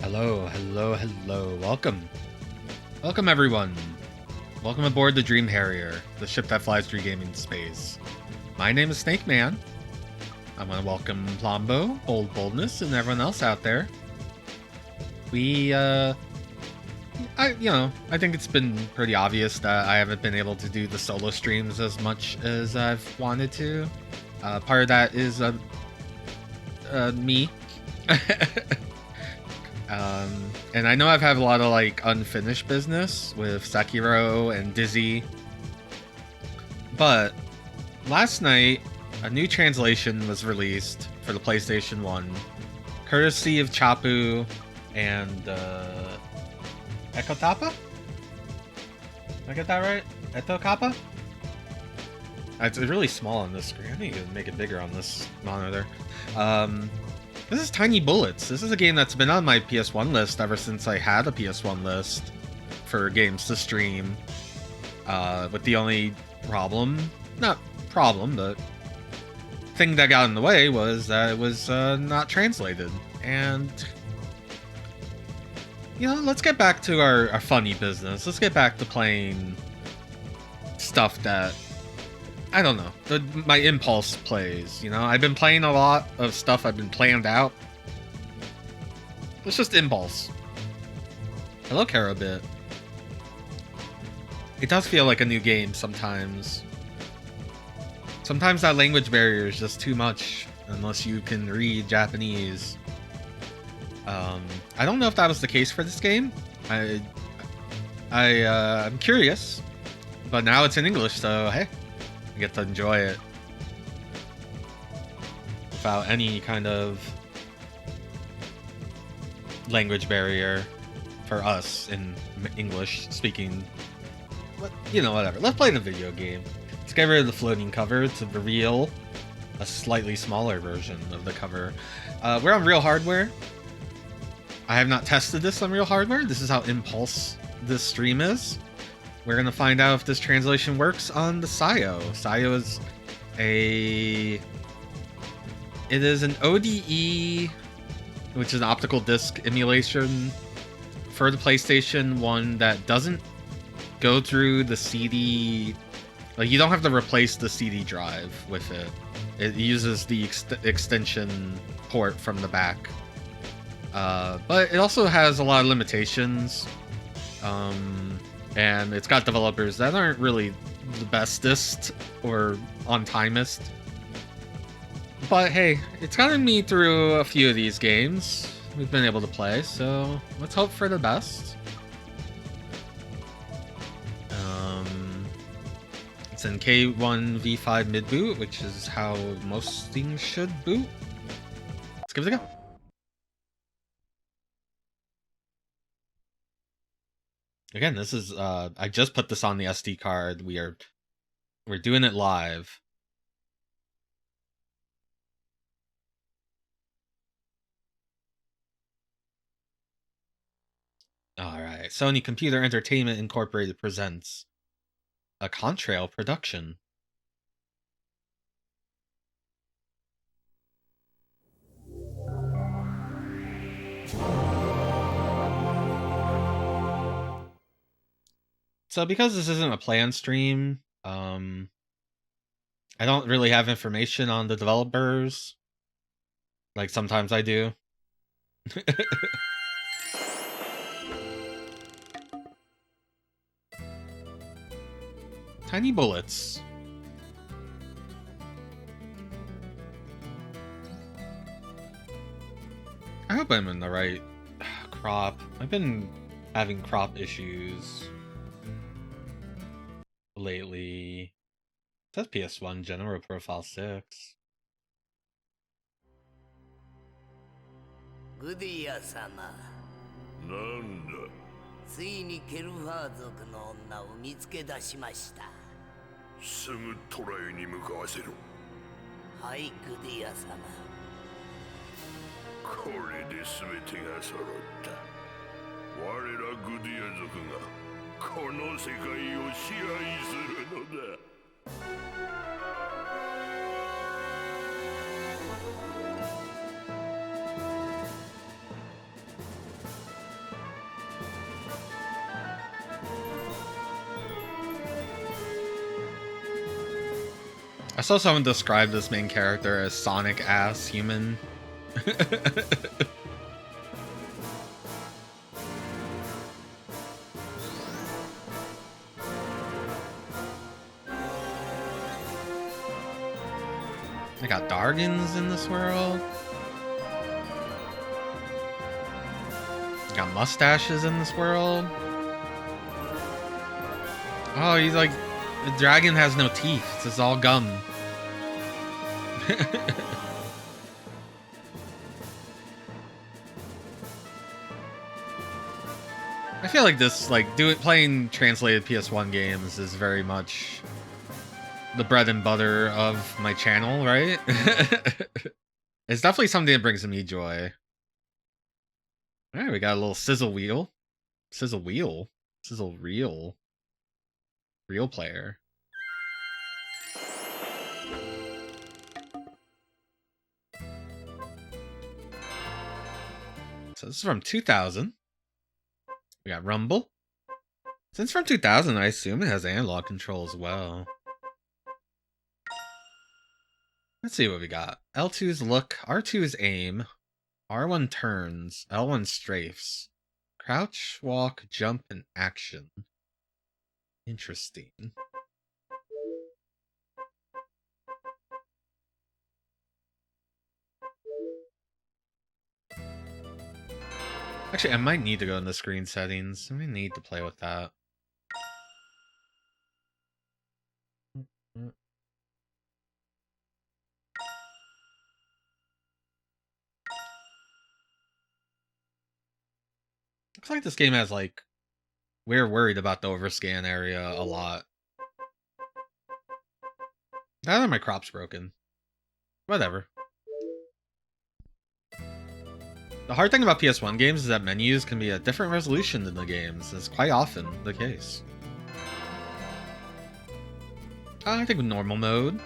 Hello, hello, hello. Welcome. Welcome, everyone. Welcome aboard the Dream Harrier, the ship that flies through gaming space. My name is Snake Man. I want to welcome Plombo, Bold Boldness, and everyone else out there. I think it's been pretty obvious that I haven't been able to do the solo streams as much as I've wanted to. Part of that is me. And I know I've had a lot of unfinished business with Sekiro and Dizzy, but last night a new translation was released for the PlayStation 1, courtesy of Chapu and Ekotapa? Did I get that right? Etokapa? It's really small on this screen. I need to make it bigger on this monitor. This is Tiny Bullets. This is a game that's been on my PS1 list ever since I had a PS1 list for games to stream. With the only not problem, but thing that got in the way was that it was not translated. And, let's get back to our funny business. Let's get back to playing stuff that, I don't know, my impulse plays, I've been playing a lot of stuff I've been planned out. It's just impulse. Hello, Carabit. It does feel like a new game sometimes. Sometimes that language barrier is just too much, unless you can read Japanese. I don't know if that was the case for this game. I'm curious, but now it's in English, so hey. I get to enjoy it without any kind of language barrier for us in English speaking. But, whatever. Let's play the video game. Let's get rid of the floating cover to reveal a slightly smaller version of the cover. We're on real hardware. I have not tested this on real hardware. This is how impulse this stream is. We're going to find out if this translation works on the Sayo. Sayo is it is an ODE, which is an optical disc emulation for the PlayStation 1 that doesn't go through the CD. You don't have to replace the CD drive with it. It uses the extension port from the back. But it also has a lot of limitations. And it's got developers that aren't really the bestest or on-timest. But hey, it's gotten me through a few of these games we've been able to play, so let's hope for the best. It's in K1 V5 mid-boot, which is how most things should boot. Let's give it a go. Again, this is I just put this on the SD card. We're doing it live. All right. Sony Computer Entertainment Incorporated presents a Contrail production. So because this isn't a planned stream, I don't really have information on the developers. Like sometimes I do. Tiny Bullets. I hope I'm in the right crop. I've been having crop issues lately. It says PS1 General Profile 6. グディア様なんだついにケルファー族の女を見つけ出しましたすぐトライに向かわせろはいグディア様これで全てが揃った我らグディア族がこの世界を支配するのだ 「I saw someone describe this main character as Sonic ass human. They got Dargans in this world. Got mustaches in this world. Oh, he's like... The dragon has no teeth. It's just all gum. I feel like this, like, playing translated PS1 games is very much the bread and butter of my channel, right? It's definitely something that brings me joy. Alright, we got a little sizzle wheel. Sizzle wheel? Sizzle reel. Real player. So this is from 2000. We got Rumble. Since from 2000, I assume it has analog control as well. Let's see what we got. L2 is look, R2 is aim, R1 turns, L1 strafes, crouch, walk, jump, and action. Interesting. Actually, I might need to go into screen settings. I might need to play with that. Looks like this game has, like, we're worried about the overscan area a lot. Now that my crop's broken. Whatever. The hard thing about PS1 games is that menus can be a different resolution than the games. It's quite often the case. I think normal mode.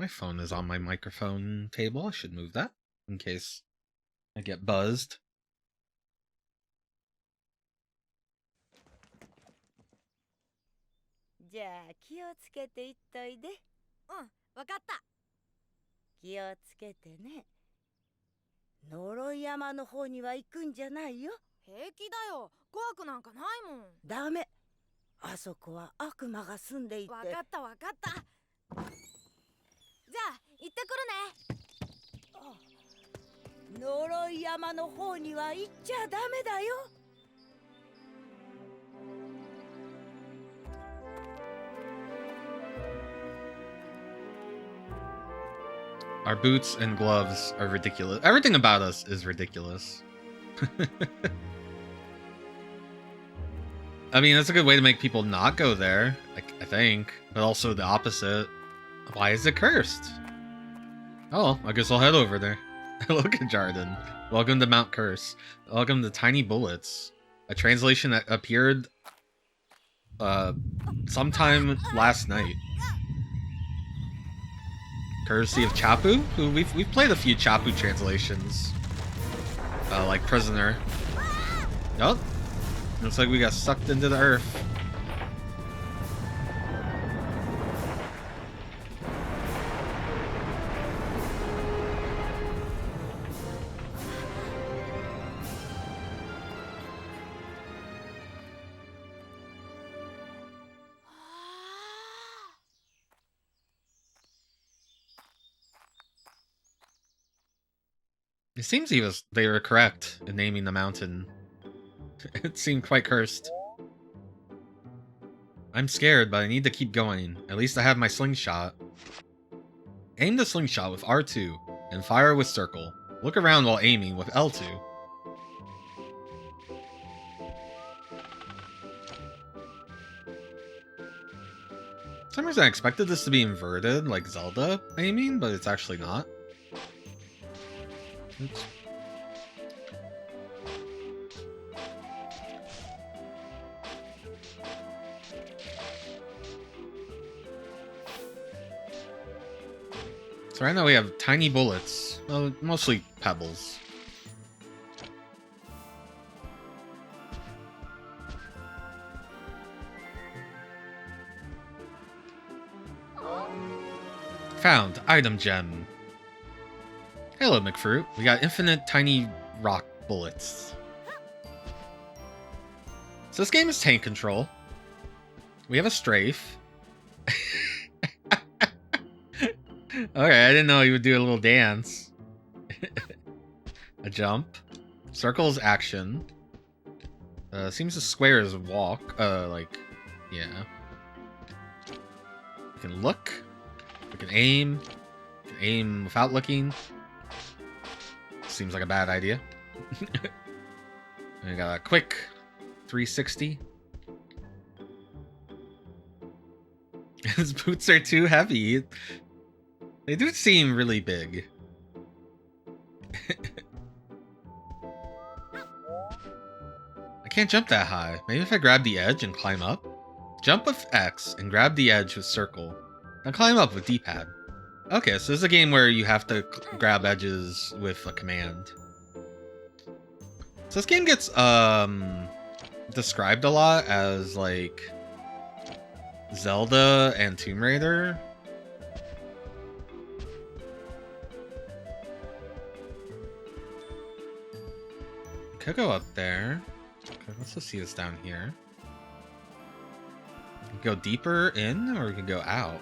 My phone is on my microphone table. I should move that in case I get buzzed. Our boots and gloves are ridiculous. Everything about us is ridiculous. I mean, that's a good way to make people not go there, I think. But also the opposite. Why is it cursed? Oh, I guess I'll head over there. Look at Jarden. Welcome to Mount Curse. Welcome to Tiny Bullets. A translation that appeared sometime last night. Courtesy of Chapu, who we've played a few Chapu translations. Like Prisoner. Oh, looks like we got sucked into the earth. It seems they were correct in naming the mountain. It seemed quite cursed. I'm scared, but I need to keep going. At least I have my slingshot. Aim the slingshot with R2 and fire with circle. Look around while aiming with L2. For some reason I expected this to be inverted, like Zelda aiming, but it's actually not. Oops. So right now we have tiny bullets, well, mostly pebbles. Found item gem. Hello, McFruit. We got infinite tiny rock bullets. So this game is tank control. We have a strafe. Okay, I didn't know you would do a little dance. A jump. Circle is action. Seems the square is walk. Like, yeah. We can look. We can aim. We can aim without looking. Seems like a bad idea. We got a quick 360. His boots are too heavy. They do seem really big. I can't jump that high. Maybe if I grab the edge and climb up? Jump with X and grab the edge with circle. Now climb up with D-pad. Okay, so this is a game where you have to grab edges with a command. So this game gets described a lot as like Zelda and Tomb Raider. Could go up there. Okay, let's just see this down here. We can go deeper in, or we can go out.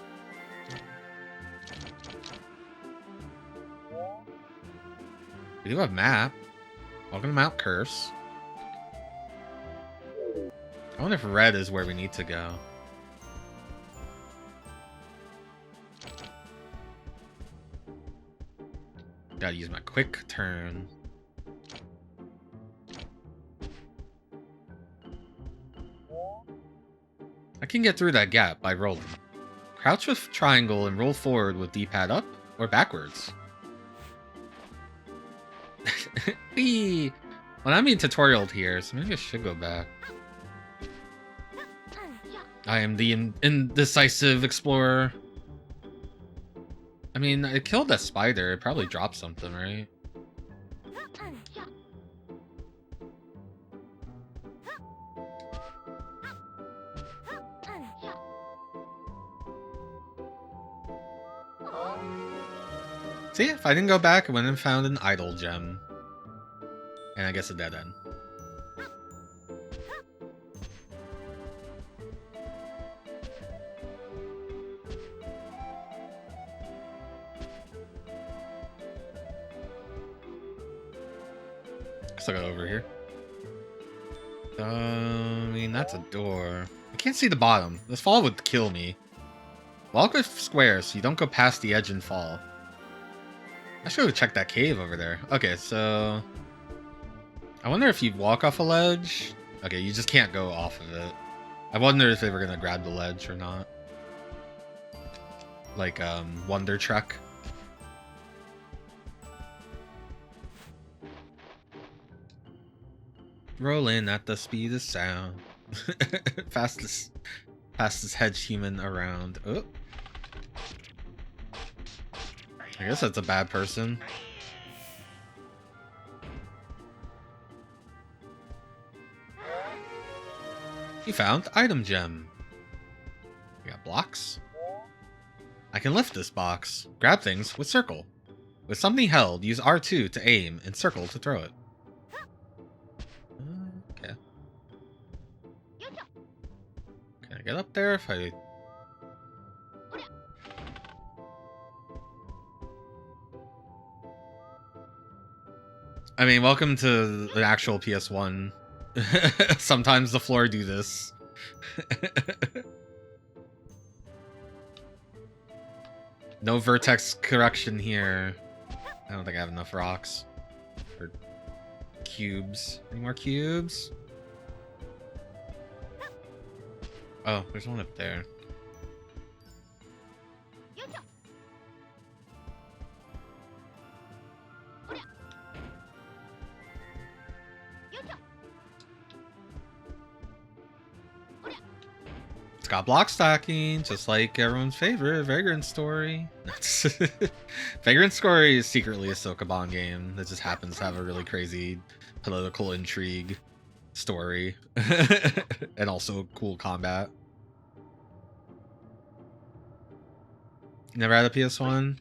We do have a map. Welcome to Mount Curse. I wonder if red is where we need to go. Gotta use my quick turn. I can get through that gap by rolling. Crouch with triangle and roll forward with D-pad up or backwards. Whee! Well, I'm being tutorialed here, so maybe I should go back. I am the indecisive explorer. I mean, I killed that spider. It probably dropped something, right? See, if I didn't go back, I went and found an idol gem. And I guess a dead end. Guess I'll go over here. I mean, that's a door. I can't see the bottom. This fall would kill me. Walk with squares so you don't go past the edge and fall. I should go check that cave over there. Okay, so... I wonder if you walk off a ledge... Okay, you just can't go off of it. I wonder if they were gonna grab the ledge or not. Like, Wonder Truck. Rolling at the speed of sound. Fastest hedge human around. Oh. I guess that's a bad person. You found item gem. We got blocks. I can lift this box. Grab things with circle. With something held, use R2 to aim and circle to throw it. Okay. Can I get up there if I... I mean, welcome to the actual PS1. Sometimes the floor do this. No vertex correction here. I don't think I have enough rocks. Or cubes. Any more cubes? Oh, there's one up there. It's got block stacking, just like everyone's favorite Vagrant Story. Vagrant Story is secretly a Sokoban game that just happens to have a really crazy political intrigue story and also cool combat. Never had a PS1.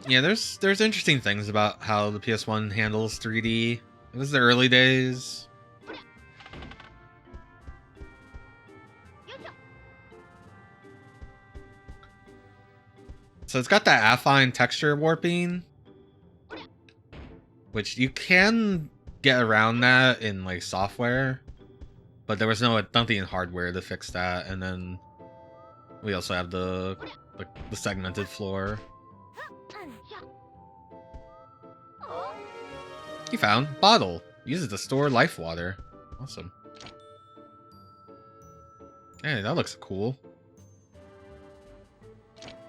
Yeah, there's interesting things about how the PS1 handles 3D. It was the early days. So it's got that affine texture warping, which you can get around that in like software, but there was nothing in hardware to fix that. And then we also have the segmented floor. You found bottle. Use it to store life water. Awesome. Hey, that looks cool.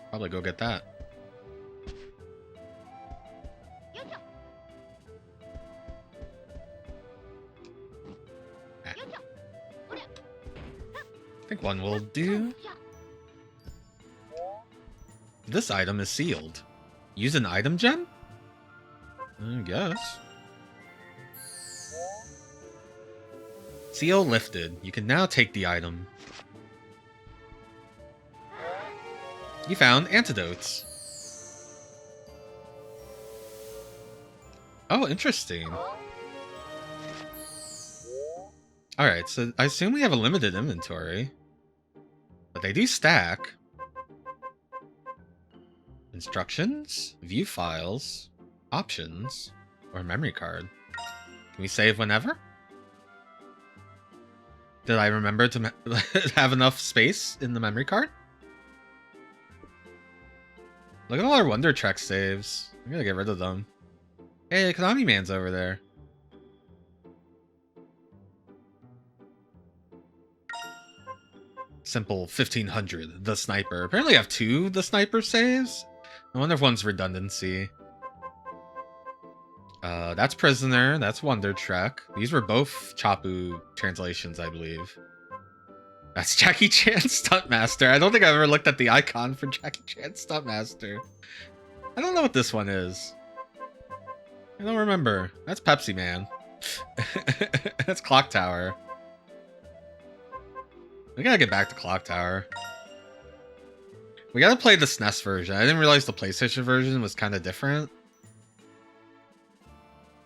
Probably go get that. I think one will do. This item is sealed. Use an item gem? I guess. Seal lifted. You can now take the item. You found antidotes. Oh, interesting. Alright, so I assume we have a limited inventory. But they do stack. Instructions, view files, options, or memory card. Can we save whenever? Did I remember to have enough space in the memory card? Look at all our Wonder Trek saves. I'm gonna get rid of them. Hey, Konami Man's over there. Simple 1500, the sniper. Apparently I have 2 the sniper saves. I wonder if one's redundancy. That's Prisoner, that's Wonder Trek. These were both Chapu translations, I believe. That's Jackie Chan Stuntmaster. I don't think I've ever looked at the icon for Jackie Chan Stuntmaster. I don't know what this one is. I don't remember. That's Pepsi Man. That's Clock Tower. We gotta get back to Clock Tower. We gotta play the SNES version. I didn't realize the PlayStation version was kind of different.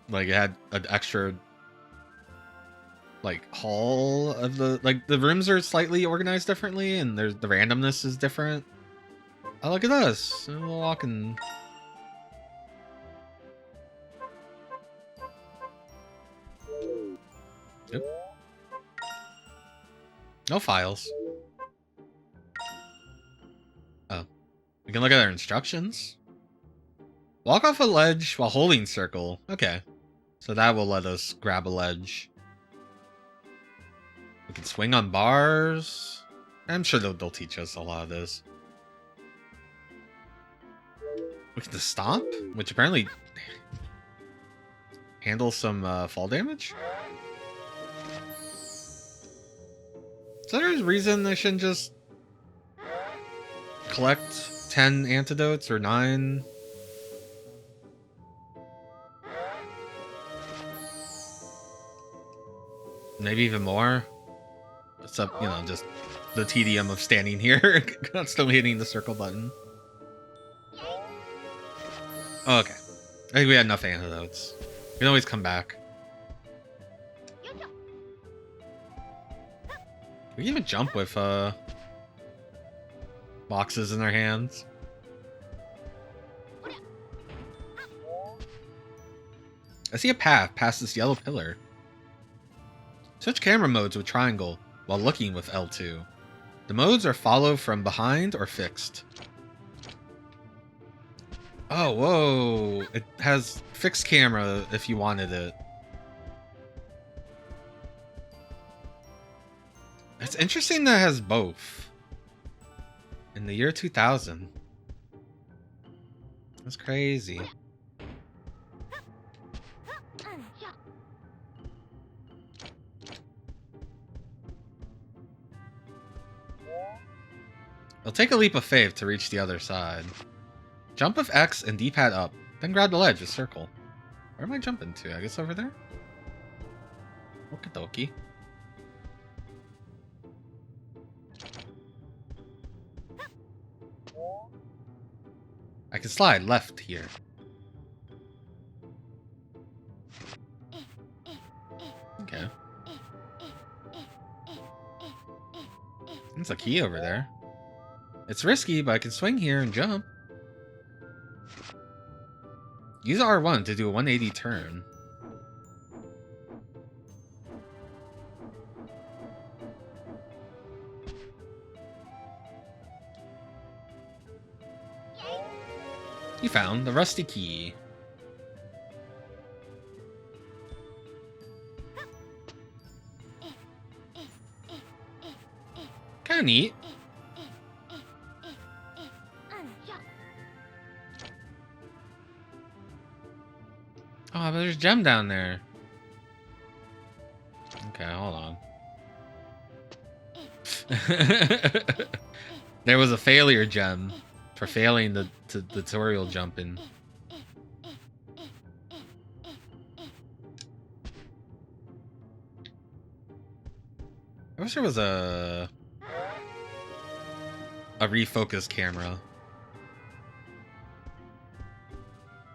Like, it had an extra, like, hall of the... Like, the rooms are slightly organized differently, and there's the randomness is different. Oh, look at us. We're walking... Yep. No files. Oh. We can look at our instructions. Walk off a ledge while holding circle. Okay. So that will let us grab a ledge. We can swing on bars. I'm sure they'll teach us a lot of this. We can just stomp, which apparently handles some fall damage. Is there a reason I shouldn't just collect 10 antidotes or 9? Maybe even more. It's up, you know, just the tedium of standing here, constantly hitting the circle button. Oh, okay. I think we had enough antidotes. We can always come back. We can even jump with boxes in our hands. I see a path past this yellow pillar. Switch camera modes with triangle while looking with L2. The modes are follow from behind or fixed. Oh, whoa. It has fixed camera if you wanted it. It's interesting that it has both. In the year 2000. That's crazy. It'll take a leap of faith to reach the other side. Jump with X and D-pad up, then grab the ledge with circle. Where am I jumping to? I guess over there? Okie dokie. can slide left here. Okay. There's a key over there. It's risky, but I can swing here and jump. Use R1 to do a 180 turn. You found the rusty key. Kinda neat. Oh, but there's a gem down there. Okay, hold on. There was a failure gem for failing the tutorial jumping. I wish there was a refocus camera.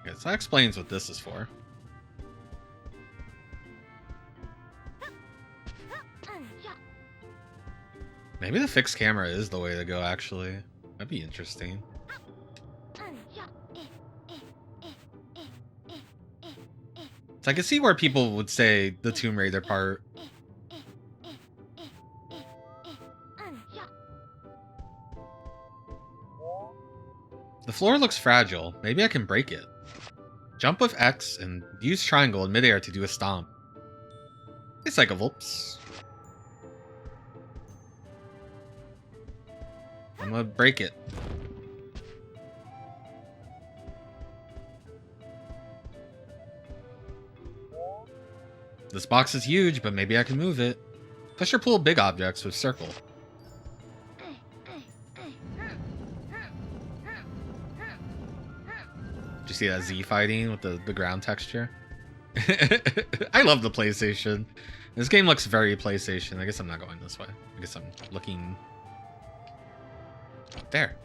Okay, so that explains what this is for. Maybe the fixed camera is the way to go, actually. That'd be interesting. So I can see where people would say the Tomb Raider part. The floor looks fragile. Maybe I can break it. Jump with X and use triangle in midair to do a stomp. It's like a whoops. I'm gonna break it. This box is huge, but maybe I can move it. Push or pull big objects with circle. Did you see that Z fighting with the ground texture? I love the PlayStation. This game looks very PlayStation. I guess I'm not going this way. I guess I'm looking... there.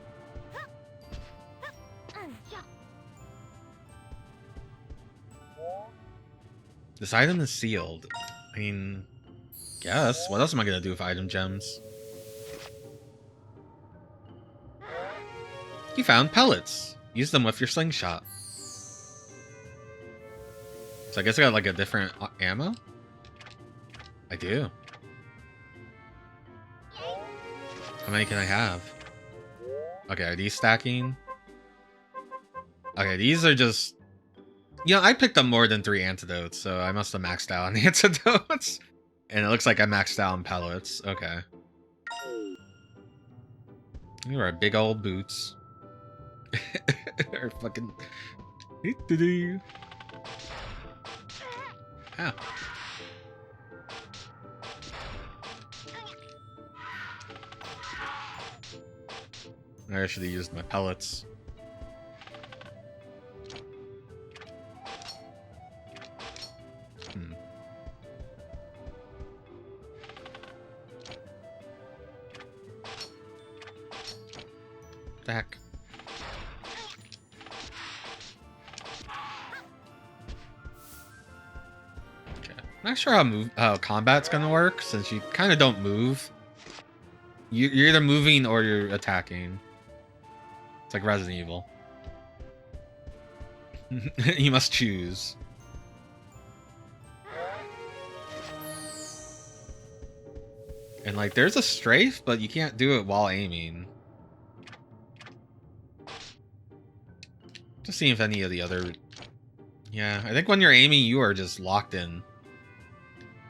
This item is sealed. I mean, guess. What else am I gonna do with item gems? You found pellets. Use them with your slingshot. So I guess I got like a different ammo? I do. How many can I have? Okay, are these stacking? Okay, these are just... You know, I picked up more than 3 antidotes, so I must have maxed out on the antidotes. And it looks like I maxed out on pellets. Okay. These are big old boots. They're fucking... Ow. I should have used my pellets. What the heck? Okay. I'm not sure how combat's gonna work, since you kind of don't move. You're either moving or you're attacking. It's like Resident Evil. You must choose. And like, there's a strafe, but you can't do it while aiming. Just seeing if any of the other... Yeah, I think when you're aiming, you are just locked in.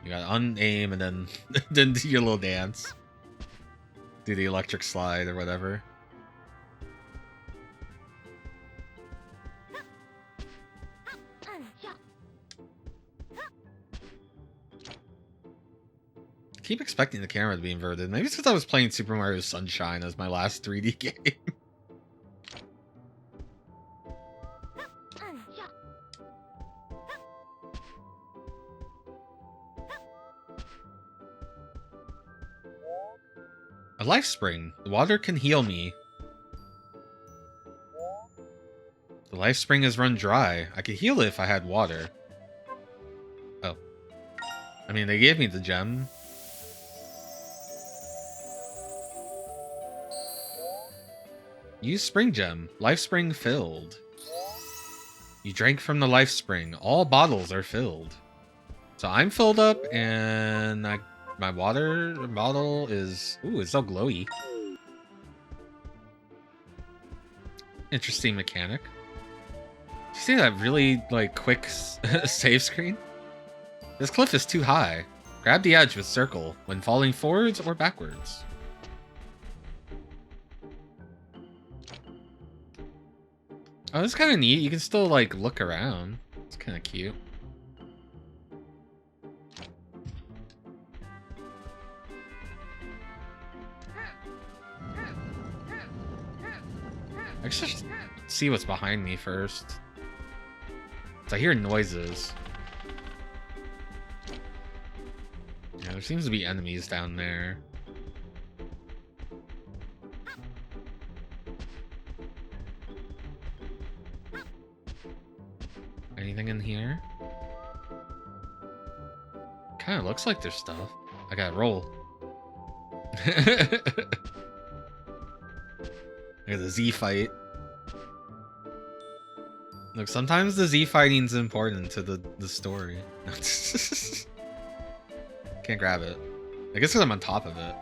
You gotta unaim and then, then do your little dance. Do the electric slide or whatever. I keep expecting the camera to be inverted. Maybe it's because I was playing Super Mario Sunshine as my last 3D game. A life spring. The water can heal me. life spring has run dry. I could heal it if I had water. Oh. I mean, they gave me the gem. Use spring gem. Life spring filled. You drank from the life spring. All bottles are filled. So I'm filled up, and my water bottle is... Ooh, it's so glowy. Interesting mechanic. Did you see that really, like, quick save screen? This cliff is too high. Grab the edge with circle when falling forwards or backwards. Oh, this is kind of neat. You can still, like, look around. It's kind of cute. I should see what's behind me first. I hear noises. Yeah, there seems to be enemies down there. Anything in here? Kind of looks like there's stuff. I gotta roll. Look at the Z fight. Look, sometimes the Z fighting's important to the story. Can't grab it. I guess because I'm on top of it.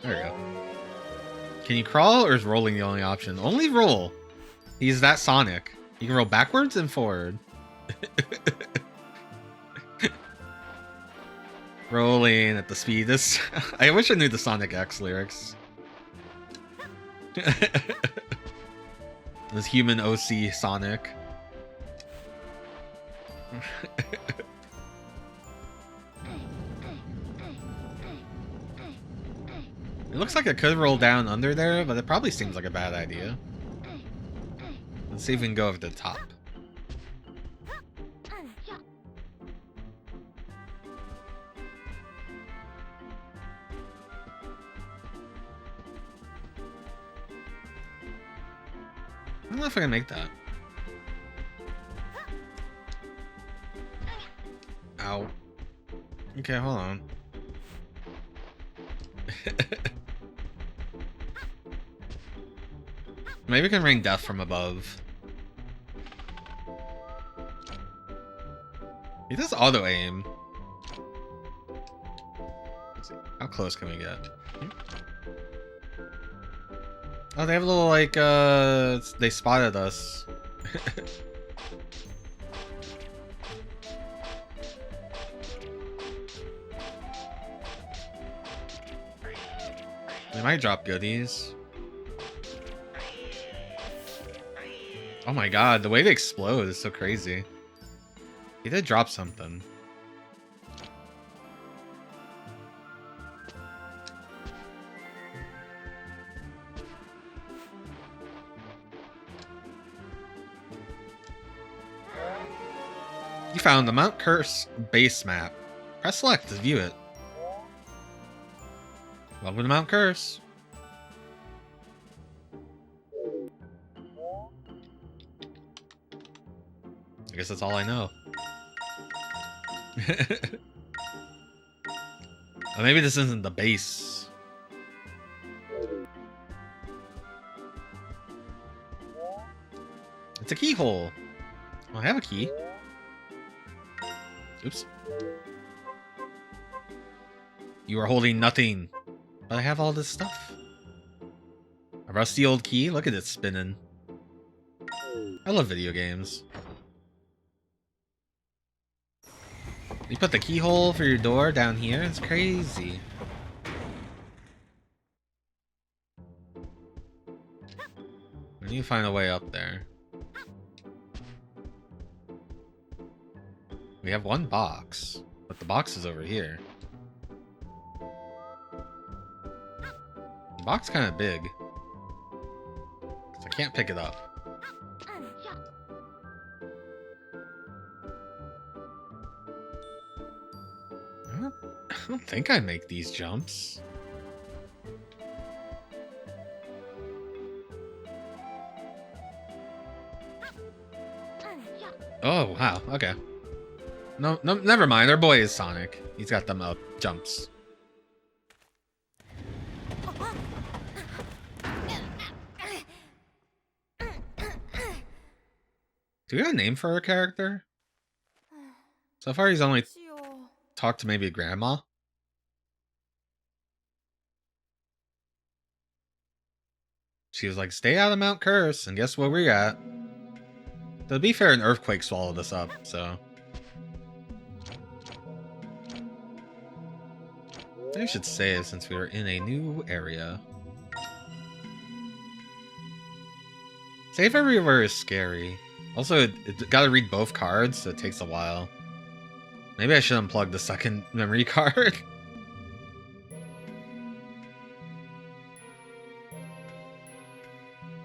There we go. Can you crawl, or is rolling the only option? Only roll. He's that Sonic. You can roll backwards and forward. Rolling at the speed. This I wish I knew the Sonic X lyrics. This human OC Sonic. It looks like it could roll down under there, but it probably seems like a bad idea. Let's see if we can go over the top. I don't know if I can make that. Ow. Okay, hold on. Maybe we can rain death from above. He does auto aim. Let's see. How close can we get? Oh, they have a little, like, they spotted us. They might drop goodies. Oh my god, the way they explode is so crazy. He did drop something. You found the Mount Curse base map. Press select to view it. Welcome to Mount Curse. I guess that's all I know. Oh, maybe this isn't the base. It's a keyhole. Oh, I have a key. Oops. You are holding nothing. But I have all this stuff. A rusty old key? Look at it spinning. I love video games. You put the keyhole for your door down here? It's crazy. We need to find a way up there. We have one box, but the box is over here. The box kind of big, so I can't pick it up. I don't think I make these jumps. Oh, wow. Okay. No, never mind. Our boy is Sonic. He's got them up jumps. Do we have a name for our character? So far, he's only talked to maybe grandma. She was like, stay out of Mount Curse, and guess where we're at? To be fair, an earthquake swallowed us up, so... I should save since we are in a new area. Save everywhere is scary. Also, it gotta read both cards, so it takes a while. Maybe I should unplug the second memory card.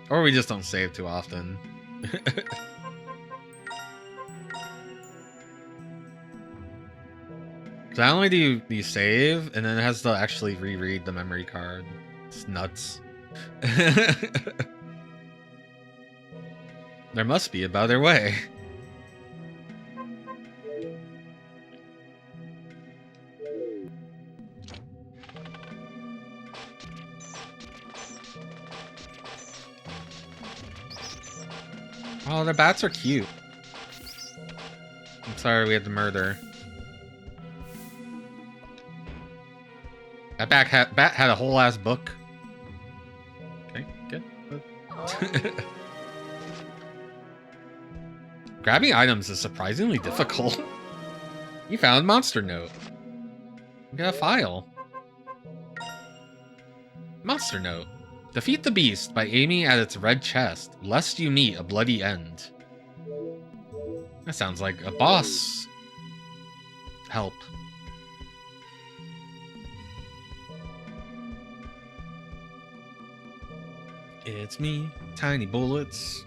Or we just don't save too often. Not only do you save, and then it has to actually reread the memory card. It's nuts. There must be a better way. Oh, the bats are cute. I'm sorry we had to murder. That bat had a whole ass book. Okay, good. Grabbing items is surprisingly difficult. You found Monster Note. You got a file. Monster Note. Defeat the beast by aiming at its red chest, lest you meet a bloody end. That sounds like a boss. Help. It's me, Tiny Bullets.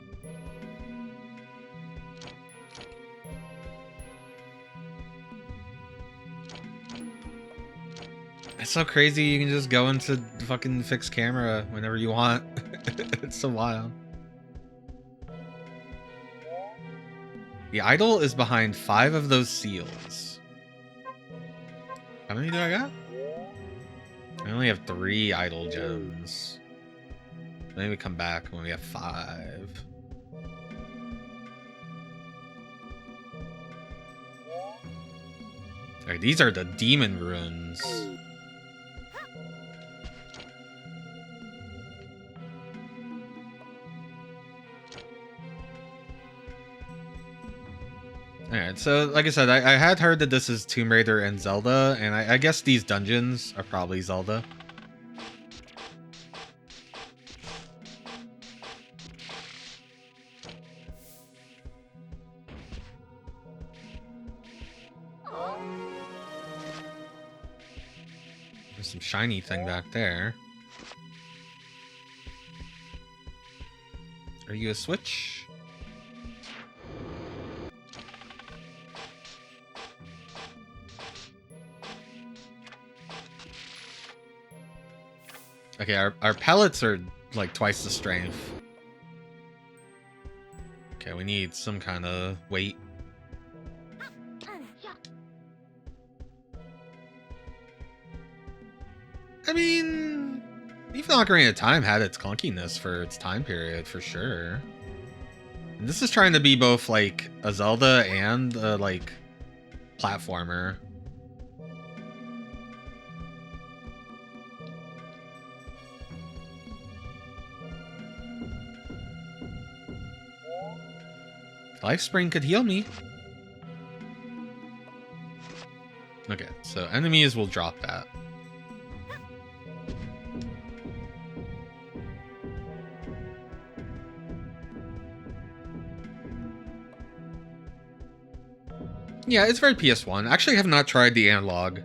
It's so crazy you can just go into fucking fixed camera whenever you want. It's so wild. The idol is behind 5 of those seals. How many do I got? I only have 3 idol gems. Maybe come back when we have 5. Alright, these are the demon runes. Alright, so like I said, I had heard that this is Tomb Raider and Zelda, and I guess these dungeons are probably Zelda. There's some shiny thing back there. Are you a switch? Okay, our pellets are like twice the strength. Okay, we need some kind of weight. I mean, even Ocarina of Time had its clunkiness for its time period, for sure. And this is trying to be both like a Zelda and a like platformer. Life Spring could heal me. Okay, so enemies will drop that. Yeah, it's very PS1. Actually, I have not tried the analog.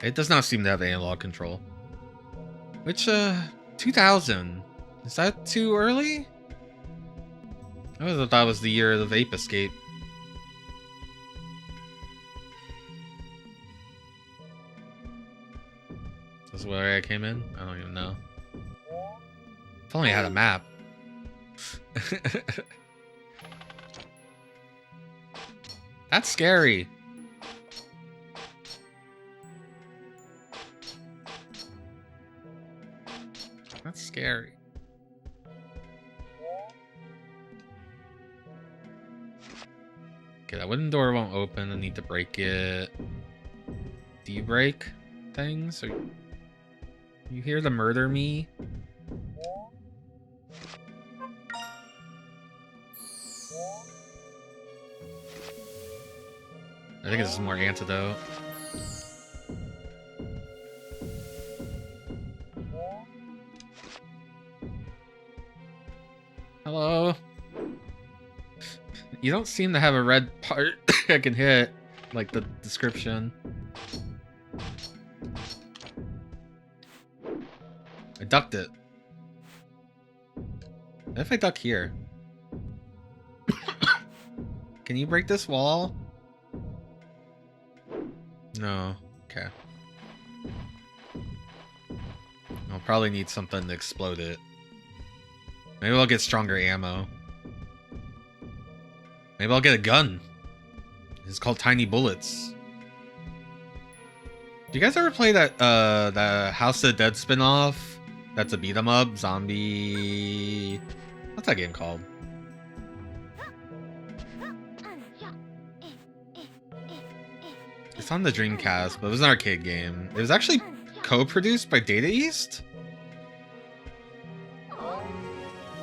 It does not seem to have analog control. Which, 2000. Is that too early? I thought that was the year of the Vape Escape. This is where I came in? I don't even know. If only I had a map. That's scary. That's scary. Okay, that wooden door won't open. I need to break it. Do you break things? Or you hear the murder me? I think this is more antidote. Hello? You don't seem to have a red part I can hit, like the description. I ducked it. What if I duck here? Can you break this wall? No. Okay. I'll probably need something to explode it. Maybe I'll get stronger ammo. Maybe I'll get a gun. It's called Tiny Bullets. Do you guys ever play that the House of the Dead spin-off? That's a beat 'em up zombie. What's that game called? It's on the Dreamcast, but it was an arcade game. It was actually co-produced by Data East.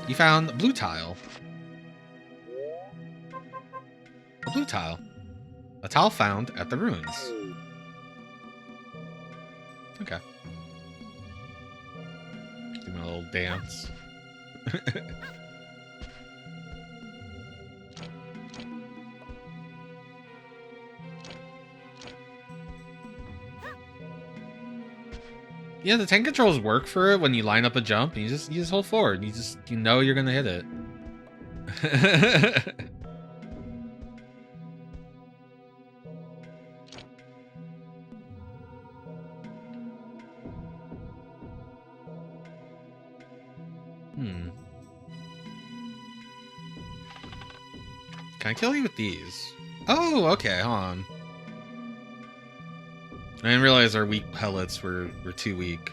You found a blue tile. A blue tile. A tile found at the ruins. Okay. Do my little dance. Yeah, the tank controls work for it when you line up a jump and you just hold forward. You know you're gonna hit it. Can I kill you with these? Oh, okay, hold on. I didn't realize our weak pellets were too weak.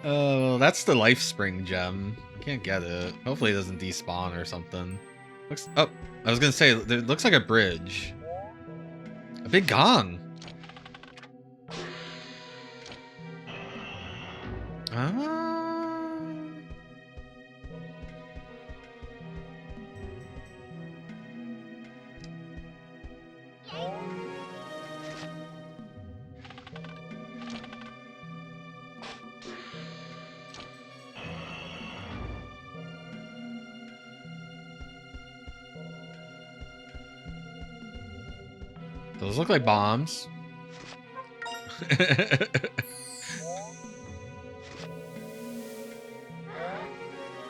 Oh, that's the life spring gem. I can't get it. Hopefully it doesn't despawn or something. Looks. Oh, I was gonna say, it looks like a bridge. A big gong. Those look like bombs.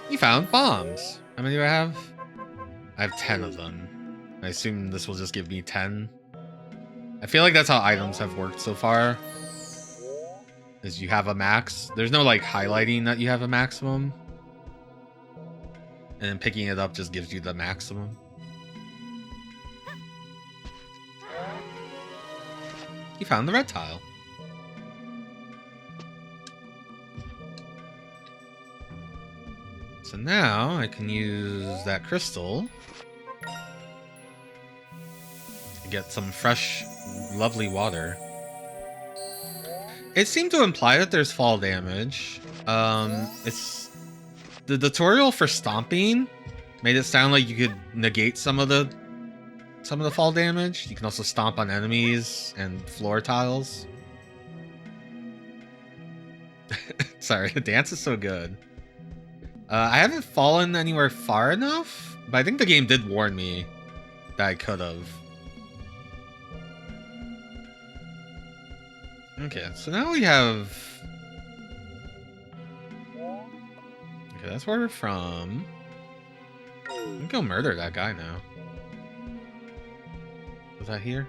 You found bombs. How many do I have? I have 10 of them. I assume this will just give me 10. I feel like that's how items have worked so far. Is you have a max. There's no like highlighting that you have a maximum. And then picking it up just gives you the maximum. You found the red tile. So now I can use that crystal to get some fresh, lovely water. It seemed to imply that there's fall damage. It's the tutorial for stomping made it sound like you could negate some of the fall damage. You can also stomp on enemies and floor tiles. Sorry, the dance is so good. I haven't fallen anywhere far enough, but I think the game did warn me that I could have. Okay, so now we have... Okay, that's where we're from. We can go murder that guy now. Was that here?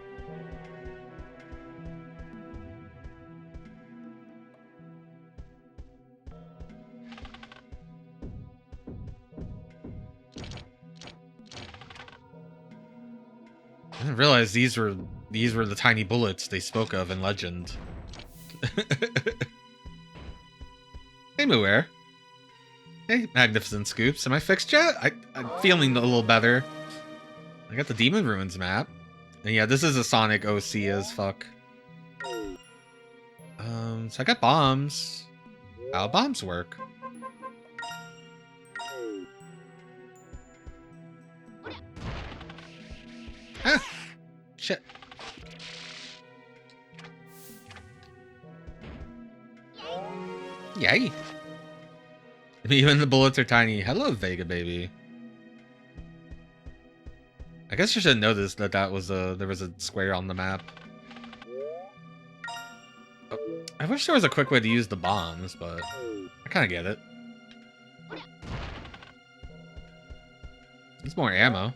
I didn't realize these were the tiny bullets they spoke of in Legend. Hey, Muir. Hey, Magnificent Scoops. Am I fixed yet? I'm feeling a little better. I got the Demon Ruins map. And yeah, this is a Sonic OC as fuck. So I got bombs. How bombs work? Ah! Shit. Yay! Even the bullets are tiny. Hello, Vega baby. I guess you should notice that there was a square on the map. Oh, I wish there was a quick way to use the bombs, but I kind of get it. It's more ammo.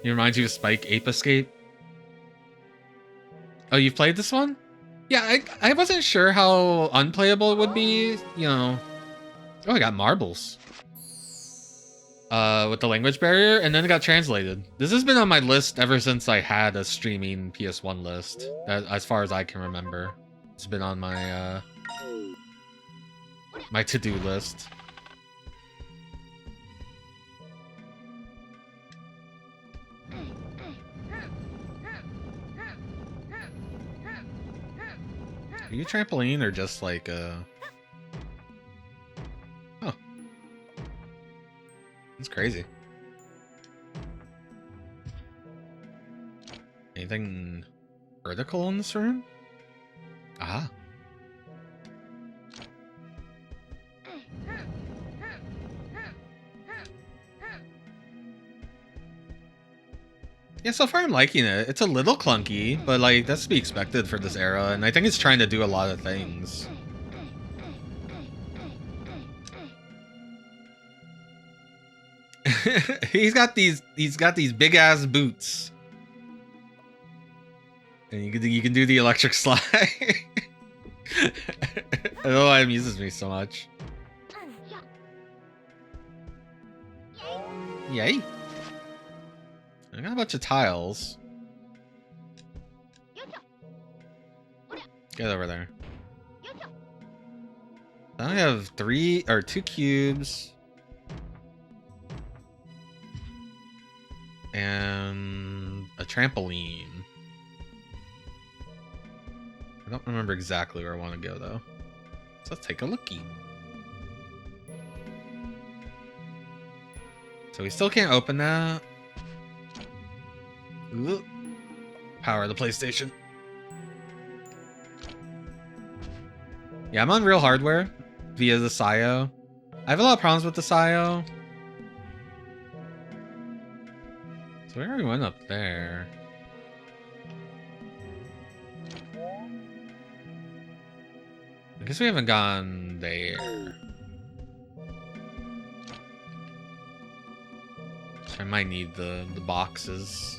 It reminds you of Spike Ape Escape. Oh, you've played this one? Yeah, I wasn't sure how unplayable it would be, you know. Oh, I got marbles. With the language barrier, and then it got translated. This has been on my list ever since I had a streaming PS1 list, as far as I can remember. It's been on my, my to-do list. Are you trampoline or just like oh. That's crazy. Anything vertical in this room? Ah. Yeah, so far I'm liking it. It's a little clunky, but like that's to be expected for this era, and I think it's trying to do a lot of things. he's got these big ass boots. And you can do the electric slide. I don't know why it amuses me so much. Yay. I got a bunch of tiles. Get over there. I have 2 cubes. And a trampoline. I don't remember exactly where I want to go though. So let's take a lookie. So we still can't open that. Ooh. Power the PlayStation. Yeah, I'm on real hardware via the SIO. I have a lot of problems with the SIO. So we already went up there. I guess we haven't gone there. So I might need the boxes.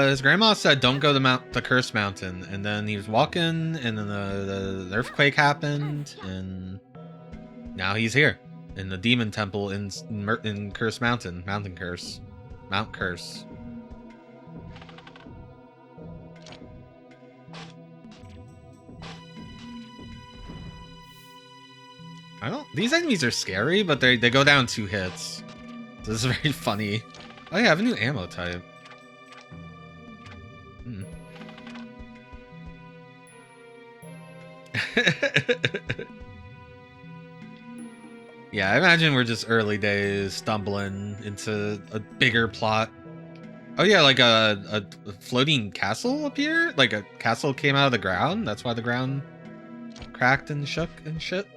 His grandma said don't go to the Cursed Mountain, and then he was walking, and then the earthquake happened, and now he's here in the demon temple in Cursed Mountain, Mount Curse. These enemies are scary, but they go down 2 hits. So this is very funny. Oh yeah, I have a new ammo type. Yeah, I imagine we're just early days stumbling into a bigger plot. Oh yeah, like a floating castle appeared? Like a castle came out of the ground? That's why the ground cracked and shook and shit?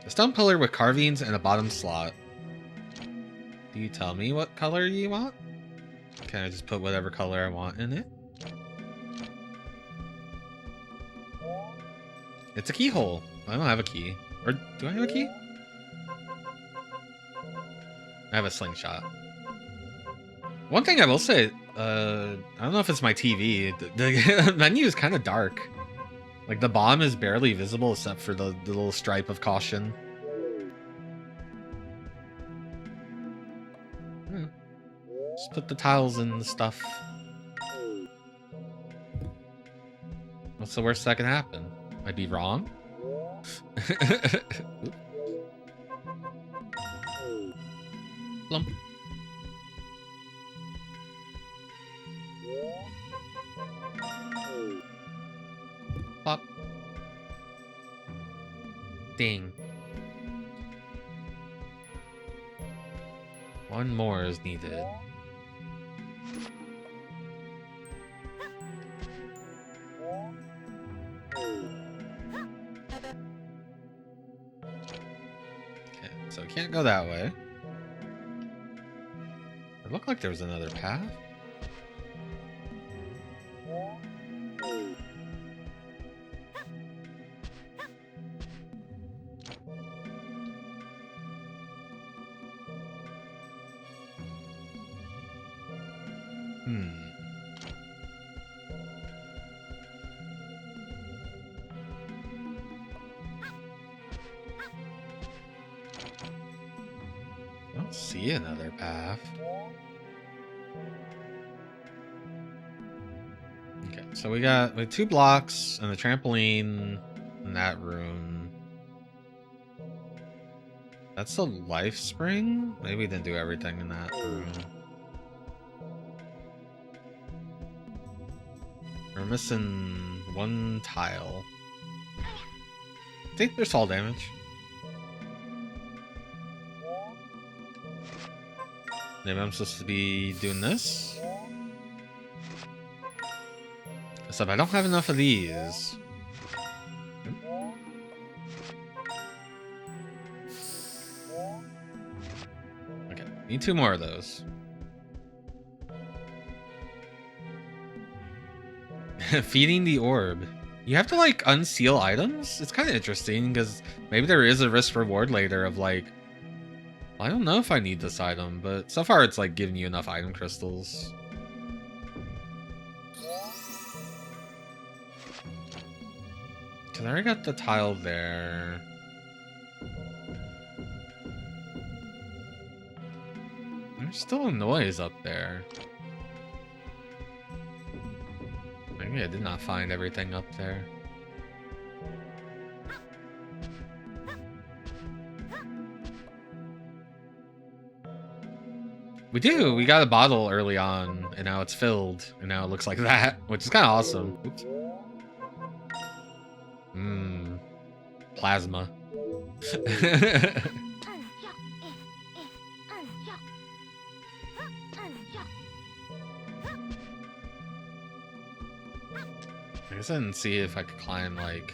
A stone pillar with carvings and a bottom slot. Do you tell me what color you want? Can I just put whatever color I want in it? It's a keyhole. I don't have a key. Or do I have a key? I have a slingshot. One thing I will say, I don't know if it's my TV. The menu is kind of dark. Like, the bomb is barely visible except for the little stripe of caution. Just put the tiles in the stuff. What's the worst that can happen? I'd be wrong? Lump. Pop. Ding. One more is needed. Okay, so we can't go that way. It looked like there was another path. I don't see another path. Okay, so we got 2 blocks and a trampoline in that room. That's the life spring? Maybe we didn't do everything in that room. We're missing 1 tile. I think there's fall damage. Maybe I'm supposed to be doing this? Except I don't have enough of these. Okay, need 2 more of those. Feeding the orb. You have to, like, unseal items? It's kind of interesting, because maybe there is a risk reward later of, like, I don't know if I need this item, but so far it's, like, giving you enough item crystals. Because I already got the tile there. There's still a noise up there. Maybe I did not find everything up there. We do! We got a bottle early on, and now it's filled, and now it looks like that, which is kind of awesome. Oops. Plasma. I guess I didn't see if I could climb, like...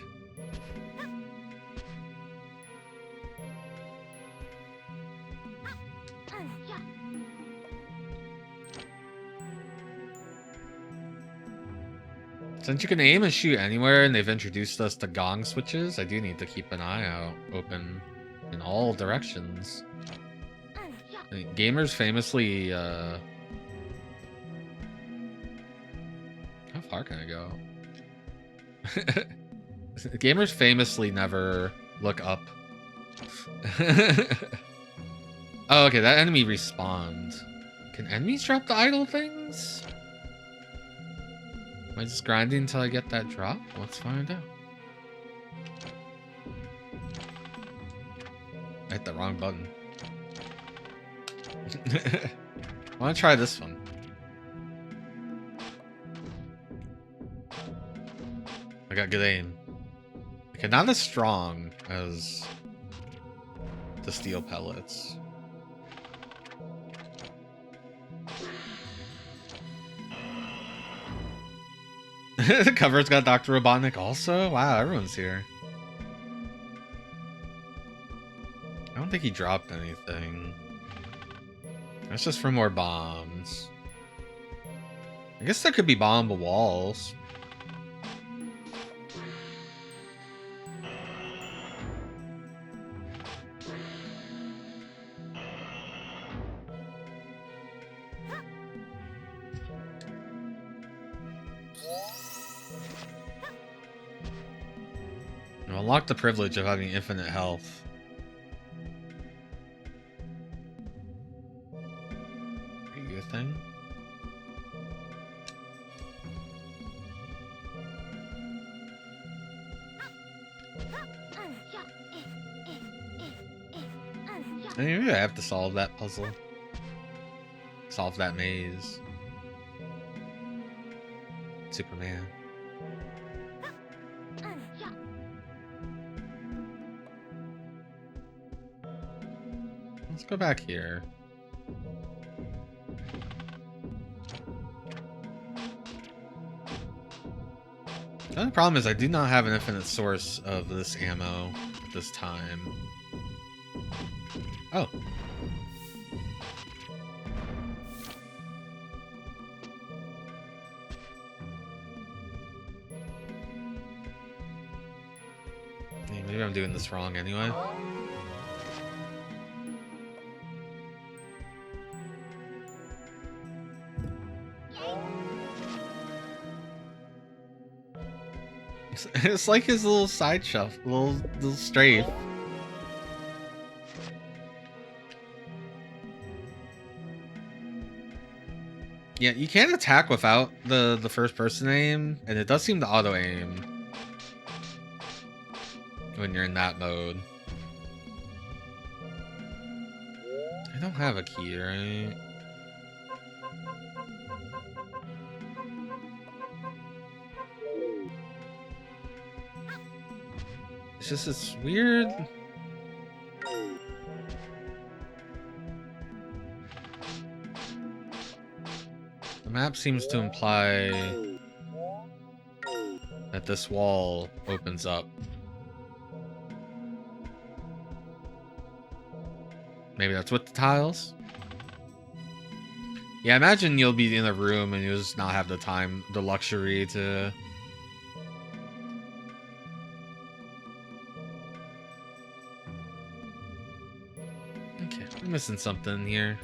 Since you can aim and shoot anywhere, and they've introduced us to gong switches, I do need to keep an eye out open in all directions. I mean, gamers famously, how far can I go? Gamers famously never look up. Oh, okay, that enemy respawned. Can enemies drop the idle things? Am I just grinding until I get that drop? Let's find out. I hit the wrong button. I want to try this one. I got good aim. Okay, not as strong as the steel pellets. The cover's got Dr. Robotnik also? Wow, everyone's here. I don't think he dropped anything. That's just for more bombs. I guess there could be bombable walls. Unlock the privilege of having infinite health. Are you a thing? Maybe I have to solve that puzzle. Solve that maze. Superman. Let's go back here. The only problem is I do not have an infinite source of this ammo at this time. Oh. Maybe I'm doing this wrong anyway. It's like his little side shelf, little strafe. Yeah, you can't attack without the first person aim, and it does seem to auto aim when you're in that mode. I don't have a key, right? It's just it's weird. The map seems to imply that this wall opens up. Maybe that's with the tiles? Yeah, imagine you'll be in a room and you'll just not have the time, the luxury to... Okay, I'm missing something here.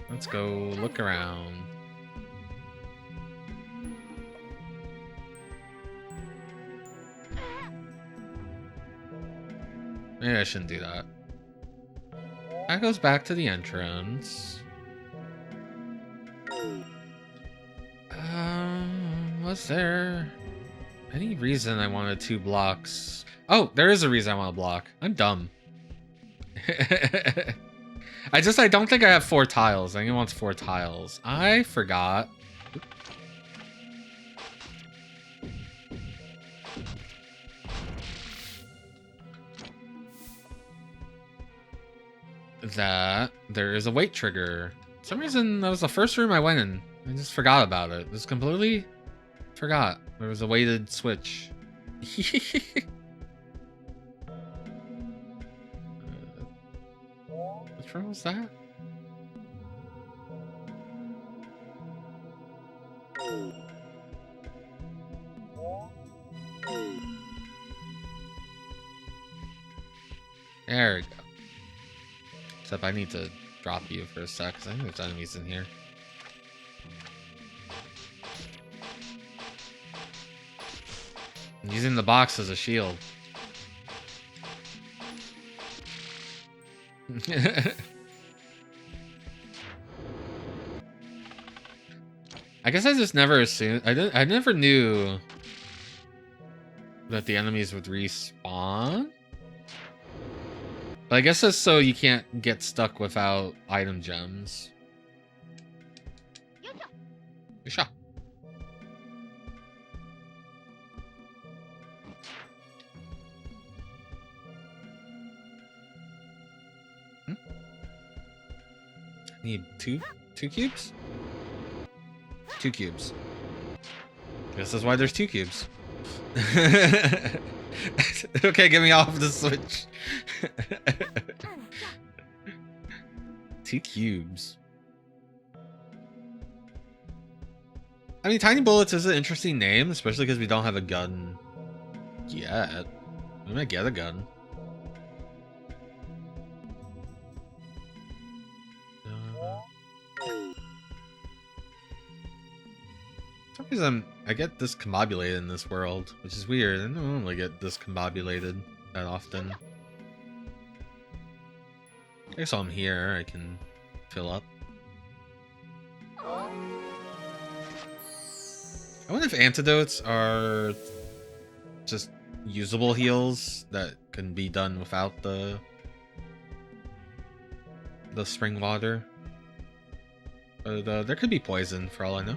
Let's go look around. Maybe I shouldn't do that. That goes back to the entrance. Was there any reason I wanted 2 blocks? Oh, there is a reason I want a block. I'm dumb. I don't think I have 4 tiles. I think it wants 4 tiles. I forgot. That there is a weight trigger. For some reason, that was the first room I went in. I just forgot about it. Just completely forgot. There was a weighted switch. Which room was that? There we go. Except I need to drop you for a sec, because I think there's enemies in here. I'm using the box as a shield. I guess I just never assumed. I never knew that the enemies would respawn. But I guess that's so you can't get stuck without item gems. Good shot. Need two cubes? 2 cubes. Guess that's why there's 2 cubes. Okay, get me off the switch. 2 cubes. I mean, Tiny Bullets is an interesting name, especially because we don't have a gun yet. We might get a gun. reason I get discombobulated in this world, which is weird. I don't normally get discombobulated that often. I guess while I'm here, I can fill up. I wonder if antidotes are just usable heals that can be done without the spring water. But there could be poison for all I know.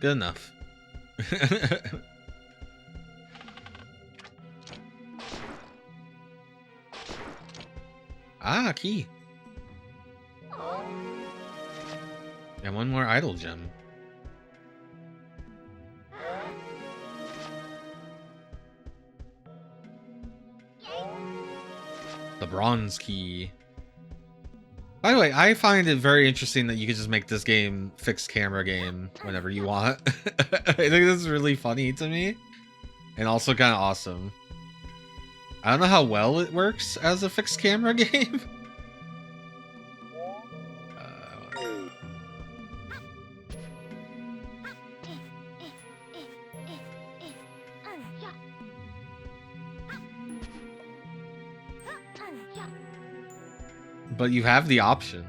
Good enough. Ah, key. And one more idle gem. The bronze key. By the way, I find it very interesting that you could just make this game fixed camera game whenever you want. I think this is really funny to me. And also kind of awesome. I don't know how well it works as a fixed camera game. But you have the option.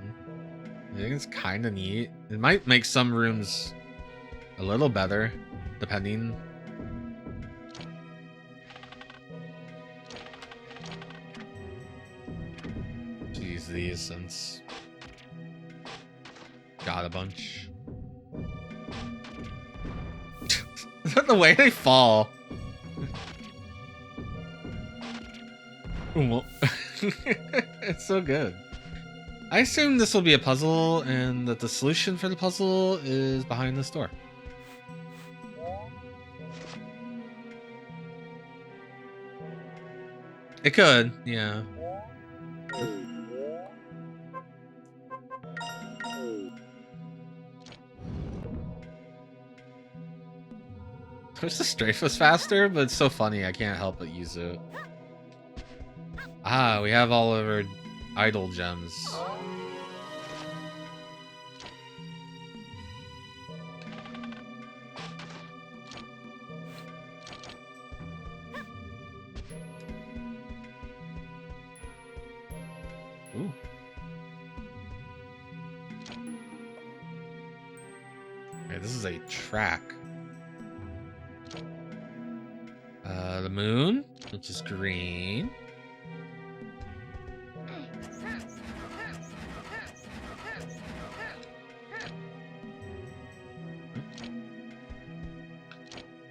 I think it's kind of neat. It might make some rooms a little better, depending. To use these since got a bunch. Is that the way they fall? It's so good. I assume this will be a puzzle and that the solution for the puzzle is behind this door. It could, yeah. I wish the strafe was faster, but it's so funny I can't help but use it. Ah, we have all of our idle gems. Ooh. Okay, this is a track. The moon, which is green.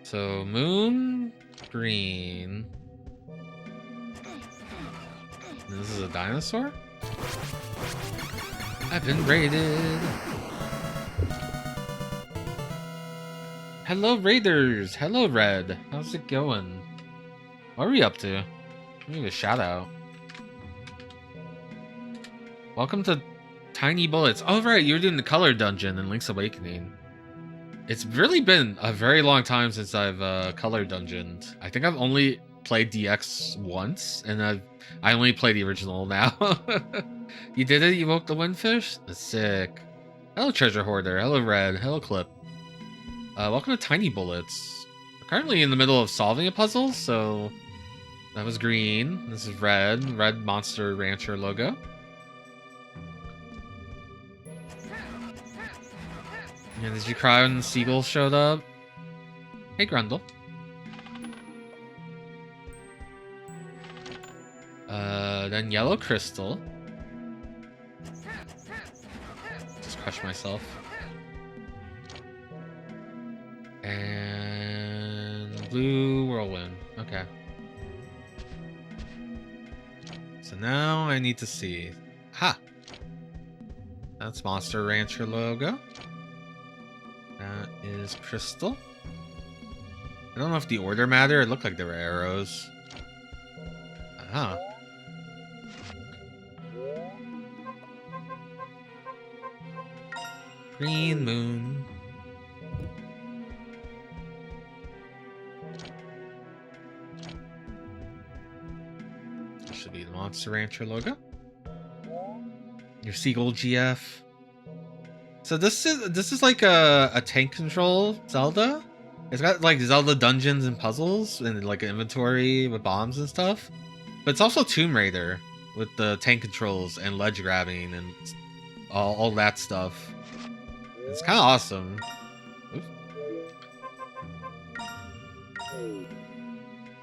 So moon, green. And this is a dinosaur? I've been raided. Hello raiders. Hello Red. How's it going? What are we up to? We need a shout out. Welcome to Tiny Bullets. Oh right, you were doing the color dungeon in Link's Awakening. It's really been a very long time since I've color dungeoned. I think I've only played DX once, and I only play the original now. You did it? You woke the windfish? That's sick. Hello Treasure Hoarder. Hello Red. Hello Clip. Welcome to Tiny Bullets. We're currently in the middle of solving a puzzle, so that was green. This is red. Red Monster Rancher logo. Yeah, did you cry when the seagull showed up? Hey, Grundle. Then yellow crystal. Just crush myself. And blue whirlwind. Okay. So now I need to see. Ha! That's Monster Rancher logo. That is crystal. I don't know if the order mattered. It looked like there were arrows. Ah. Green moon. Monster Rancher logo. Your Seagull GF. So this is like a tank control Zelda. It's got like Zelda dungeons and puzzles and like an inventory with bombs and stuff. But it's also Tomb Raider with the tank controls and ledge grabbing and all that stuff. It's kind of awesome. Oops.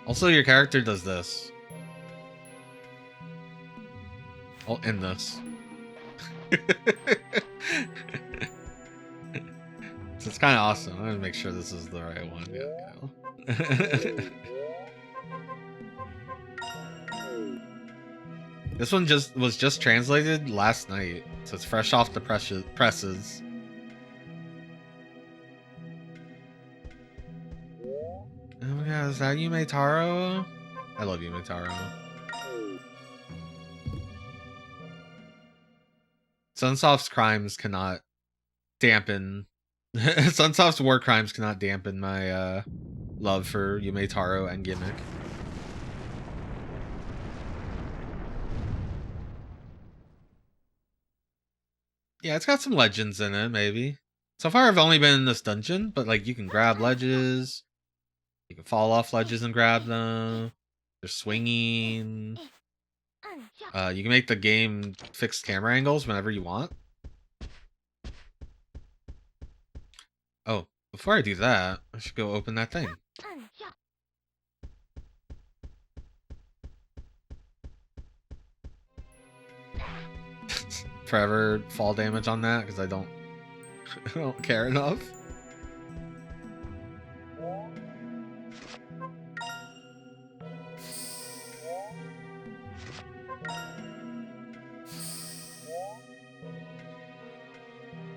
Also, your character does this. I'll end this. So it's kind of awesome. I'm gonna make sure this is the right one. Yeah. This one was just translated last night, so it's fresh off the presses. Oh my god, is that Yume Taro? I love Yume Taro. Sunsoft's crimes cannot dampen... Sunsoft's war crimes cannot dampen my love for Yume Taro and Gimmick. Yeah, it's got some legends in it, maybe. So far, I've only been in this dungeon, but like you can grab ledges. You can fall off ledges and grab them. They're swinging. You can make the game fixed camera angles whenever you want. Oh, before I do that, I should go open that thing. Forever fall damage on that because I don't care enough.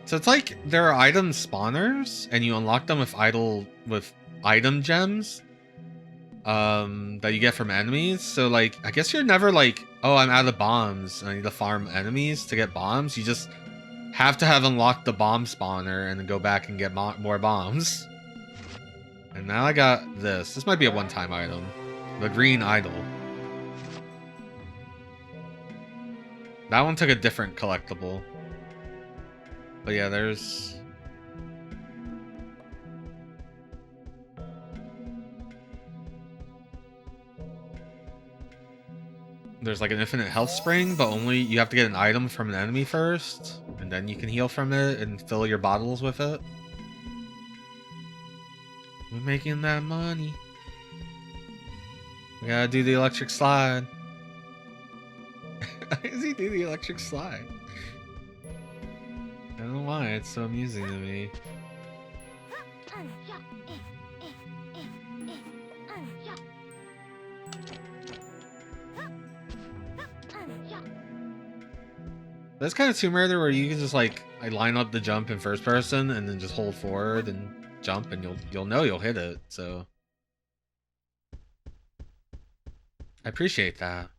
So it's like there are item spawners and you unlock them with item gems that you get from enemies. So like I guess you're never like, oh, I'm out of bombs and I need to farm enemies to get bombs. You just have to have unlocked the bomb spawner and then go back and get more bombs. And now I got this. This might be a one-time item. The green idol. That one took a different collectible. But yeah, there's like an infinite health spring, but only you have to get an item from an enemy first, and then you can heal from it and fill your bottles with it. We're making that money. We gotta do the electric slide. How does he do the electric slide? I don't know why, it's so amusing to me. That's kind of Tomb Raider where you can just like line up the jump in first person and then just hold forward and jump and you'll know you'll hit it, so I appreciate that.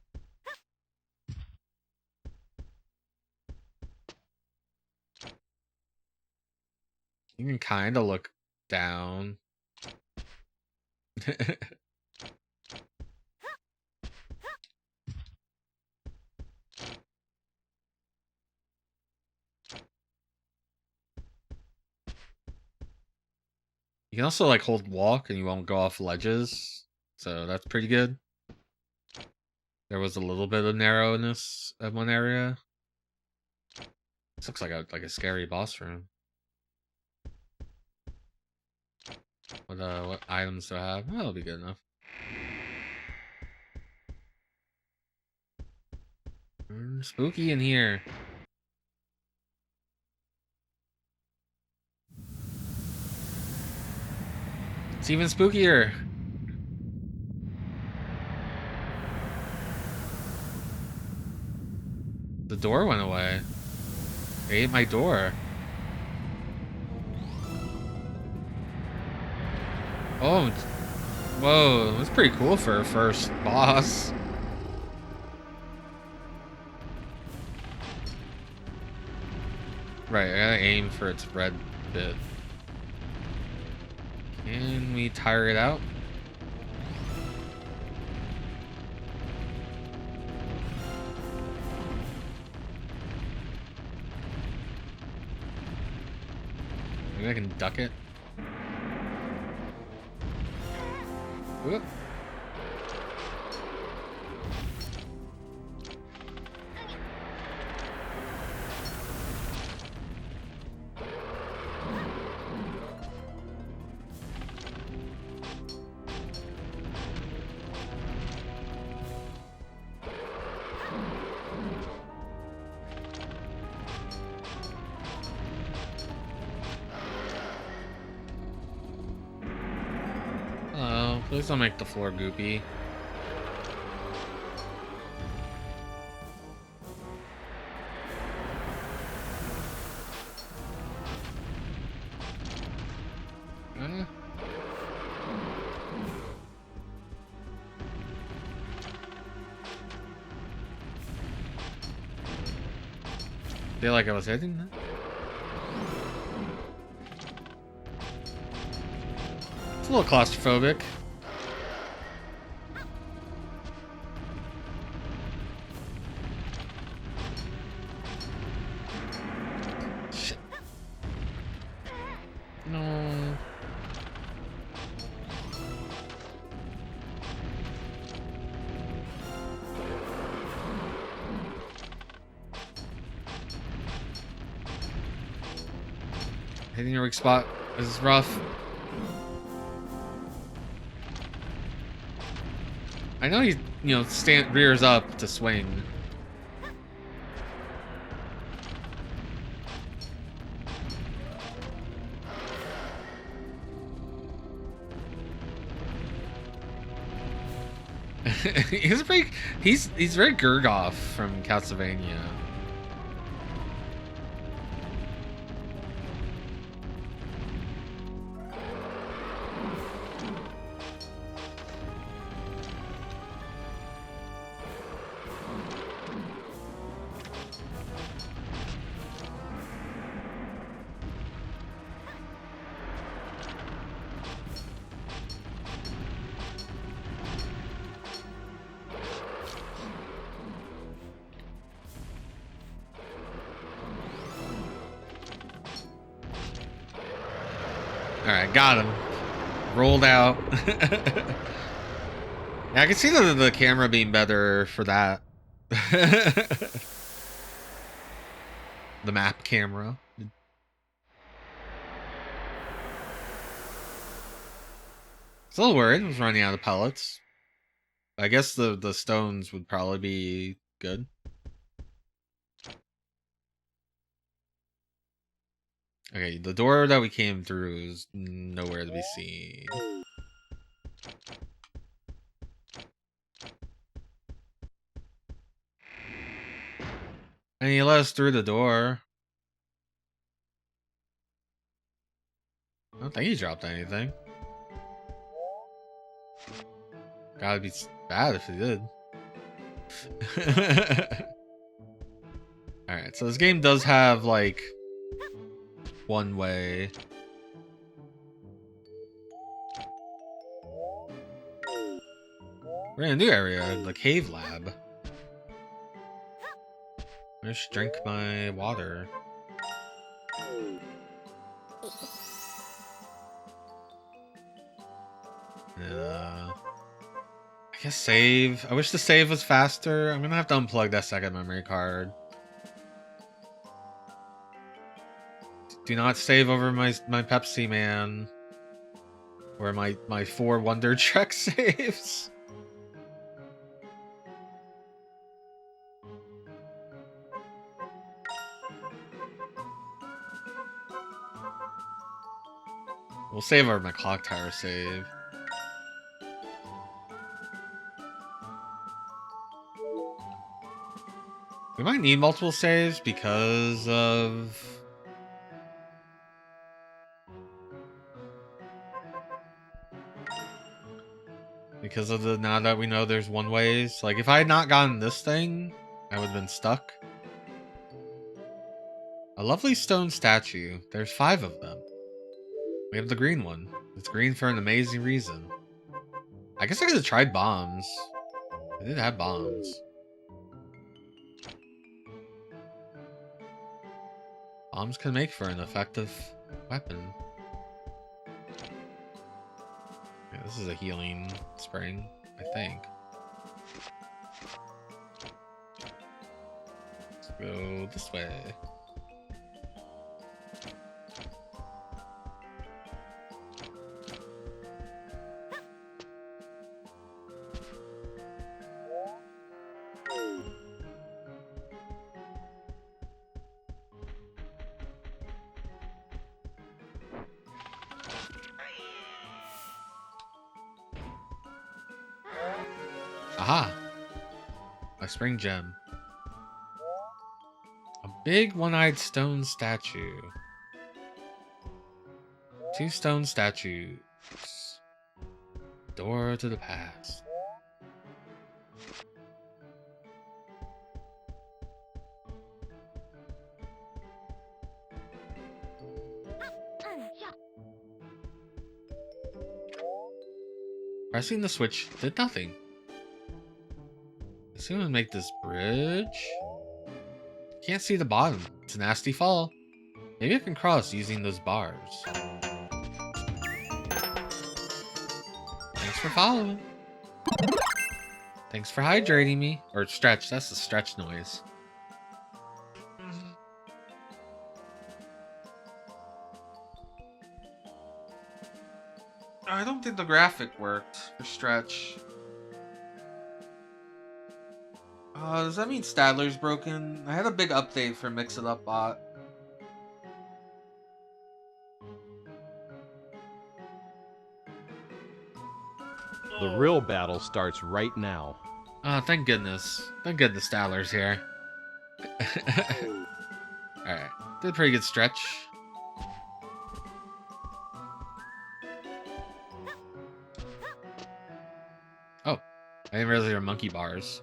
You can kind of look down. You can also like hold walk and you won't go off ledges, so that's pretty good. There was a little bit of narrowness at one area. This looks like a scary boss room. What items do I have? Oh, that'll be good enough. Spooky in here. It's even spookier. The door went away. They ate my door. Oh, whoa, that's pretty cool for a first boss. Right, I gotta aim for its red bit. Can we tire it out? Maybe I can duck it. Whoop. Oh, please don't make the floor goopy. Feel like I was hitting that. It's a little claustrophobic. Shit. No. Hitting your weak spot is rough. I know he, rears up to swing. he's very Gurgoff from Castlevania. Alright, got him. Rolled out. Yeah, I can see the camera being better for that. The map camera. It's a little worried. I was running out of pellets. I guess the stones would probably be good. Okay, the door that we came through is nowhere to be seen. And he let us through the door. I don't think he dropped anything. Gotta be bad if he did. Alright, so this game does have, like, one way. We're in a new area, the cave lab. I should drink my water. I guess save. I wish the save was faster. I'm gonna have to unplug that second memory card. Do not save over my Pepsi Man. Or my 4 Wonder Trek saves. We'll save over my clock tower save. We might need multiple saves because of... Because of the, now that we know there's one ways. Like, if I had not gotten this thing, I would have been stuck. A lovely stone statue. There's 5 of them. We have the green one. It's green for an amazing reason. I guess I could have tried bombs. I did have bombs. Bombs can make for an effective weapon. Yeah, this is a healing spring, I think. Let's go this way. Aha! A spring gem. A big one-eyed stone statue. 2 stone statues. Door to the past. Pressing the switch did nothing. Let's see if we can make this bridge. Can't see the bottom. It's a nasty fall. Maybe I can cross using those bars. Thanks for following. Thanks for hydrating me. Or stretch. That's the stretch noise. I don't think the graphic worked for stretch. Does that mean Stadler's broken? I had a big update for Mix It Up Bot. The real battle starts right now. Oh, thank goodness. Thank goodness Stadler's here. Alright. Did a pretty good stretch. Oh. I didn't realize there were monkey bars.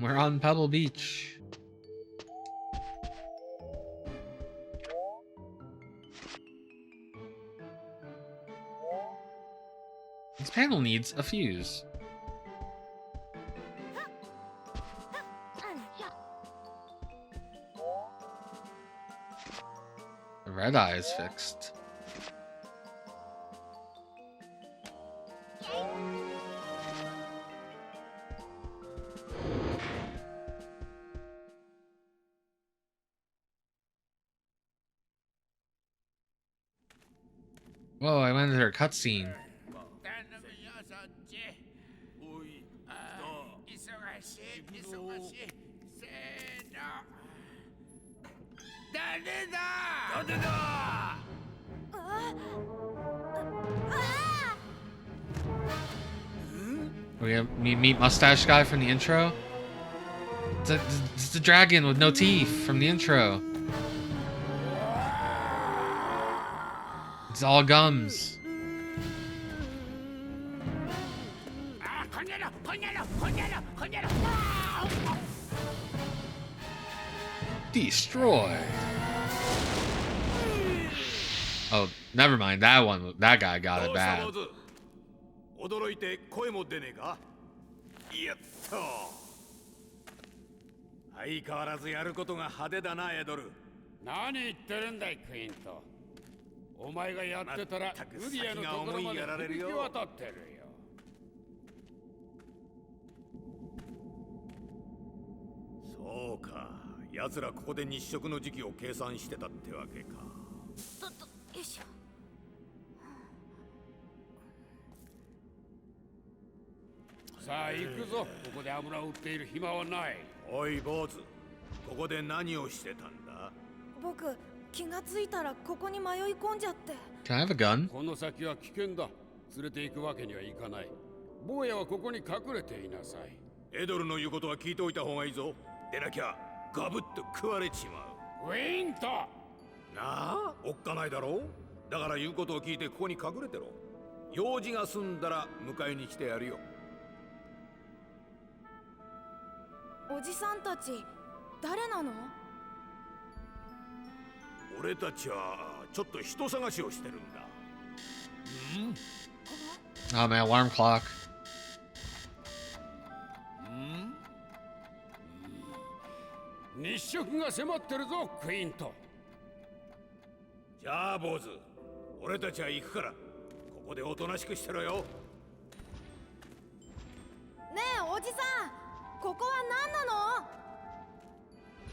We're on Pebble Beach. This panel needs a fuse. The red eye is fixed. Whoa, I went into her cutscene. We have meet mustache guy from the intro. It's the dragon with no teeth from the intro. It's all gums. Destroy. Oh, never mind. That guy got it bad. 驚いて声も出ねえかやった相変わらずやることが派手だなエドル何言ってるんだいクイントお前がやってたらグディアのところまで響き渡ってるよそうか奴らここで日食の時期を計算してたってわけかよいしょさあ行くぞここで油を売っている暇はないおい坊主ここで何をしてたんだ僕気がついたらここに迷い込んじゃって Can I have a gun? この先は危険だ連れて行くわけにはいかない坊やはここに隠れていなさいエドルの言うことは聞いておいた方がいいぞでなきゃガブッと食われちまうクイントなあおっかないだろだから言うことを聞いてここに隠れてろ用事が済んだら迎えに来てやるよおじさんたち誰なの俺たちはちょっと人探しをしてるんだ。Oh man, alarm clock. 日食が迫ってるぞ、クイント。じゃあ坊主、俺たちは行くからここでおとなしくしてろよ。ねえおじさん、ここは何なの？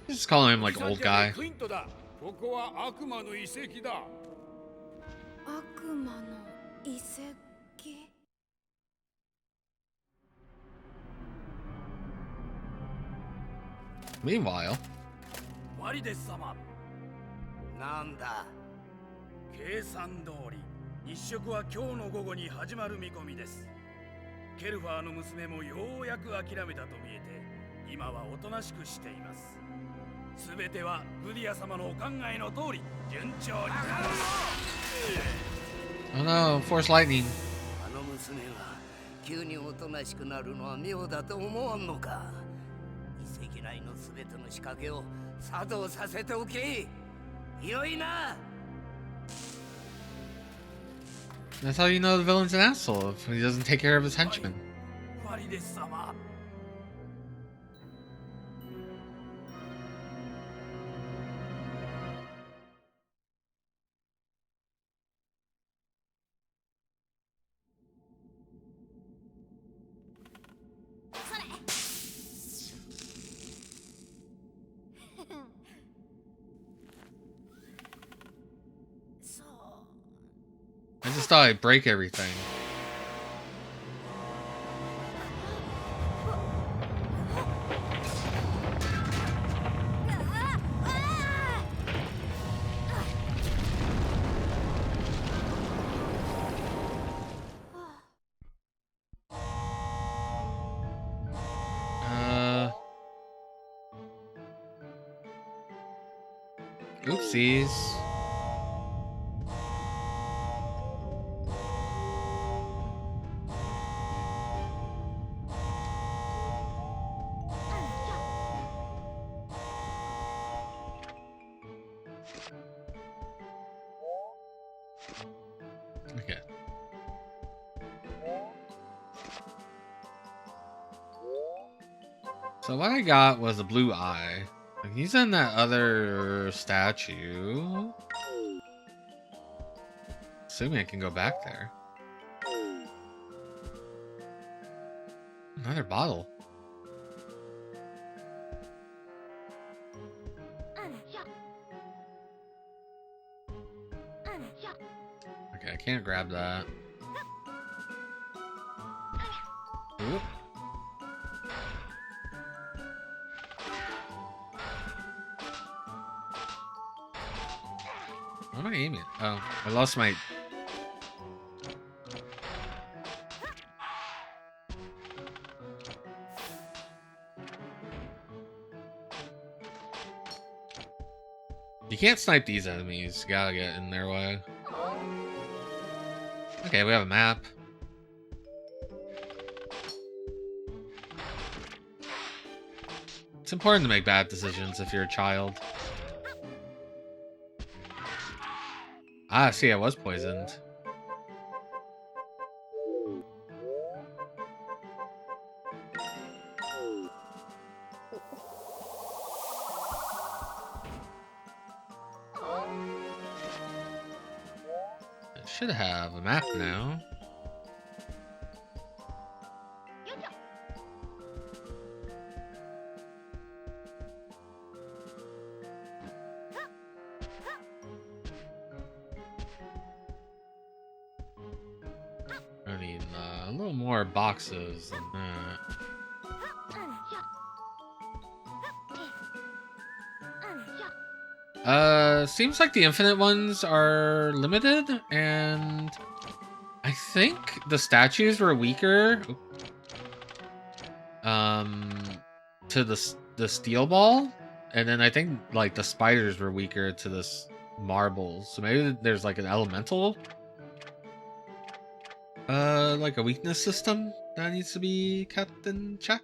Just calling him like old guy. クイントだ。ここは悪魔の遺跡だ。悪魔の遺跡。Meanwhile, ワリデス様、なんだ。計算通り日食は今日の午後に始まる見込みです。ケルファーの娘もようやく諦めたと見えて、今はおとなしくしています。すべてはグディア様のお考えの通り順調に。 oh no, force lightning. あの娘が急におとなしくなるのは妙だと思わんのか。遺跡内のすべての仕掛けを作動させておけ。よいな。 That's how you know the villain's an asshole if he doesn't take care of his henchmen. ワリデス様。I just thought I'd break everything. Oopsies. Okay. So what I got was a blue eye. Like, he's in that other statue. Assuming I can go back there. Another bottle. Okay, I can't grab that. Oop. What am I aiming at? Oh, I lost my... You can't snipe these enemies. You gotta get in their way. Okay, we have a map. It's important to make bad decisions if you're a child. Ah, see, I was poisoned. I should have a map now. I need a little more boxes than that. Seems like the infinite ones are limited, and I think the statues were weaker to the steel ball, and then I think like the spiders were weaker to this marble. So maybe there's like an elemental like a weakness system that needs to be kept in check.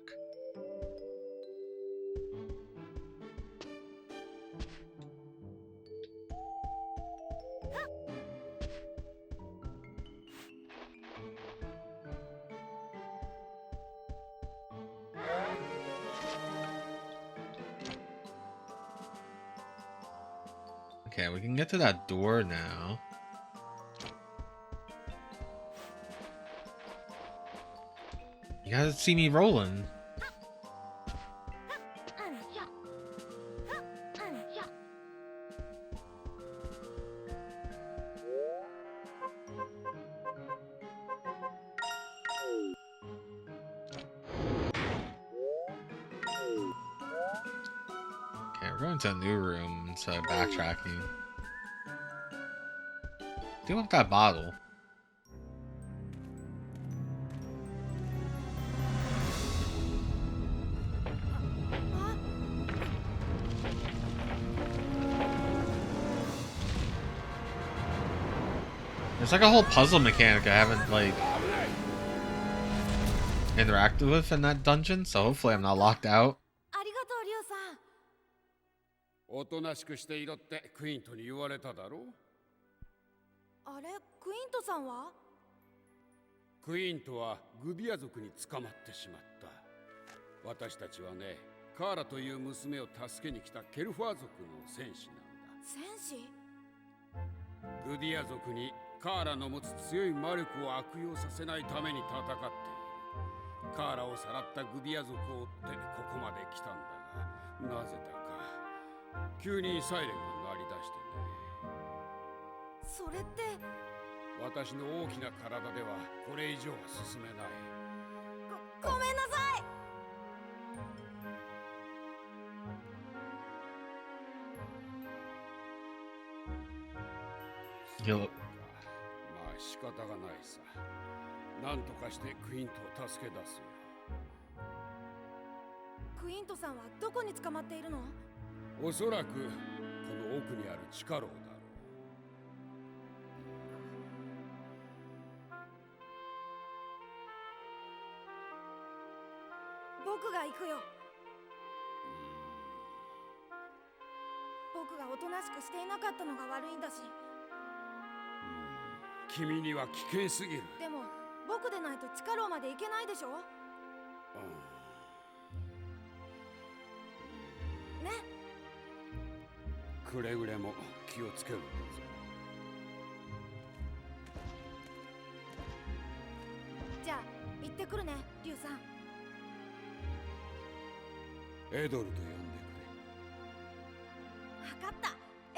Okay, we can get to that door now. You gotta see me rolling. Okay, we're going to a new room instead of backtracking. Do want that bottle. There's like a whole puzzle mechanic I haven't like interacted with in that dungeon, so hopefully I'm not locked out. ありがとうリュウさん。おとなしくしていろってクイントに言われただろう。あれクイントさんは？クイントはグディア族に捕まってしまった。私たちはね、カーラという娘を助けに来たケルファー族の戦士なんだ。戦士？グディア族にカーラの持つ強い魔力を悪用させないために戦っている。カーラをさらったグディア族を追ってここまで来たんだが、なぜだか急にサイレンが鳴り出してね。それって。私の大きな体ではこれ以上は進めない。ごめんなさい。Yo. まあ仕方がないさ。なんとかしてクイントを助け出すよ。クイントさんはどこに捕まっているの？おそらくこの奥にある地下牢だろう。僕が行くよ。僕がおとなしくしていなかったのが悪いんだし。君には危険すぎる。でも僕でないと地下牢まで行けないでしょ。ね。くれぐれも気をつけるんだぞ。じゃあ行ってくるね、リュウさん。エドルと呼んでくれ。わかった、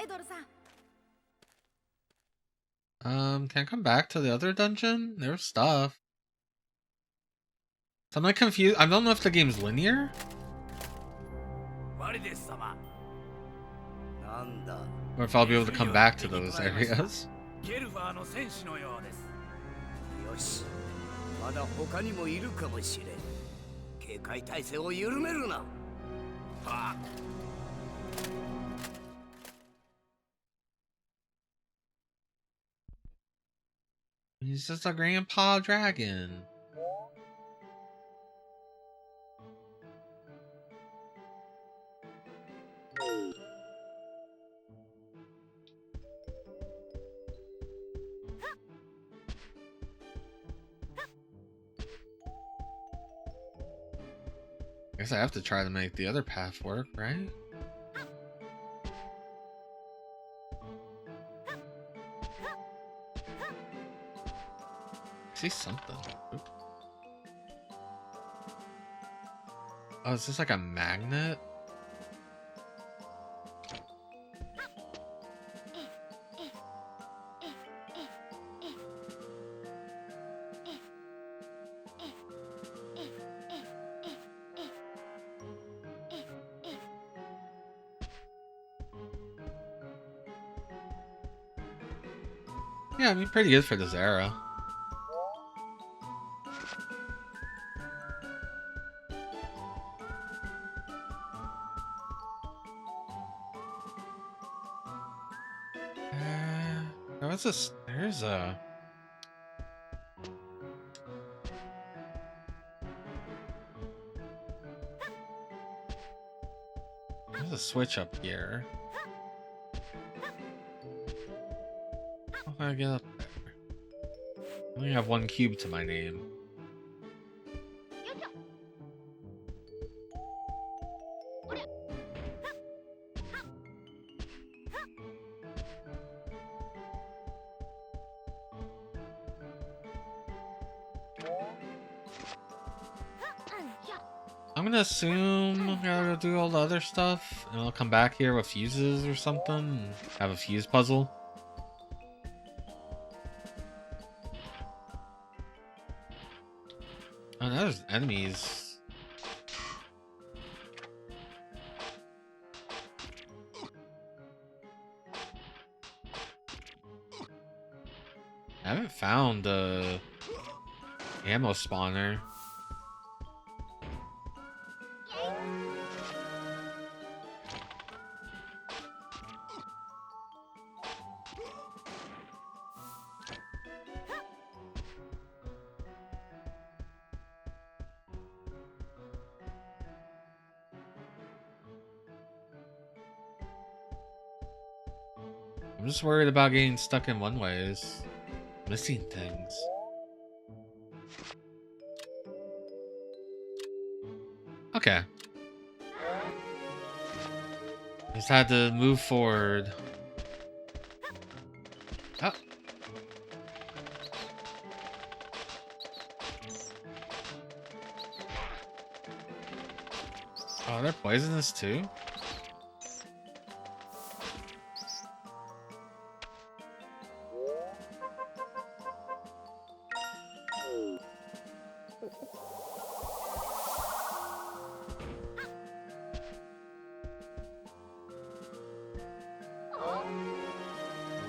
エドルさん。Can I come back to the other dungeon? There's stuff. So I'm like confused. I don't know if the game's linear. Or if I'll be able to come back to those areas. よし、まだ他にもいるかもしれん。警戒態勢を緩めるな。はあ。He's just a grandpa dragon. I guess I have to try to make the other path work, right? I see something. Oop. Oh, is this like a magnet? Yeah, I mean, pretty good for this era. What's this? There's a... There's a switch up here. How do I get up there? I only have one cube to my name. I'm gonna assume I gotta do all the other stuff, and I'll come back here with fuses or something, and have a fuse puzzle. Oh, there's enemies. I haven't found the ammo spawner. I'm just worried about getting stuck in one ways. Missing things. Okay. Just had to move forward. Oh. Oh, they're poisonous too?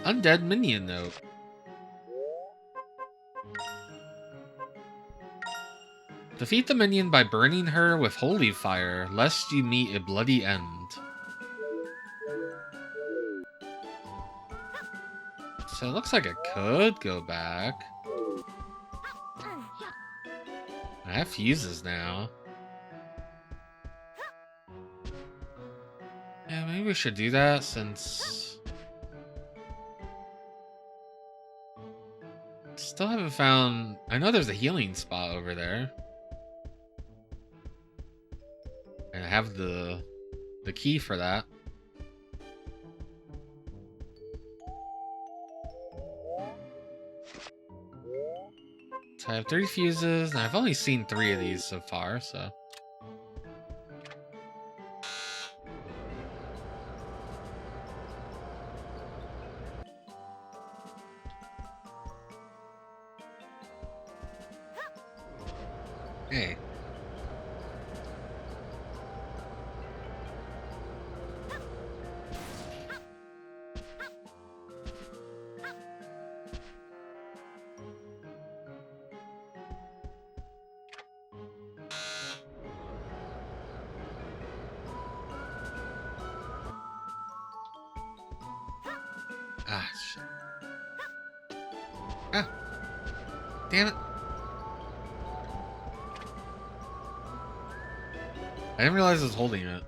Undead minion note. Defeat the minion by burning her with holy fire, lest you meet a bloody end. So it looks like I could go back. I have fuses now. Yeah, maybe we should do that since... Still haven't found... I know there's a healing spot over there. And I have the key for that. So I have 3 fuses, and I've only seen 3 of these so far, so... Hey. Ah, shit. Ah! Damn it! I didn't realize I was holding it.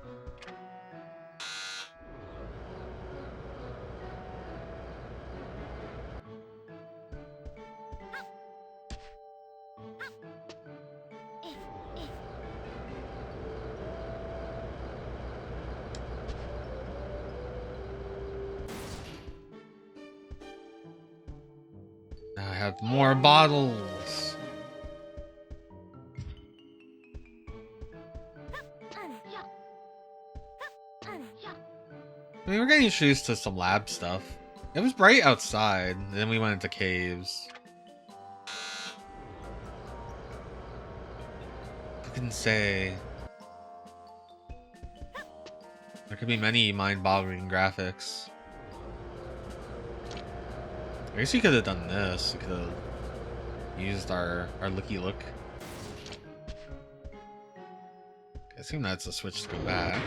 Now I have more bottles. I mean, we're getting introduced to some lab stuff. It was bright outside, and then we went into caves. Who can say? There could be many mind-boggling graphics. I guess we could have done this. We could have used our looky look. I assume that's a switch to go back.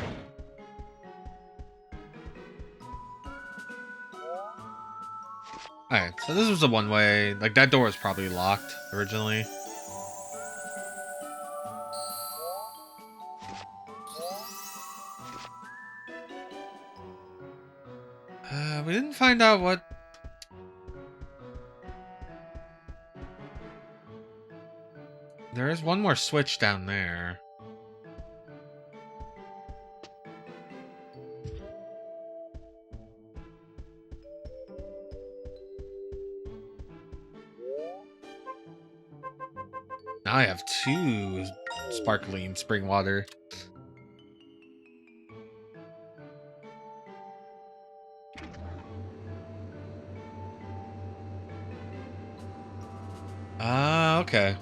Alright, so this was a one-way. Like, that door was probably locked originally. We didn't find out what... There is one more switch down there. Now I have two sparkling spring water. Ah, okay.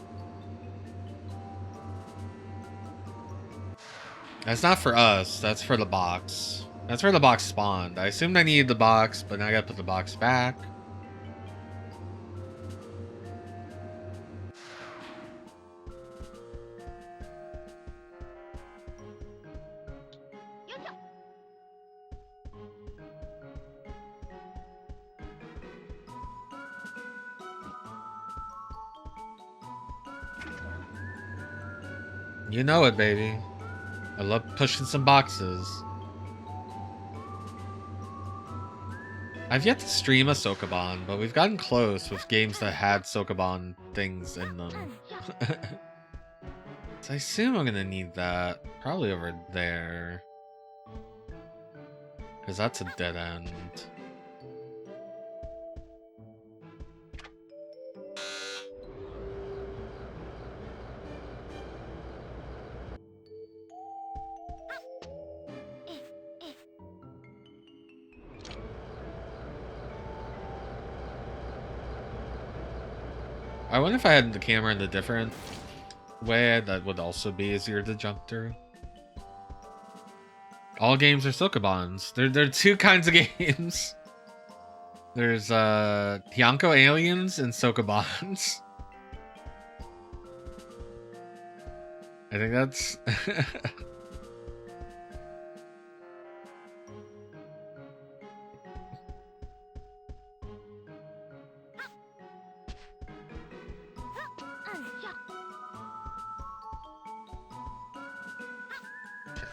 That's not for us, that's for the box. That's where the box spawned. I assumed I needed the box, but now I gotta put the box back. You know it, baby. I love pushing some boxes. I've yet to stream a Sokoban, but we've gotten close with games that had Sokoban things in them. So I assume I'm gonna need that. Probably over there. Because that's a dead end. I wonder if I had the camera in a different way, that would also be easier to jump through. All games are Sokobans. There are two kinds of games. There's Hyanko aliens and Sokobans. I think that's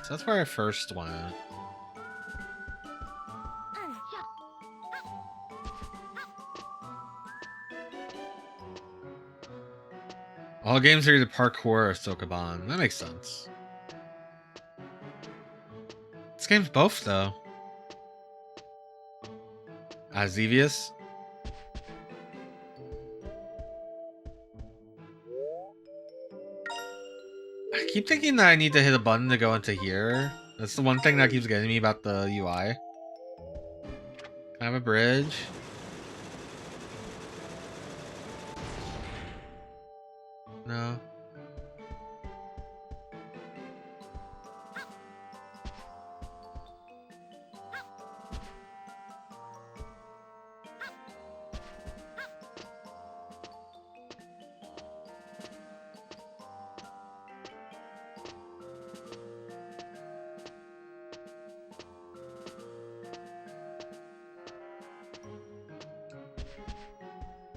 so that's where I first went. All games are either parkour or Sokoban. That makes sense. This game's both, though. Xevious. I keep thinking that I need to hit a button to go into here. That's the one thing that keeps getting me about the UI. Can I have a bridge? No.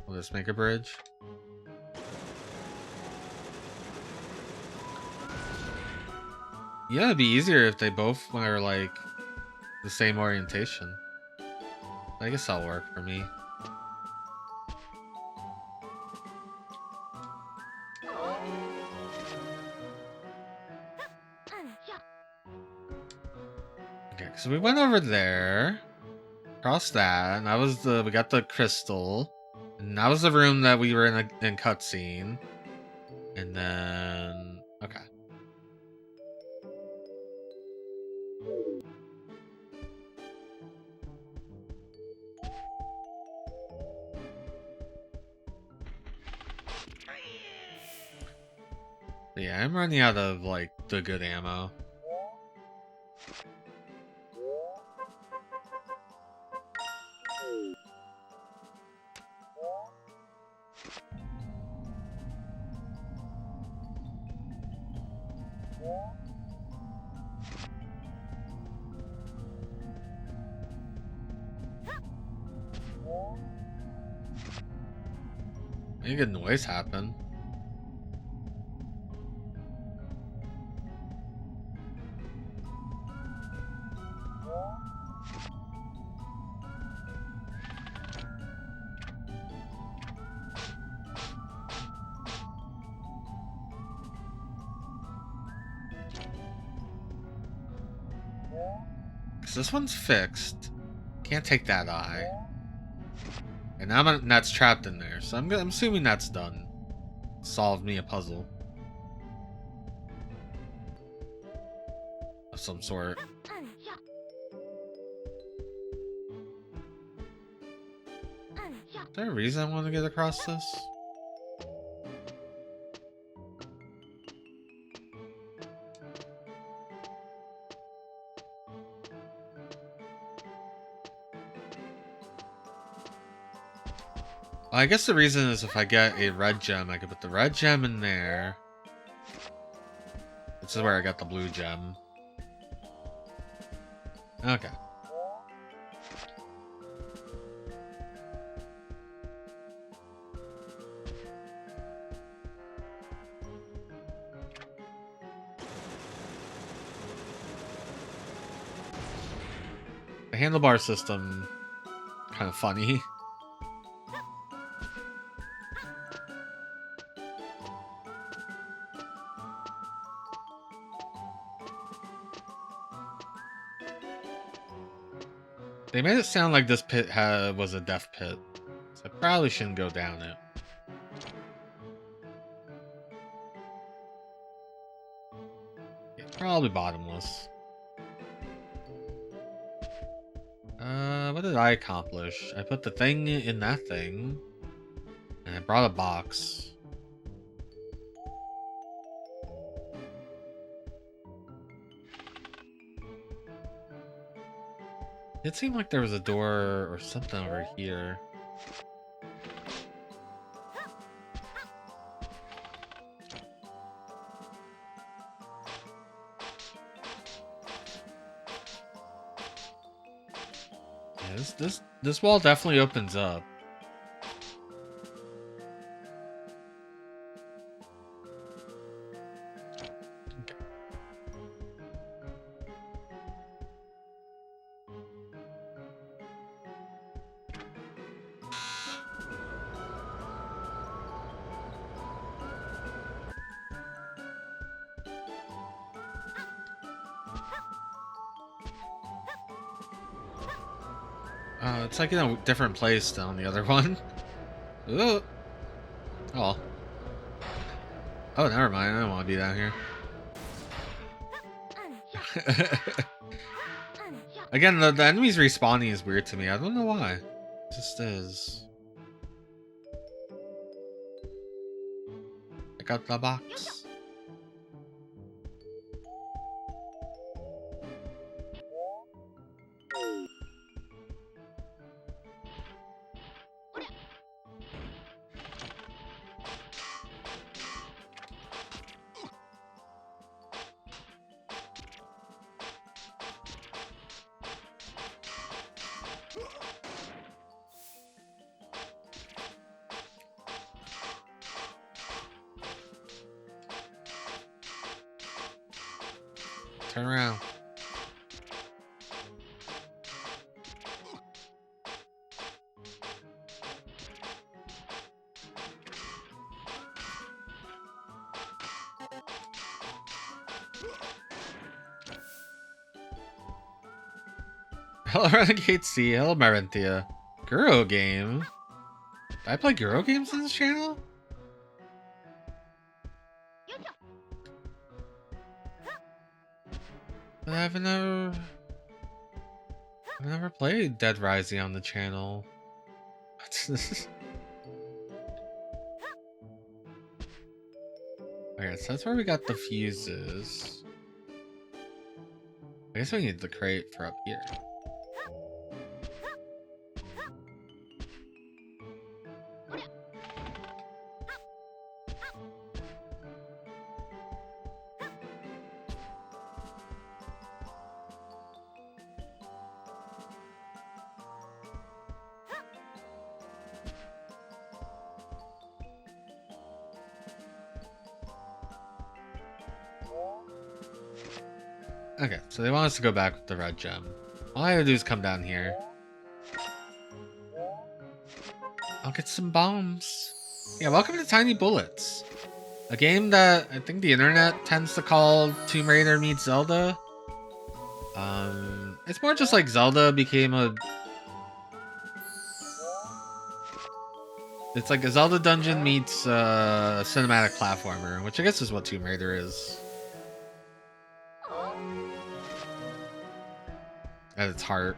Will this make a bridge? Yeah, it'd be easier if they both were like the same orientation. I guess that'll work for me. Okay, so we went over there, across that, and that was we got the crystal, and that was the room that we were in cutscene, and then okay. Yeah, I'm running out of like the good ammo. Make a noise happen. This one's fixed. Can't take that eye. And now that's trapped in there, so I'm assuming that's done. Solved me a puzzle. of some sort. Is there a reason I want to get across this? Well, I guess the reason is if I get a red gem, I could put the red gem in there. This is where I got the blue gem. Okay. The handlebar system, kind of funny. They made it sound like this pit was a death pit, so I probably shouldn't go down it. Yeah, probably bottomless. What did I accomplish? I put the thing in that thing, and I brought a box. It seemed like there was a door or something over here. Yeah, this wall definitely opens up. It's like in a different place than the other one. Ooh. Oh. Oh, never mind. I don't want to be down here. Again, the enemies respawning is weird to me. I don't know why. It just is. I got the box. Turn around. Hello, Renegade C. Hello, Marentia. Guro game. Did I play Guro games on this channel? But I've never played Dead Rising on the channel. What's this? Okay, so that's where we got the fuses. I guess we need the crate for up here. Okay, so they want us to go back with the red gem. All I gotta do is come down here. I'll get some bombs. Yeah, welcome to Tiny Bullets. A game that I think the internet tends to call Tomb Raider meets Zelda. It's more just like Zelda became a... It's like a Zelda dungeon meets a cinematic platformer, which I guess is what Tomb Raider is. at its heart.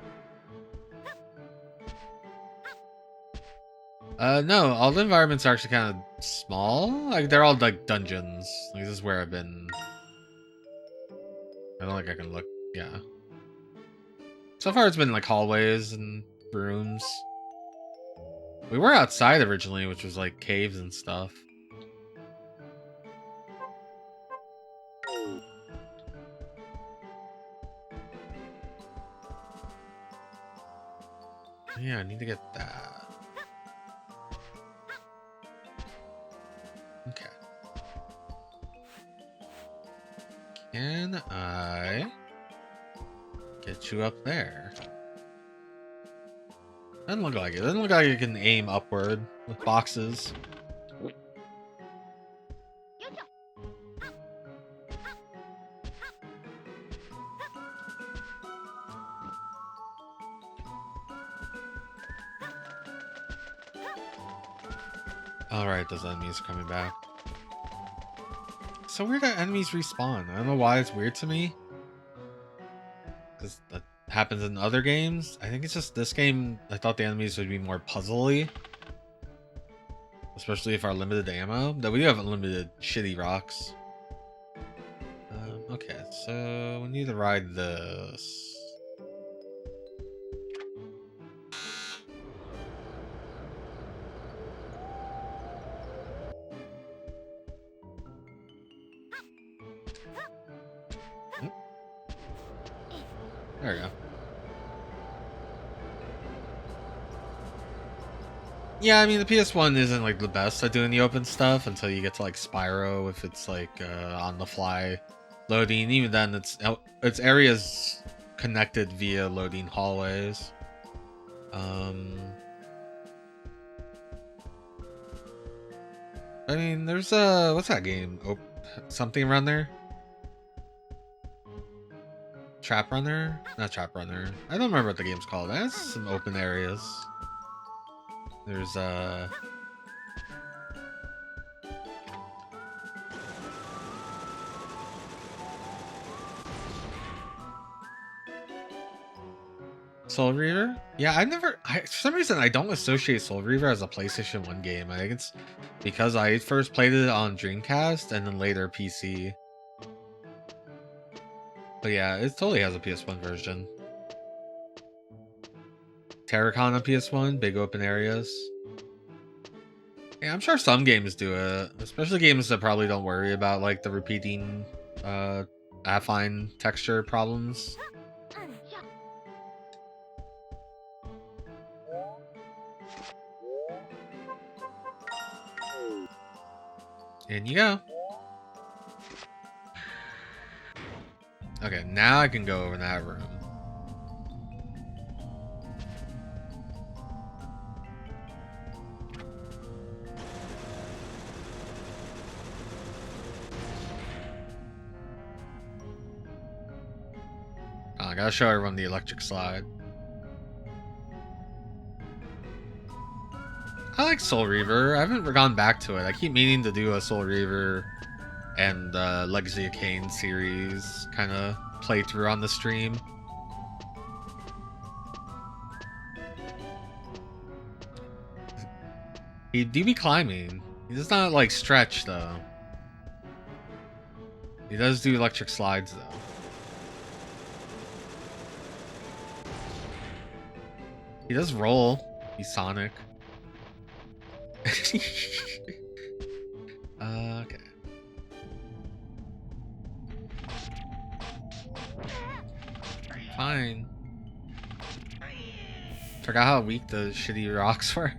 No, all the environments are actually kind of small. Like they're all like dungeons. Like, this is where I've been. I don't think I can look. Yeah. So far, it's been like hallways and rooms. We were outside originally, which was like caves and stuff. Yeah, I need to get that. Okay. Can I get you up there? Doesn't look like it. Doesn't look like you can aim upward with boxes. Alright, those enemies are coming back. So weird that enemies respawn. I don't know why it's weird to me. Because that happens in other games. I think it's just this game, I thought the enemies would be more puzzly. Especially if our limited ammo. Though we do have unlimited shitty rocks. Okay, so we need to ride this. There we go. Yeah, I mean the PS1 isn't like the best at doing the open stuff until you get to like Spyro, if it's like on the fly loading. Even then, it's areas connected via loading hallways. I mean, there's what's that game? Oh, something around there. Trap Runner? Not Trap Runner. I don't remember what the game's called. It has some open areas. There's Soul Reaver? Yeah, for some reason I don't associate Soul Reaver as a PlayStation 1 game. I think it's because I first played it on Dreamcast and then later PC. But yeah, it totally has a PS1 version. Terracon on PS1, big open areas. Yeah, I'm sure some games do it, especially games that probably don't worry about like the repeating affine texture problems. In you go. Okay, now I can go over that room. Oh, I gotta show everyone the electric slide. I like Soul Reaver. I haven't gone back to it. I keep meaning to do a Soul Reaver and Legacy of Kain series kind of playthrough on the stream. He do be climbing. He does not like stretch though. He does do electric slides though. He does roll. He's Sonic. Okay. Fine. Forgot how weak the shitty rocks were.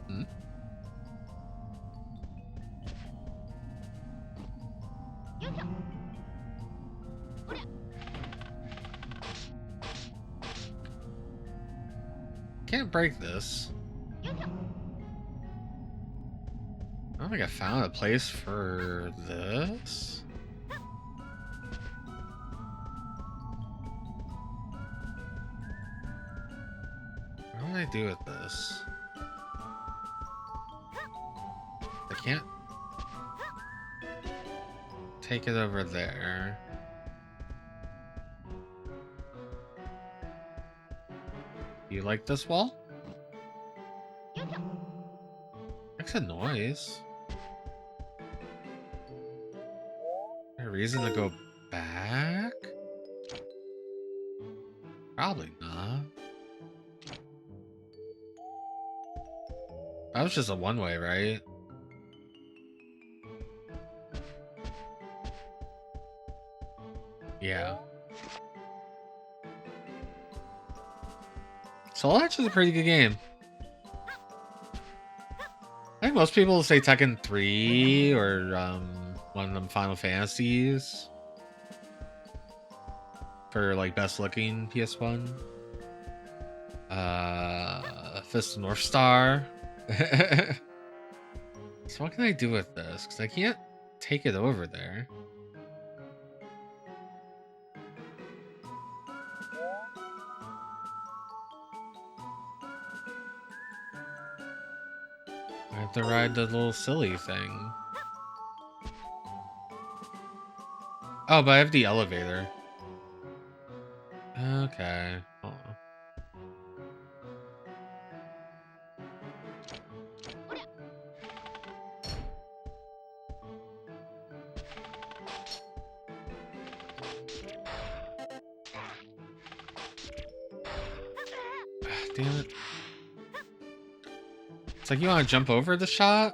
Hmm? Can't break this. I don't think I found a place for this. What do I do with this? can't take it over there. You like this wall? Makes a noise. Is there a reason to go back? Probably not. That was just a one-way, right? Yeah. Soul Edge is a pretty good game. I think most people say Tekken 3 or one of them Final Fantasies for like best looking PS1. Fist of North Star. So what can I do with this? Because I can't take it over there. I have to ride the little silly thing. Oh, but I have the elevator. Okay. Hold on. Damn it. It's like you want to jump over the shot?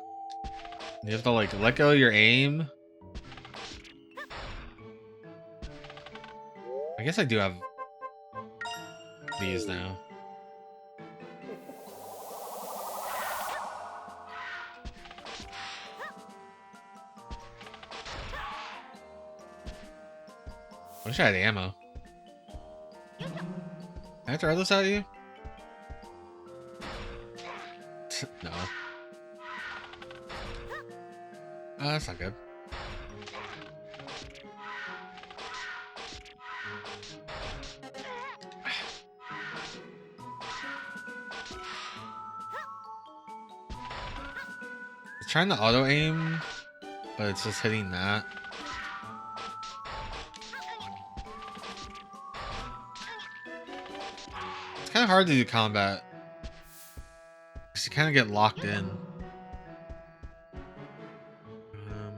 You have to like let go of your aim. I guess I do have these now. I wish I had ammo. Can I throw this at you? No. That's not good. It's trying to auto aim, but it's just hitting that. It's kind of hard to do combat. You kind of get locked in.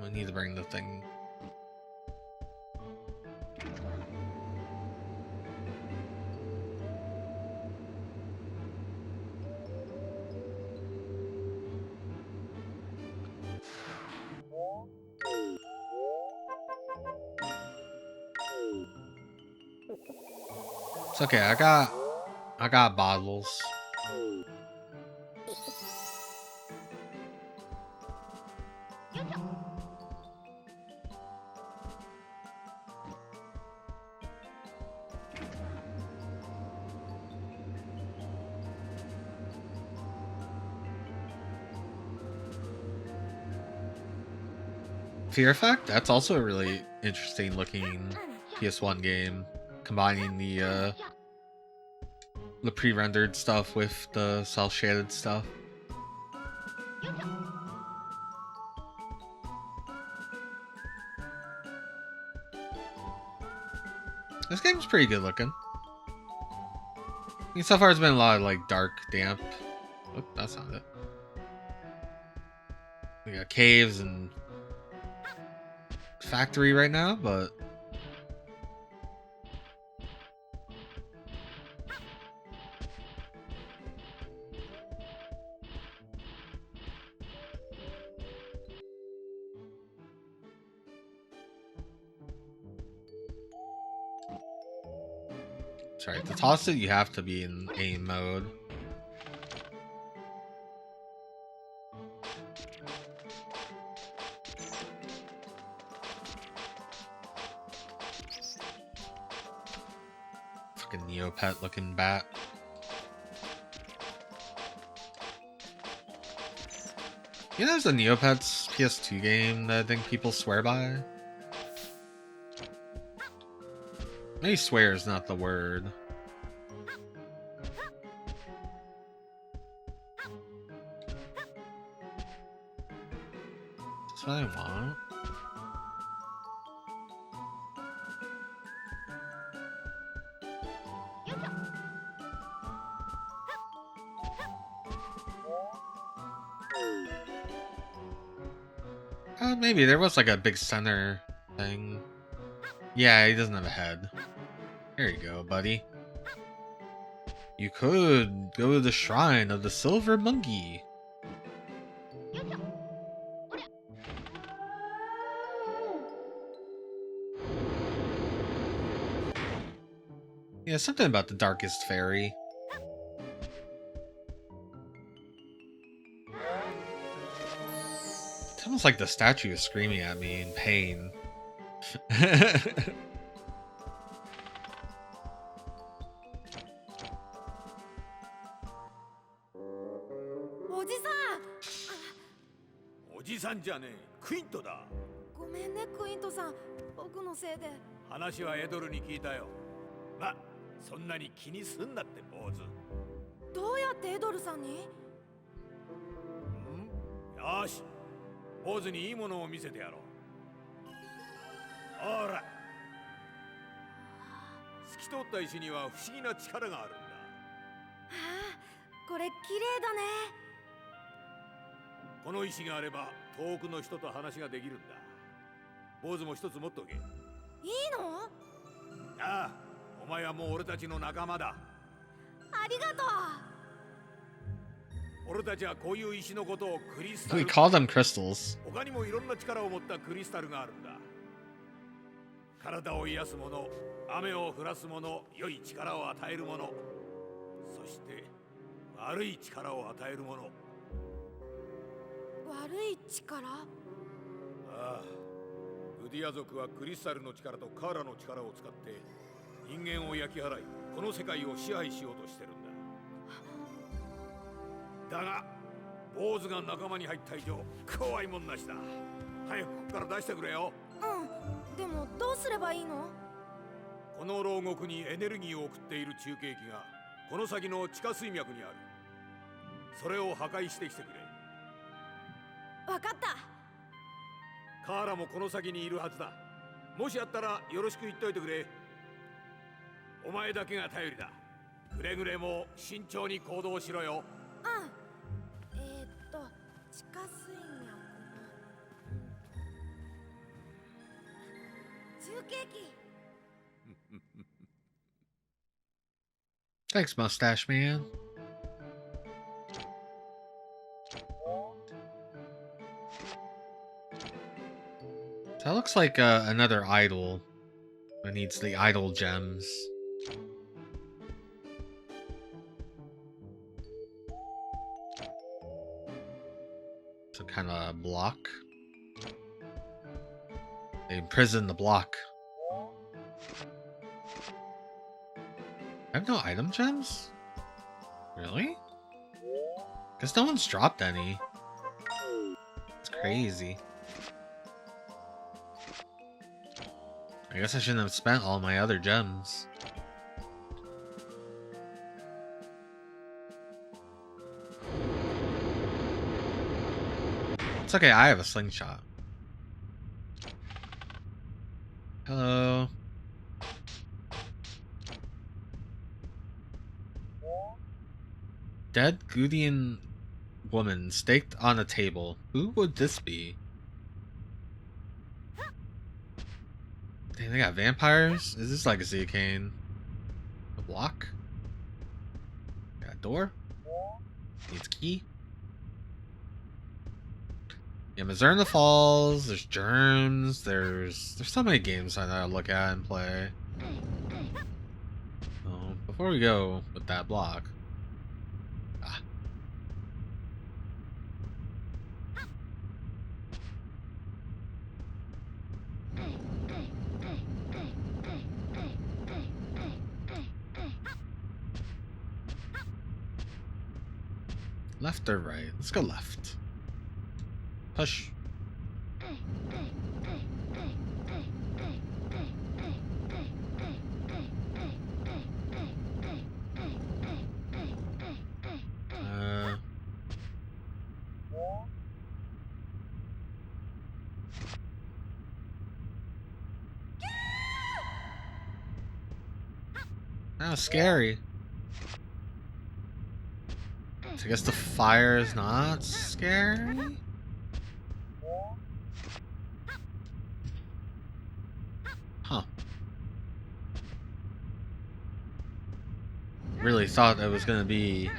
I need to bring the thing. It's okay. I got bottles. Fear Effect? That's also a really interesting looking PS1 game, combining the pre-rendered stuff with the cel-shaded stuff. This game's pretty good looking. I mean, so far it's been a lot of like dark, damp. Oh, that's not it. We got caves and factory right now, but sorry, to toss it you have to be in aim mode. Fucking Neopet looking bat. You know, there's a Neopets PS2 game that I think people swear by. Maybe swear is not the word. That's what I want. Maybe there was like a big center thing. Yeah, he doesn't have a head. There you go, buddy. You could go to the shrine of the silver monkey. Yeah, something about the darkest fairy. It's almost like the statue is screaming at me in pain. おじさん。おじさんじゃねえ、クイントだ。ごめんねクイントさん、僕のせいで。話はエドルに聞いたよ。ま、そんなに気にすんなって坊主。どうやってエドルさんに？よし、坊主にいいものを見せてやろう。ほら、透き通った石には不思議な力があるんだ。はあ、これ綺麗だね。この石があれば遠くの人と話ができるんだ。坊主も一つ持っておけ。いいの？ああ、お前はもう俺たちの仲間だ。ありがとう。俺たちはこういう石のことをクリスタル。 We call them crystals. 他にもいろんな力を持ったクリスタルがあるんだ。体を癒すもの、雨を降らすもの、良い力を与えるもの、そして悪い力を与えるもの。悪い力？ああ、グディア族はクリスタルの力とカーラの力を使って人間を焼き払い、この世界を支配しようとしてるんだ。だが坊主が仲間に入った以上怖いもんなしだ。早くここから出してくれよ。うん、でもどうすればいいの？この牢獄にエネルギーを送っている中継機がこの先の地下水脈にある。それを破壊してきてくれ。わかった。カーラもこの先にいるはずだ。もしあったらよろしく言っといてくれ。お前だけが頼りだ。くれぐれも慎重に行動しろよ。うん。地下水脈の中継機。Thanks, mustache man. That looks like another idol that needs the idol gems. Some kind of block. They imprison the block. I have no item gems? Really? Guess no one's dropped any. It's crazy. I guess I shouldn't have spent all my other gems. It's okay, I have a slingshot. Hello. Dead Gudian woman staked on a table. Who would this be? Dang, they got vampires? Is this like a Zeacane? A block? Got a door? Needs a key? Yeah, Mazurna Falls, there's germs, there's so many games I gotta look at and play. Oh, before we go with that block. Ah. Left or right? Let's go left. Push. Kind of scary. So I guess the fire is not scary? Huh. Really thought it was gonna be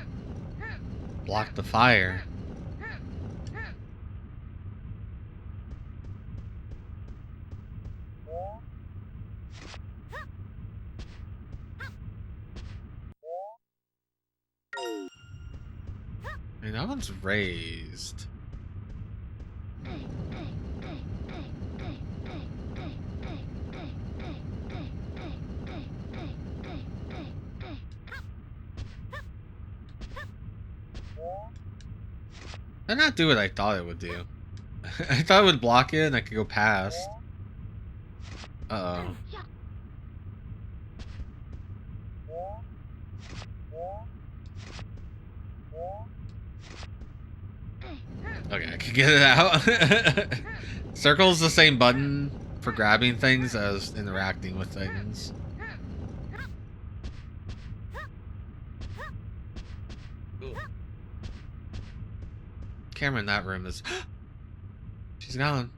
block the fire. I mean, that one's raised. Did not do what I thought it would do. I thought it would block it and I could go past. Uh-oh. Okay, I can get it out. Circle's the same button for grabbing things as interacting with things. Camera in that room is... She's gone.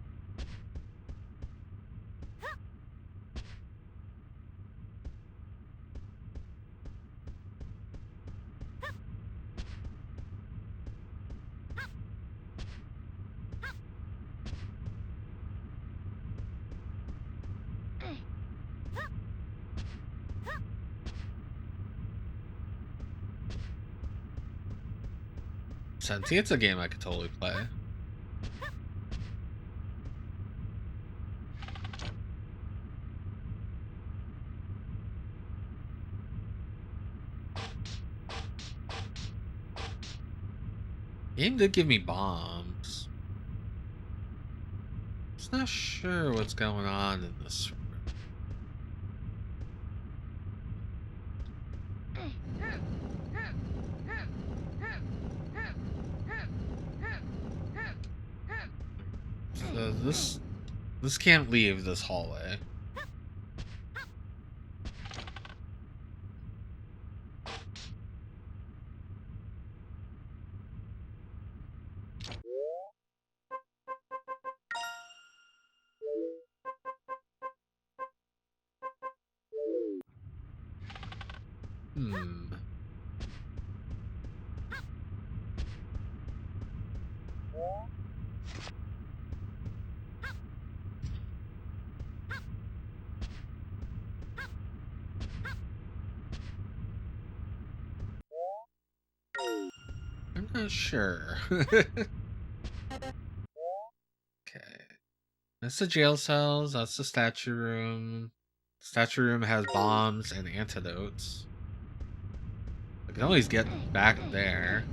Senti, it's a game I could totally play. Game did give me bombs. Just not sure what's going on in this room. So this can't leave this hallway. I'm not sure. Okay. That's the jail cells, that's the statue room. Statue room has bombs and antidotes. I can always get back there.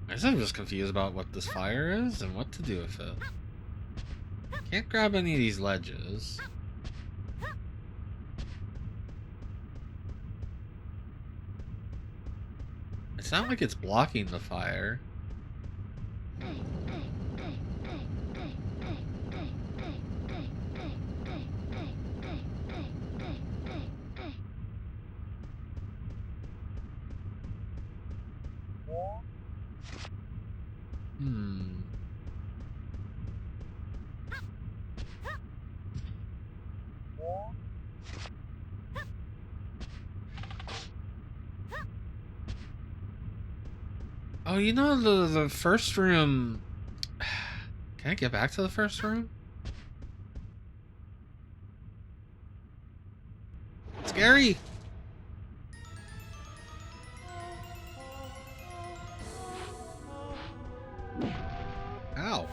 I guess I'm just confused about what this fire is and what to do with it. Can't grab any of these ledges. It's not like it's blocking the fire. Oh, you know, the first room... Can I get back to the first room? Scary! Ow.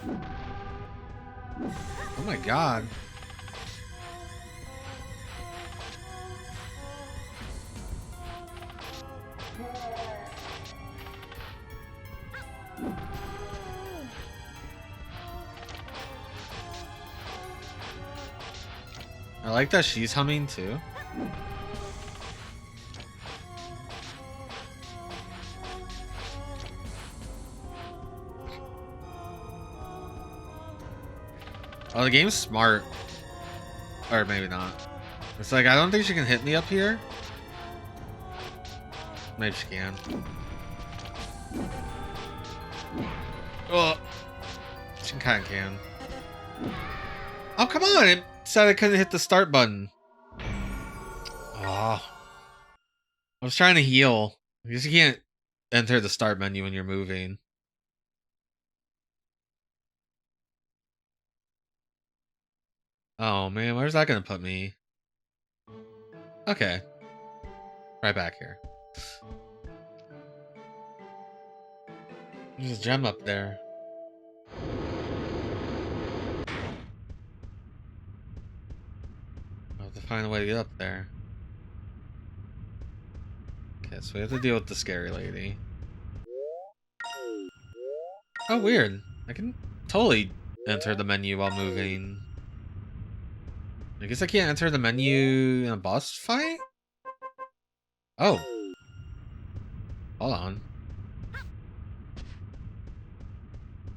Oh my god. like that she's humming too. Oh, the game's smart. Or maybe not. It's like, I don't think she can hit me up here. Maybe she can. Oh, she kind of can. Oh, come on! It said I couldn't hit the start button. Oh. I was trying to heal. I guess you can't enter the start menu when you're moving. Oh man, where's that gonna put me? Okay. Right back here. There's a gem up there. I'll have to find a way to get up there. Okay, so we have to deal with the scary lady. Oh, weird. I can totally enter the menu while moving. I guess I can't enter the menu in a boss fight? Oh. Hold on.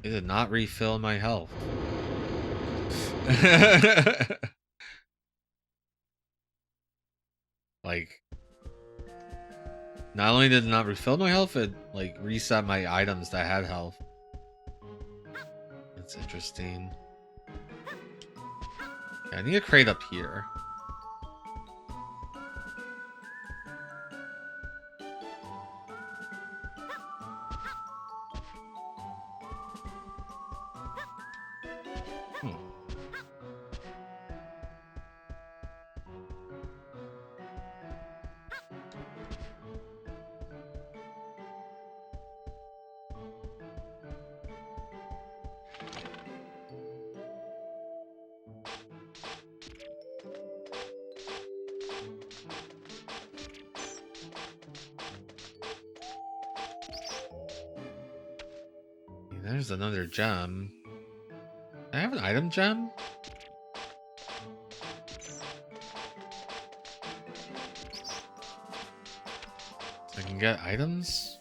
It did not refill my health. Like, not only did it not refill my health, it like reset my items that had health. That's interesting. Yeah, I need a crate up here. There's another gem. I have an item gem? So I can get items?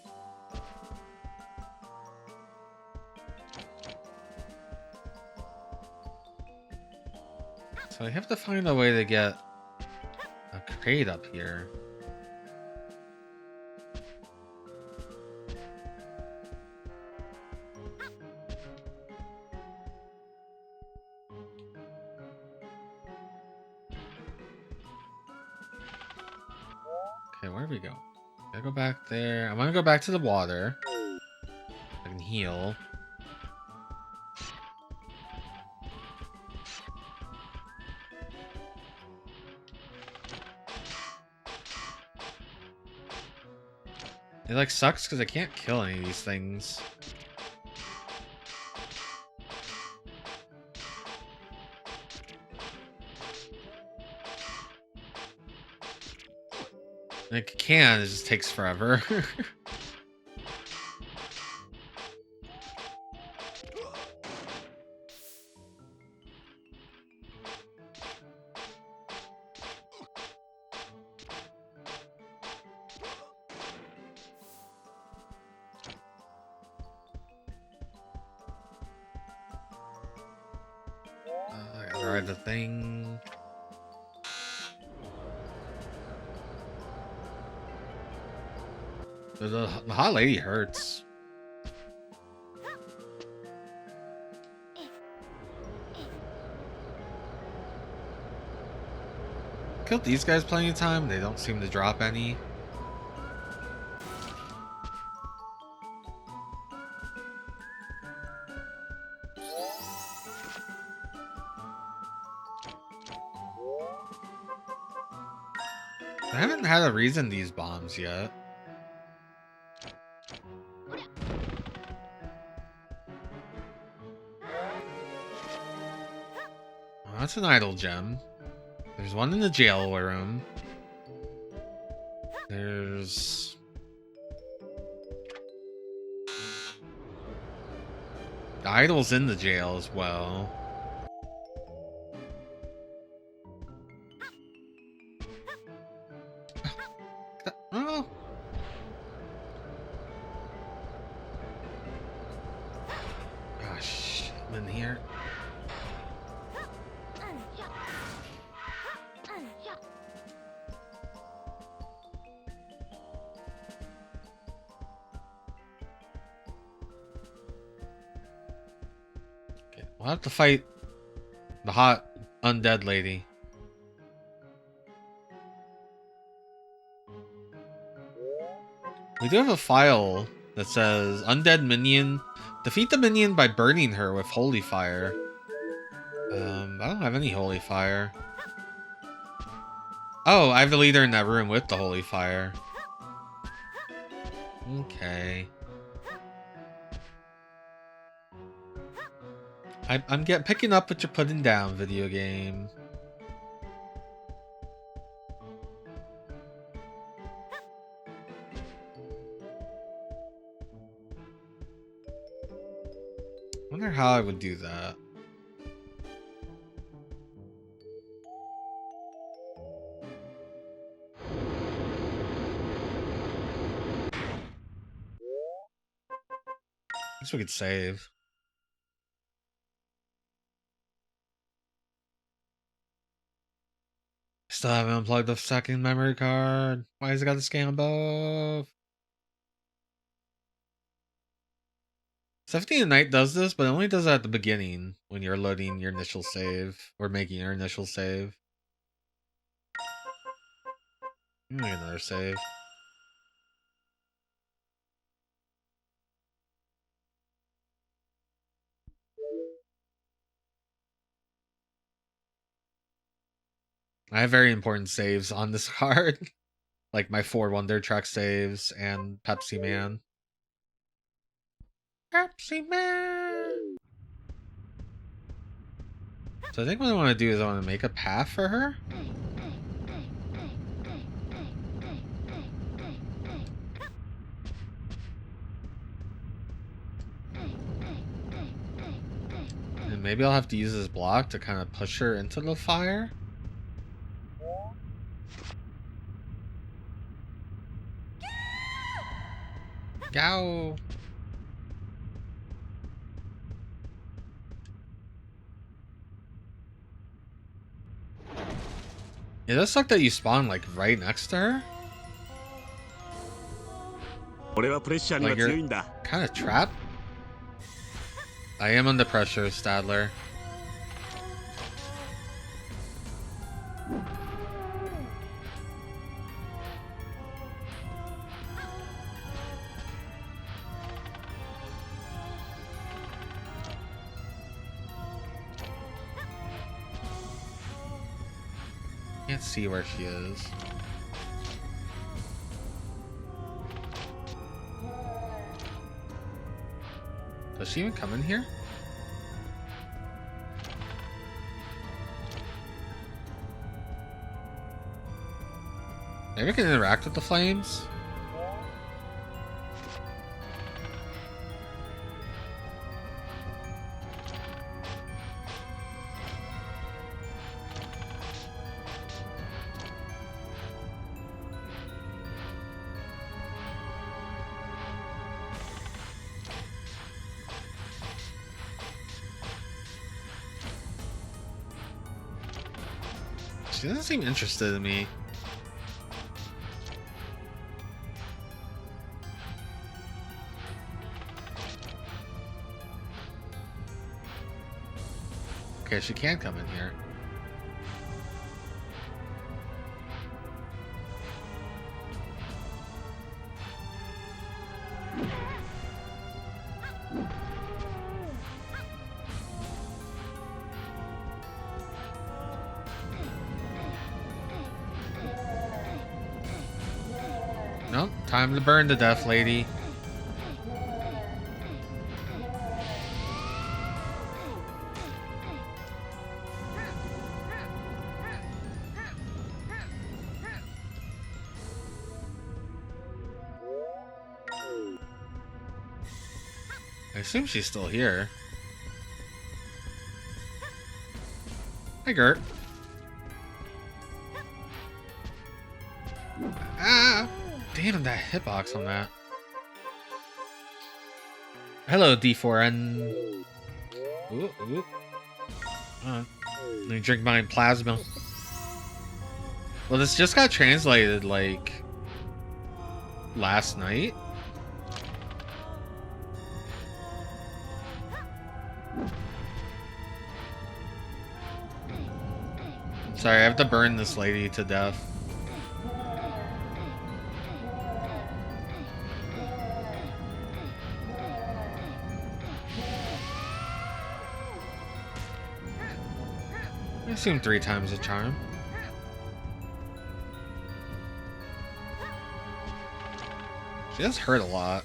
So I have to find a way to get a crate up here. Okay, where do we go? Gotta go back there. I'm gonna go back to the water. I can heal. It like sucks because I can't kill any of these things. Like, it can, it just takes forever. I gotta ride the thing. The hot lady hurts. Killed these guys plenty of time. They don't seem to drop any. I haven't had to reason these bombs yet. Oh, that's an idle gem. There's one in the jail room. There's... the idol's in the jail as well. in here. Okay, we'll have to fight the hot undead lady. We do have a file that says undead minion. Defeat the minion by burning her with holy fire. I don't have any holy fire. Oh, I have the leader in that room with the holy fire. Okay. I'm picking up what you're putting down, video game. Wonder how I would do that. I guess we could save. Still haven't unplugged the second memory card. Why has it got the scan above? 17 at Night does this, but it only does that at the beginning when you're loading your initial save or making your initial save. Make another save. I have very important saves on this card, like my 4 Wonder Truck saves and Pepsi Man. Pepsi Man! So I think what I want to do is I want to make a path for her. And maybe I'll have to use this block to kind of push her into the fire. Go! It does suck that you spawn like right next to her. Like you're kind of trapped. I am under pressure, Stadler. Can't see where she is. Does she even come in here? Maybe I can interact with the flames? She doesn't seem interested in me. Okay, she can come in here. Nope, time to burn to death, lady. I assume she's still here. Hi, Gert. Ah! Damn, that hitbox on that. Hello, D4N. Ooh, ooh. Let me drink my plasma. Well, this just got translated like last night. Sorry, I have to burn this lady to death. I assume 3 times the charm. She does hurt a lot.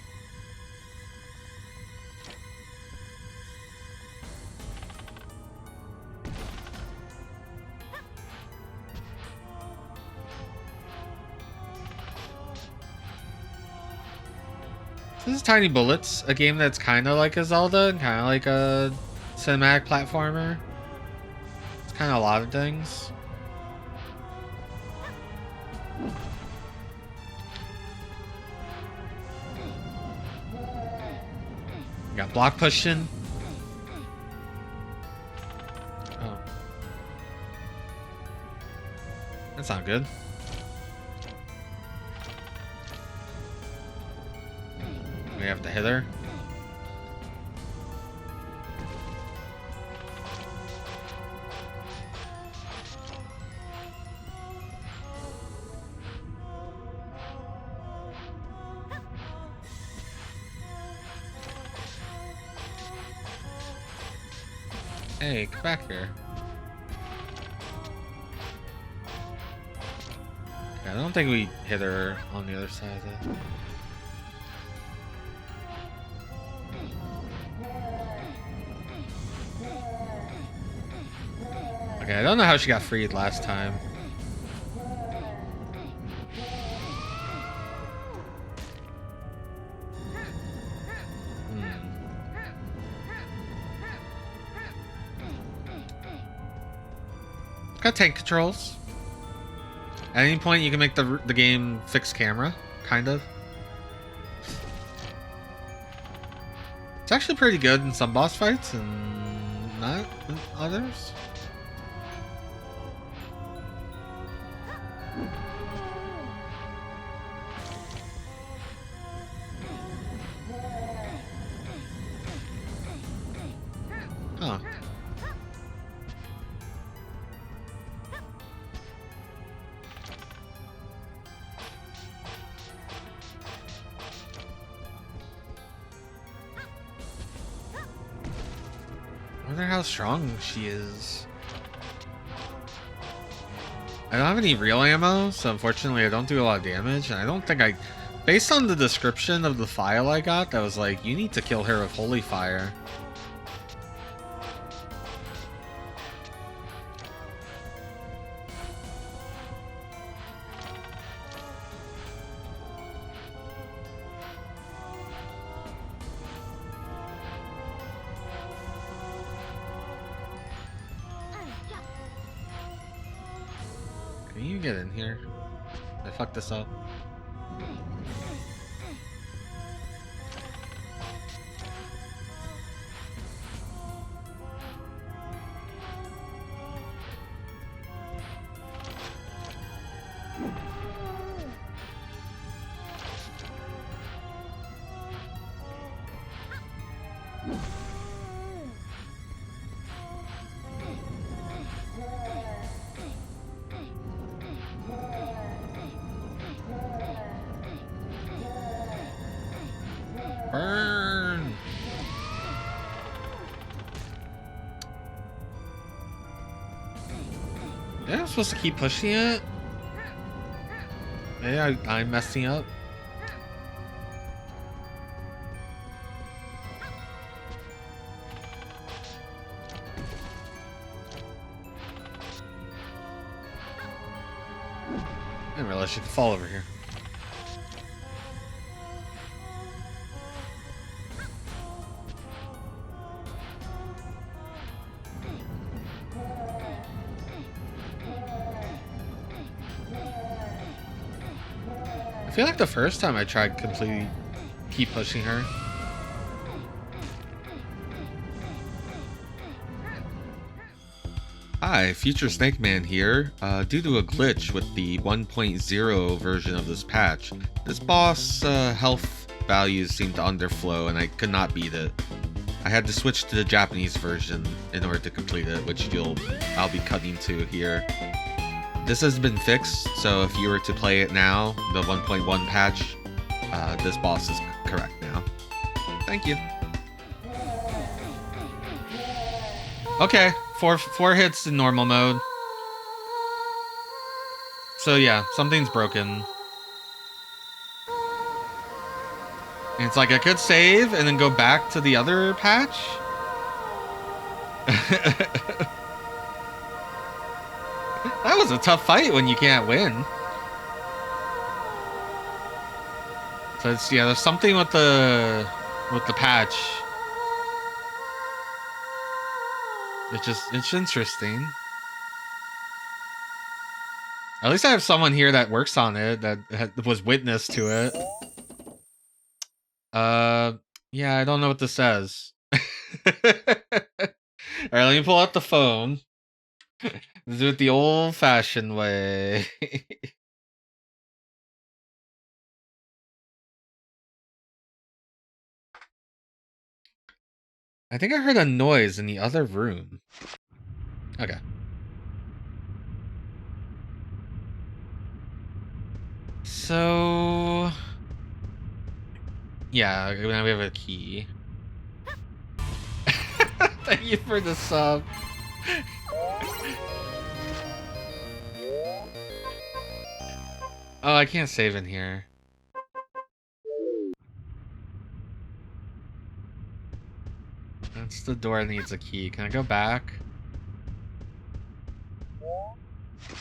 This is Tiny Bullets, a game that's kind of like a Zelda and kind of like a cinematic platformer. It's kind of a lot of things. Got block pushing. Oh. That's not good. We have to hit her. Hey, come back here. Okay, I don't think we hit her on the other side of that. Okay, I don't know how she got freed last time. Got tank controls. At any point, you can make the game fixed camera, kind of. It's actually pretty good in some boss fights and not in others. Huh. I wonder how strong she is. I don't have any real ammo, so unfortunately I don't do a lot of damage, and I don't think based on the description of the file I got, that was like, you need to kill her with holy fire. Can you get in here? I fucked this up. Burn! Yeah, I'm supposed to keep pushing it? Maybe I'm messing up. I didn't realize you could fall over here. I feel like the first time I tried completely keep pushing her. Hi, Future Snake Man here. Due to a glitch with the 1.0 version of this patch, this boss health values seemed to underflow and I could not beat it. I had to switch to the Japanese version in order to complete it, which I'll be cutting to here. This has been fixed, so if you were to play it now, the 1.1 patch, this boss is correct now. Thank you. Okay, four hits in normal mode. So yeah, something's broken. And it's like I could save and then go back to the other patch. That was a tough fight when you can't win. So it's, yeah, there's something with the patch. It's interesting. At least I have someone here that works on it, that was witness to it. Yeah, I don't know what this says. Alright, let me pull out the phone. Let's do it the old-fashioned way. I think I heard a noise in the other room. Okay. So... yeah, now we have a key. Thank you for the sub. Oh, I can't save in here. That's the door that needs a key. Can I go back?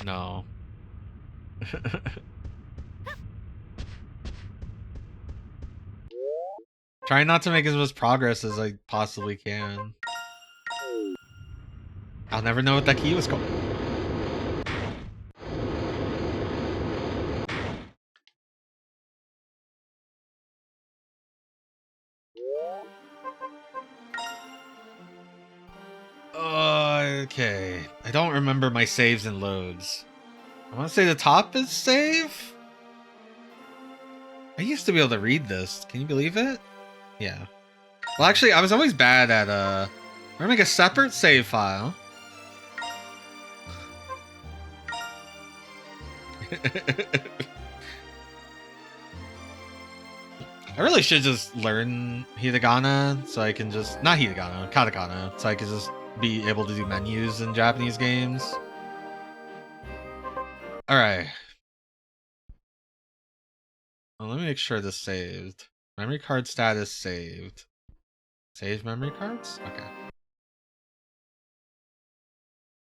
No. Try not to make as much progress as I possibly can. I'll never know what that key was called. Okay. I don't remember my saves and loads. I want to say the top is save? I used to be able to read this. Can you believe it? Yeah. Well, actually, I was always bad at, we're gonna make a separate save file. I really should just learn hiragana so I can just, not hiragana, katakana, so I can just be able to do menus in Japanese games. Alright. Well, let me make sure this saved. Memory card status saved. Save memory cards? Okay.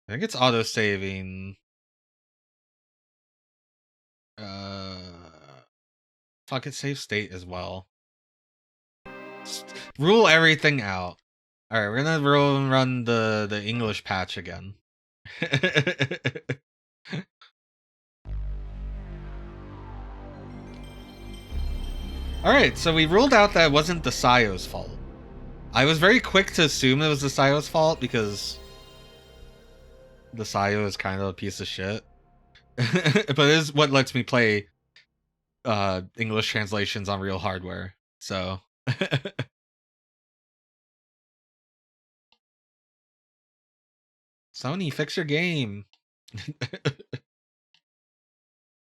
I think it's auto-saving. Fuck it, save state as well. Just rule everything out. Alright, we're gonna run the English patch again. Alright, so we ruled out that it wasn't the Sayo's fault. I was very quick to assume it was the Sayo's fault because the Sayo is kind of a piece of shit. But it is what lets me play English translations on real hardware. So Sony, fix your game.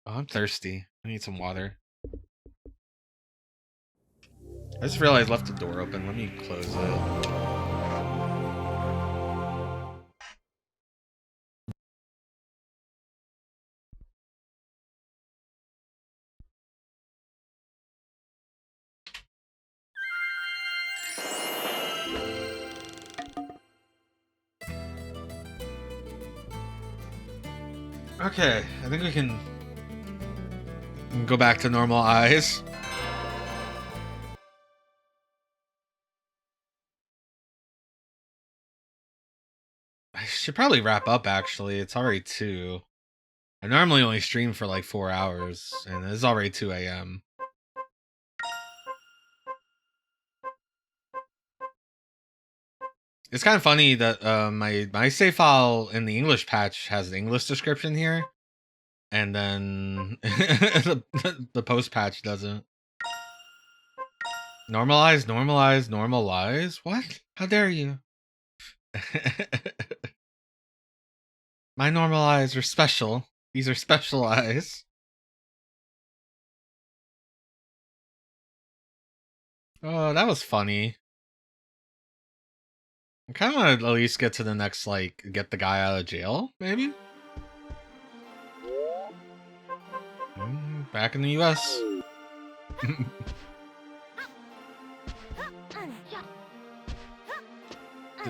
Oh, I'm thirsty. I need some water. I just realized I left the door open. Let me close it. Okay, I think we can go back to normal eyes. I should probably wrap up, actually. It's already 2. I normally only stream for like 4 hours, and it's already 2 a.m. It's kind of funny that my save file in the English patch has the English description here, and then the post patch doesn't. Normalize, normalize, normalize. What? How dare you? My normal eyes are special. These are special eyes. Oh, that was funny. I kind of want to at least get to the next, like, get the guy out of jail, maybe? Back in the US.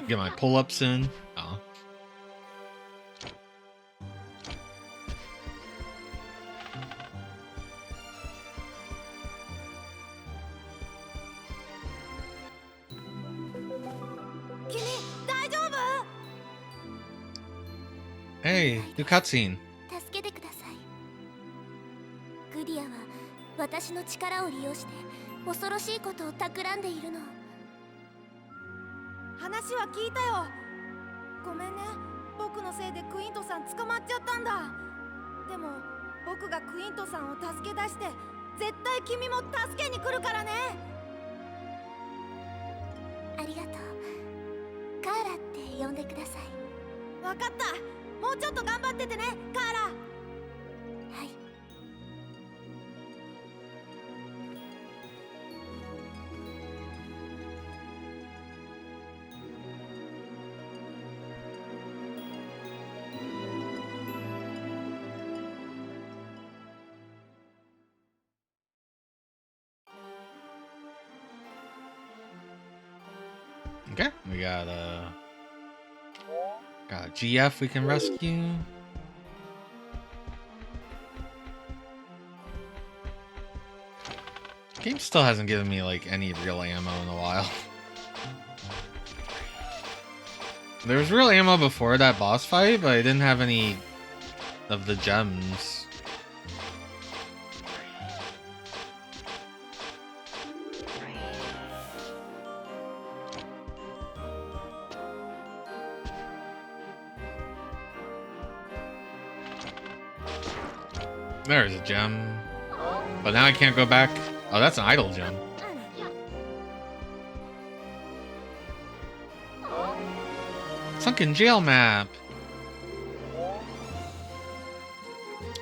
Get my pull-ups in. Oh. Hey, new cutscene. 助けてください。グディアは私の力を利用して恐ろしいことを企んでいるの。話は聞いたよ。ごめんね、僕のせいでクイントさん捕まっちゃったんだ。でも僕がクイントさんを助け出して絶対君も助けに来るからね。ありがとう。カーラって呼んでください。わかった。もうちょっと頑張っててね、カーラ。はい。Okay, we got a GF we can rescue. Game still hasn't given me like any real ammo in a while. There was real ammo before that boss fight, but I didn't have any of the gems. There's a gem. But now I can't go back. Oh, that's an idle gem. Sunken jail map.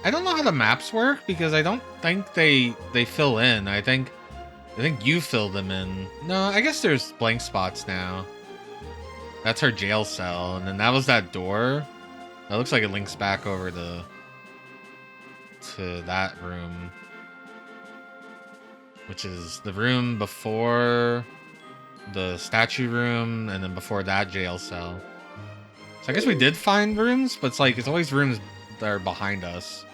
I don't know how the maps work because I don't think they fill in. I think you fill them in. No, I guess there's blank spots now. That's her jail cell, and then that was that door. That looks like it links back over to that room, which is the room before the statue room, and then before that jail cell. So I guess we did find rooms, but it's always rooms that are behind us.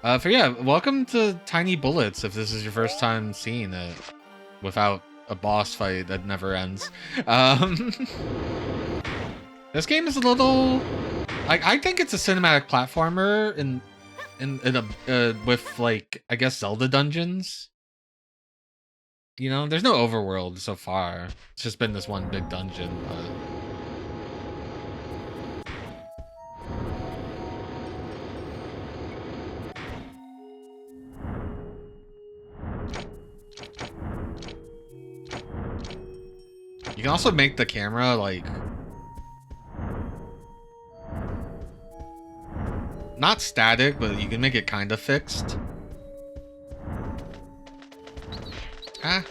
Welcome to Tiny Bullets if this is your first time seeing it without a boss fight that never ends. This game is a little, I think it's a cinematic platformer in a with, like, I guess Zelda dungeons. You know, there's no overworld so far. It's just been this one big dungeon, but you can also make the camera, like, not static, but you can make it kind of fixed. Ah.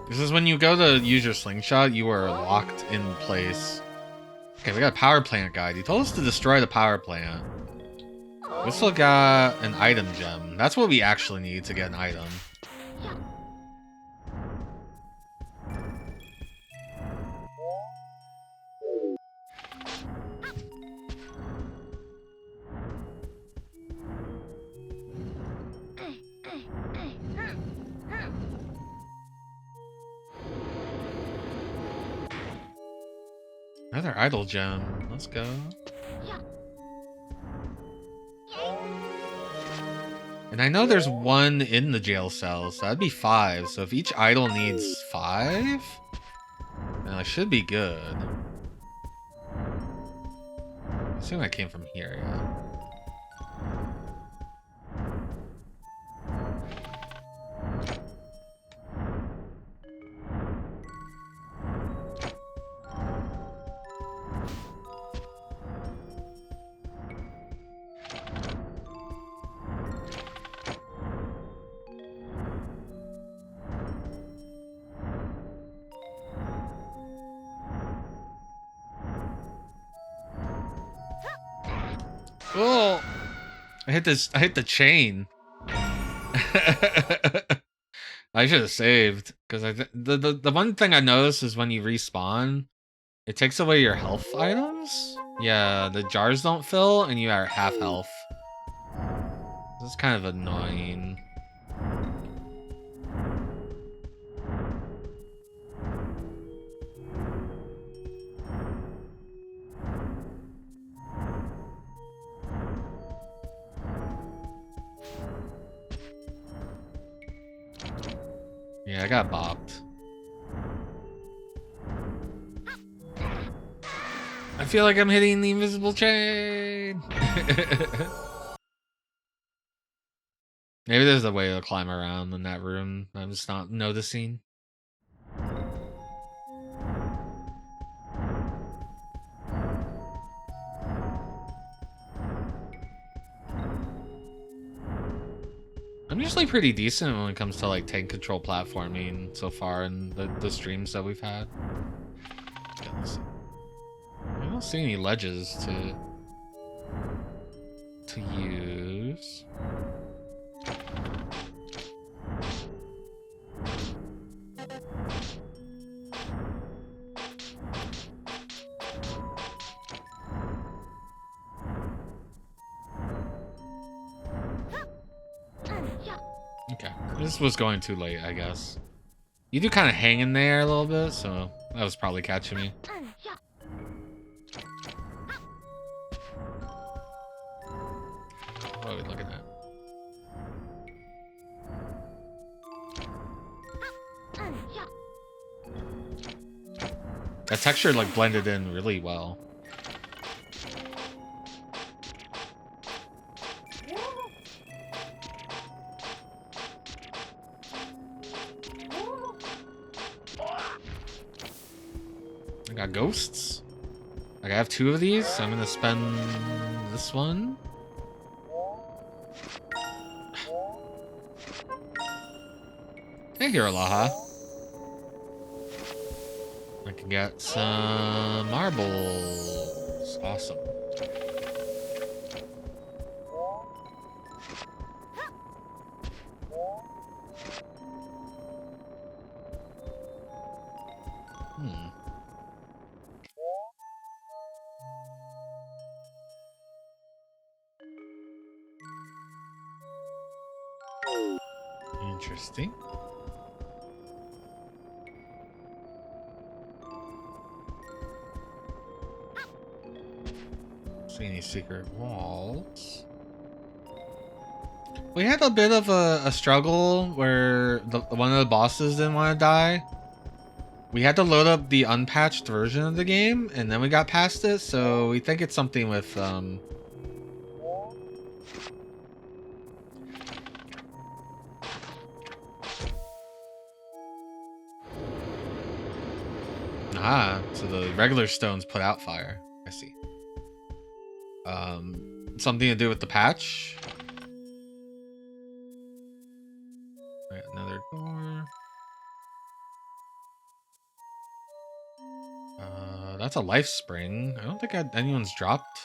This is when you go to use your slingshot, you are locked in place. Okay, we got a power plant guide. He told us to destroy the power plant. We still got an item gem. That's what we actually need to get an item. Another idol gem. Let's go. And I know there's one in the jail cell, so that'd be 5. So if each idol needs 5, then I should be good. I assume that came from here, yeah. Oh, I hit the chain. I should have saved because the one thing I noticed is when you respawn, it takes away your health items. Yeah, the jars don't fill and you are half health. This is kind of annoying. Yeah, I got bopped. I feel like I'm hitting the invisible chain. Maybe there's a way to climb around in that room I'm just not noticing. I'm usually pretty decent when it comes to like tank control platforming so far in the streams that we've had. Yeah, let's see. I don't see any ledges to use. Okay, this was going too late, I guess. You do kind of hang in there a little bit, so that was probably catching me. What are we looking at? That texture like blended in really well. I got ghosts. Like I have 2 of these, so I'm gonna spend this one. Hey, Hiralaha. I can get some marbles. Awesome. Interesting. See any secret walls? We had a bit of a struggle where one of the bosses didn't want to die. We had to load up the unpatched version of the game, and then we got past it, so we think it's something with so the regular stones put out fire. I see. Something to do with the patch. Right, another door. That's a life spring. I don't think anyone's dropped.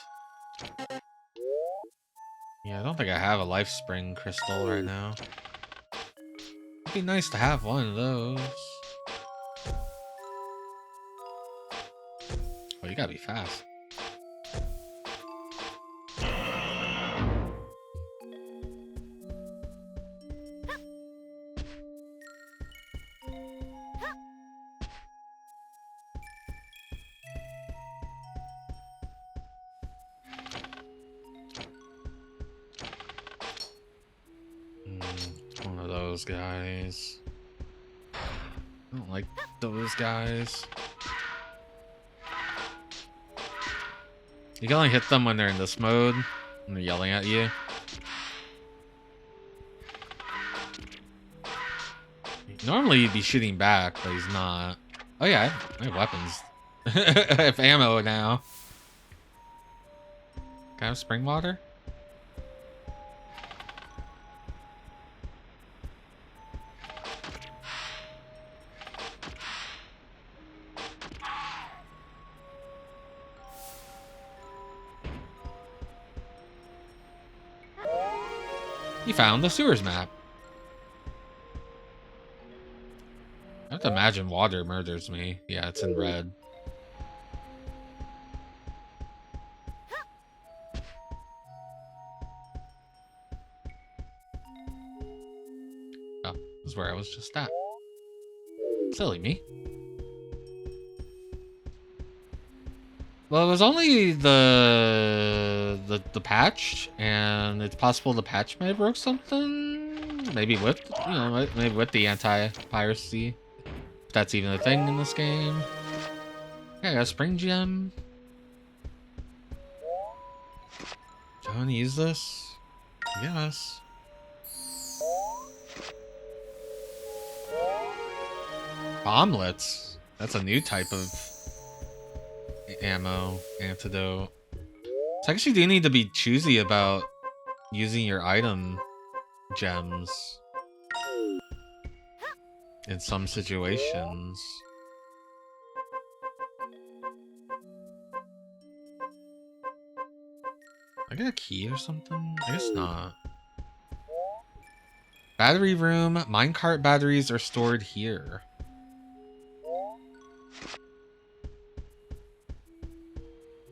Yeah, I don't think I have a life spring crystal right now. It'd be nice to have one of those. Oh, you gotta be fast. those guys. I don't like those guys. You can only hit them when they're in this mode, when they're yelling at you. Normally he'd be shooting back, but he's not. Oh yeah, I have weapons. I have ammo now. Can I have spring water? You found the sewers map. I have to imagine water murders me. Yeah, it's in red. Oh, this is where I was just at. Silly me. Well, it was only the patch, and it's possible the patch may have broke something. Maybe with, you know, maybe with the anti-piracy. If that's even a thing in this game. Yeah, I got a spring gem. Do I want to use this? Yes. Bomblets. That's a new type of ammo antidote. So I actually do need to be choosy about using your item gems in some situations. I got a key or something? I guess not. Battery room. Minecart batteries are stored here.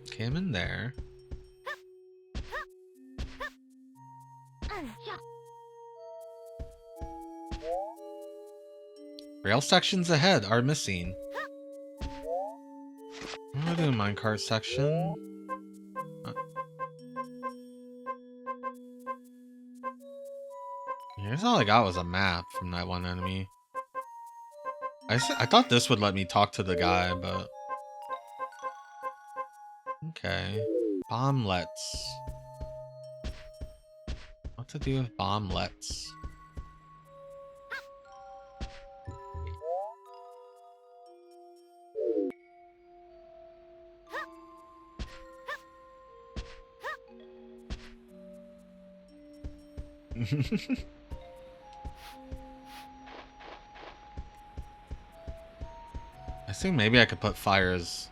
Okay, I'm in there. Rail sections ahead are missing. I'm gonna do a minecart section. Here's all I got was a map from that one enemy. I thought this would let me talk to the guy, but... Okay. Bomblets. What to do with bomblets? I think maybe I could put fires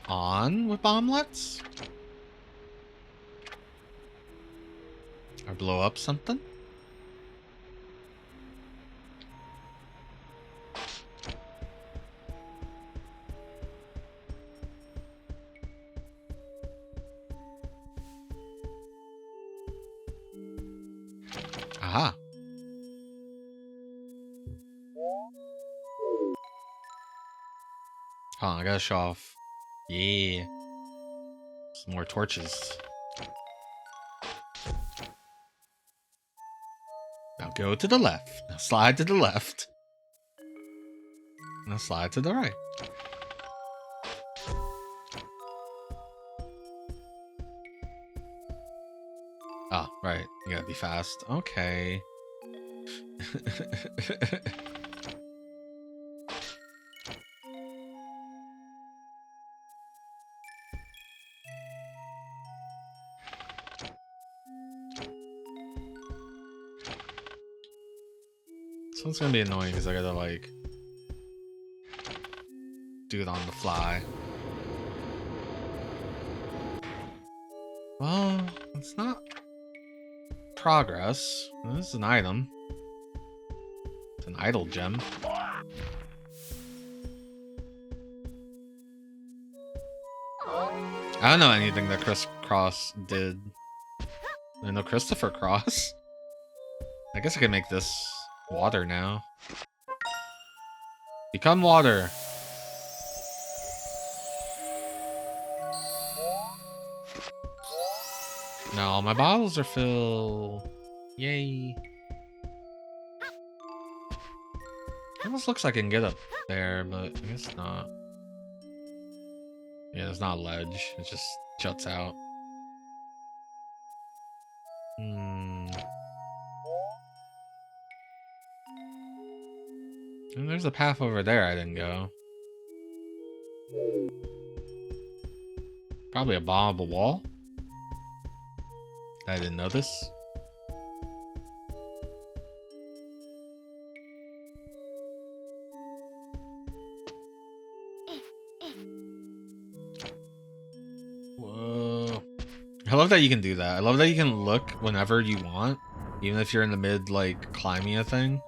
on with bomblets? Or blow up something? Aha. Hold on, I gotta show off. Yeah. Some more torches. Now go to the left. Now slide to the left. Now slide to the right. Oh, right. You gotta be fast. Okay. This one's gonna be annoying because I gotta, like, do it on the fly. Well, it's not progress. This is an item. It's an idle gem. I don't know anything that Chris Cross did. I know Christopher Cross. I guess I can make this water now. Become water. Now all my bottles are full. Yay. Almost looks like I can get up there, but I guess not. Yeah, there's not a ledge. It just juts out. And there's a path over there I didn't go. Probably a bomb of a wall. I didn't notice. Whoa. I love that you can do that. I love that you can look whenever you want, even if you're in the mid, like, climbing a thing.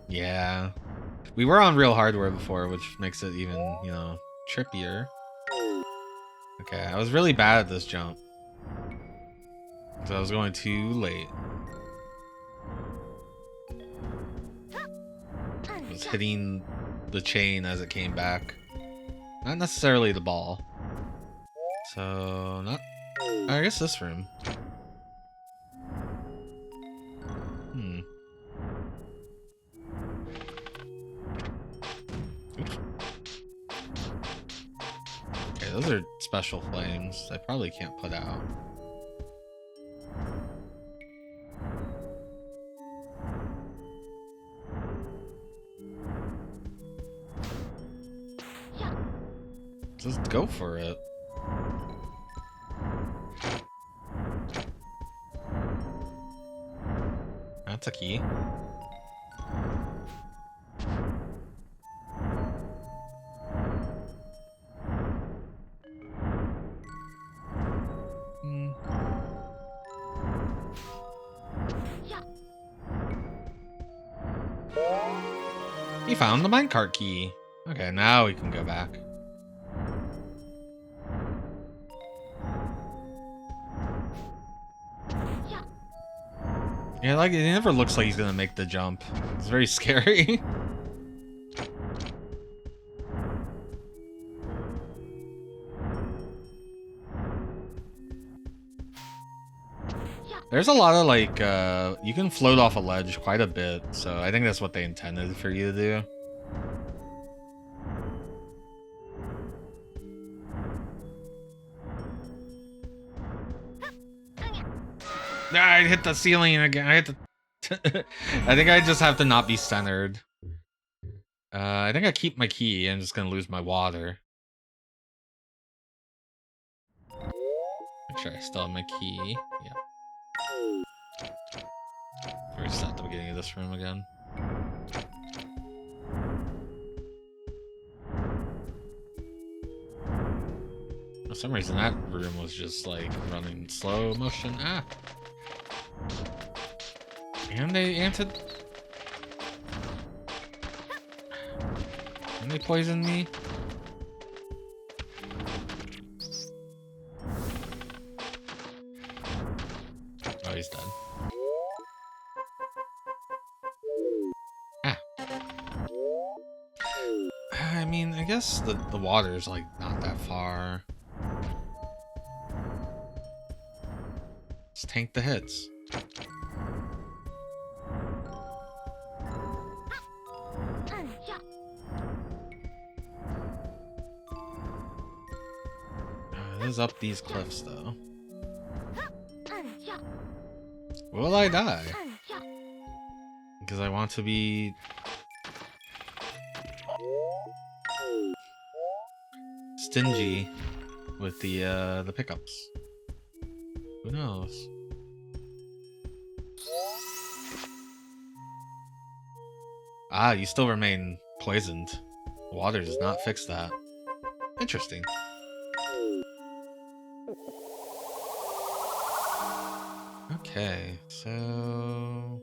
Yeah. We were on real hardware before, which makes it even, you know, trippier. Okay, I was really bad at this jump. So I was going too late. I was hitting the chain as it came back. Not necessarily the ball. So, not... I guess this room. Oops. Okay, those are special flames I probably can't put out. Just go for it. That's a key. He found the minecart key. Okay, now we can go back. Yeah, like, it never looks like he's gonna make the jump. It's very scary. There's a lot of, like, you can float off a ledge quite a bit, so I think that's what they intended for you to do. I hit the ceiling again. I hit the... I think I just have to not be centered. I think I keep my key. I'm just gonna lose my water. Make sure I still have my key. Yeah. Reset the beginning of this room again. For some reason that room was just like running slow motion. Ah! And they answered. And they poisoned me. Oh, he's dead. Ah. I mean, I guess the water's like not that far. Let's tank the hits. It is up these cliffs though. Will I die? Because I want to be stingy with the pickups. Who knows? Ah, you still remain poisoned. Water does not fix that. Interesting. Okay, so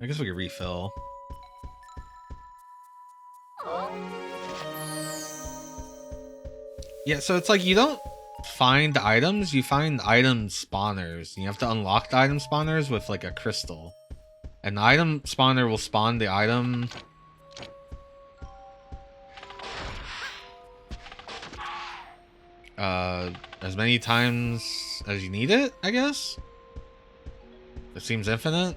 I guess we could refill. Yeah, so it's like you don't find items, you find item spawners. You have to unlock the item spawners with like a crystal. And the item spawner will spawn the item. as many times as you need it, I guess? It seems infinite.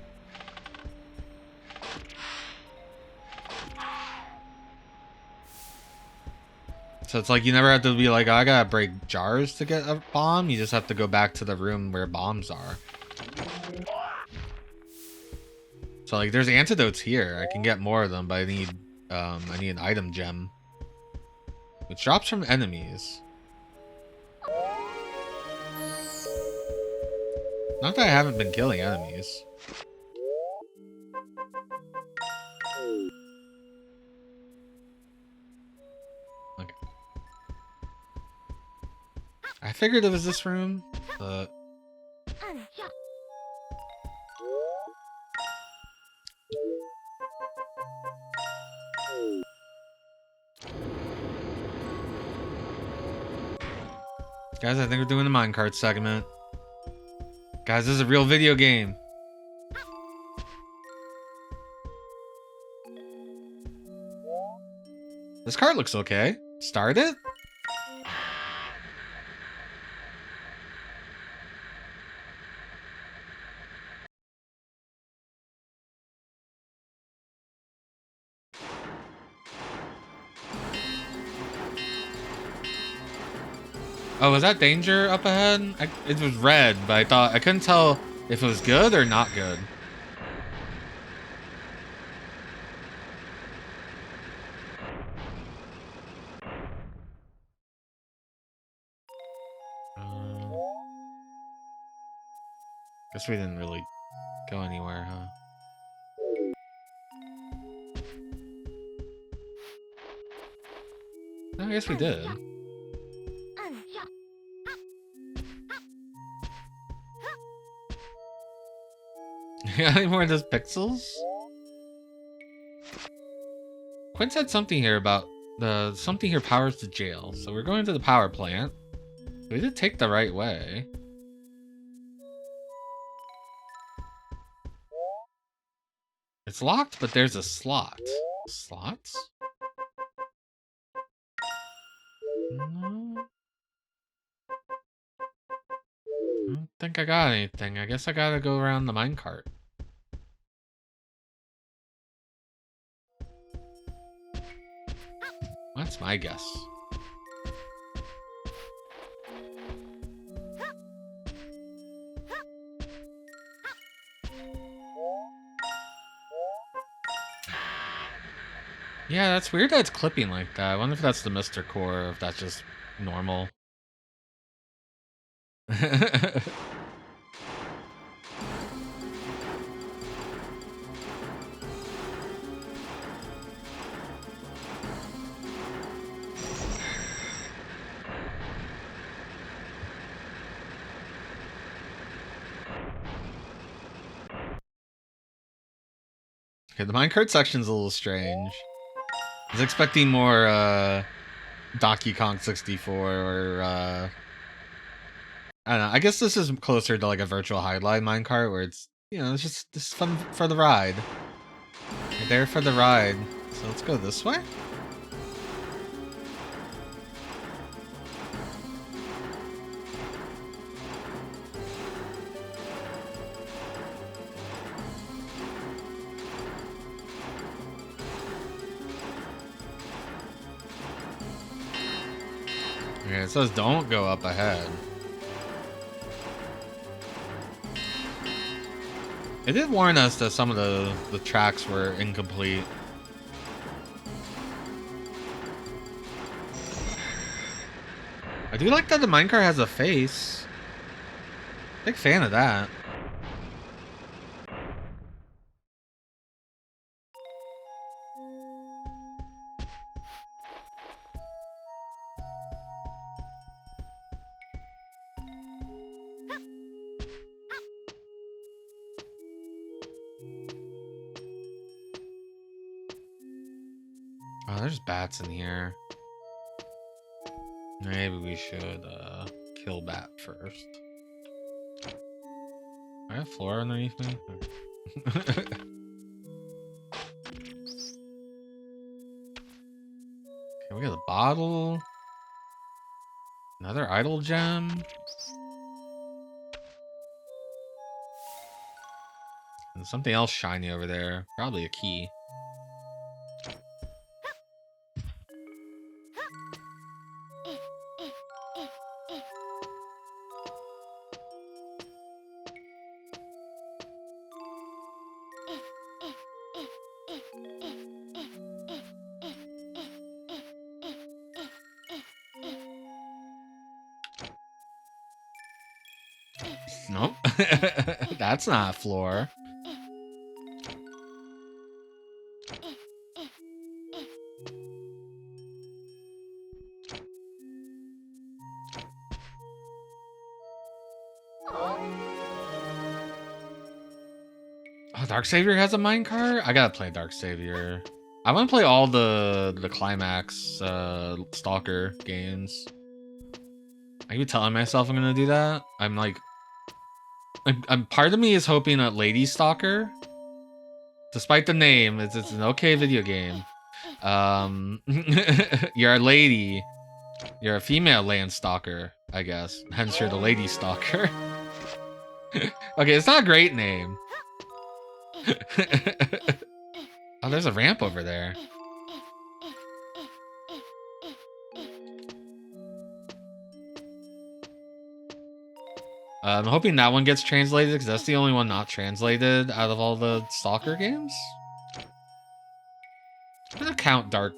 So it's like you never have to be like, oh, I gotta break jars to get a bomb. You just have to go back to the room where bombs are. So like there's antidotes here. I can get more of them, but I need an item gem. Which drops from enemies. Not that I haven't been killing enemies. Okay. I figured it was this room, but... Guys, I think we're doing a minecart segment. Guys, this is a real video game. This cart looks okay. Start it? Oh, was that danger up ahead? It was red, but I couldn't tell if it was good or not good. Guess we didn't really go anywhere, huh? No, I guess we did. Any more of those pixels? Quinn said something here about something here powers the jail. So we're going to the power plant. We did take the right way. It's locked, but there's a slot. Slots? No. I don't think I got anything. I guess I gotta go around the minecart. That's my guess. Yeah, that's weird that it's clipping like that. I wonder if that's the Mr. Core or if that's just normal. Okay, the minecart section's a little strange. I was expecting more Donkey Kong 64 or I don't know. I guess this is closer to like a virtual highlight minecart where it's, you know, it's just fun for the ride. You're there for the ride. So let's go this way. Okay, it says don't go up ahead. It did warn us that some of the tracks were incomplete. I do like that the minecart has a face. Big fan of that. Oh, there's bats in here. Maybe we should kill bat first. I have floor underneath me. Okay, we got a bottle. Another idol gem. And something else shiny over there. Probably a key. Nope. That's not a floor. Oh, Dark Savior has a minecart? I gotta play Dark Savior. I want to play all the climax stalker games. I keep telling myself I'm gonna do that. I'm like, I'm part of me is hoping that Lady Stalker, despite the name, it's an okay video game. You're a lady. You're a female land stalker, I guess. Hence you're the Lady Stalker. Okay, it's not a great name. Oh, there's a ramp over there. I'm hoping that one gets translated because that's the only one not translated out of all the Stalker games. I'm gonna count Dark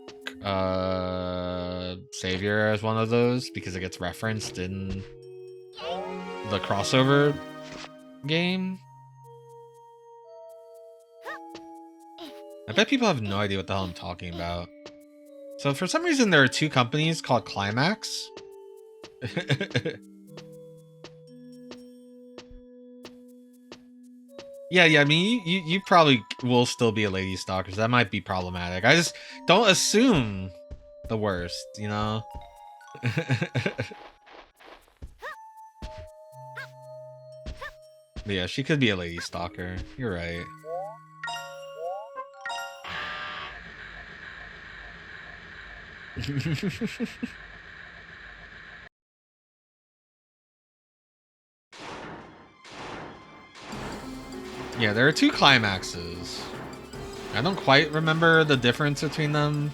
Savior as one of those because it gets referenced in the crossover game. I bet people have no idea what the hell I'm talking about. So for some reason there are two companies called Climax. Yeah, I mean, you probably will still be a lady stalker, so that might be problematic. I just don't assume the worst, you know? Yeah, she could be a lady stalker. You're right. Yeah, there are two climaxes. I don't quite remember the difference between them.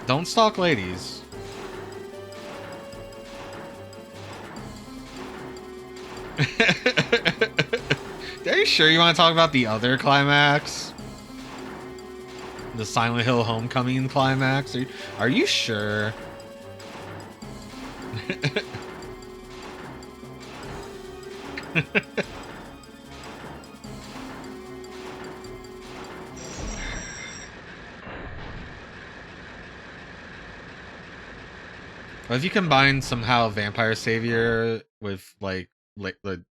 Don't stalk ladies. Are you sure you want to talk about the other climax? The Silent Hill Homecoming climax? Are you sure? Well, if you combine somehow Vampire Savior with like with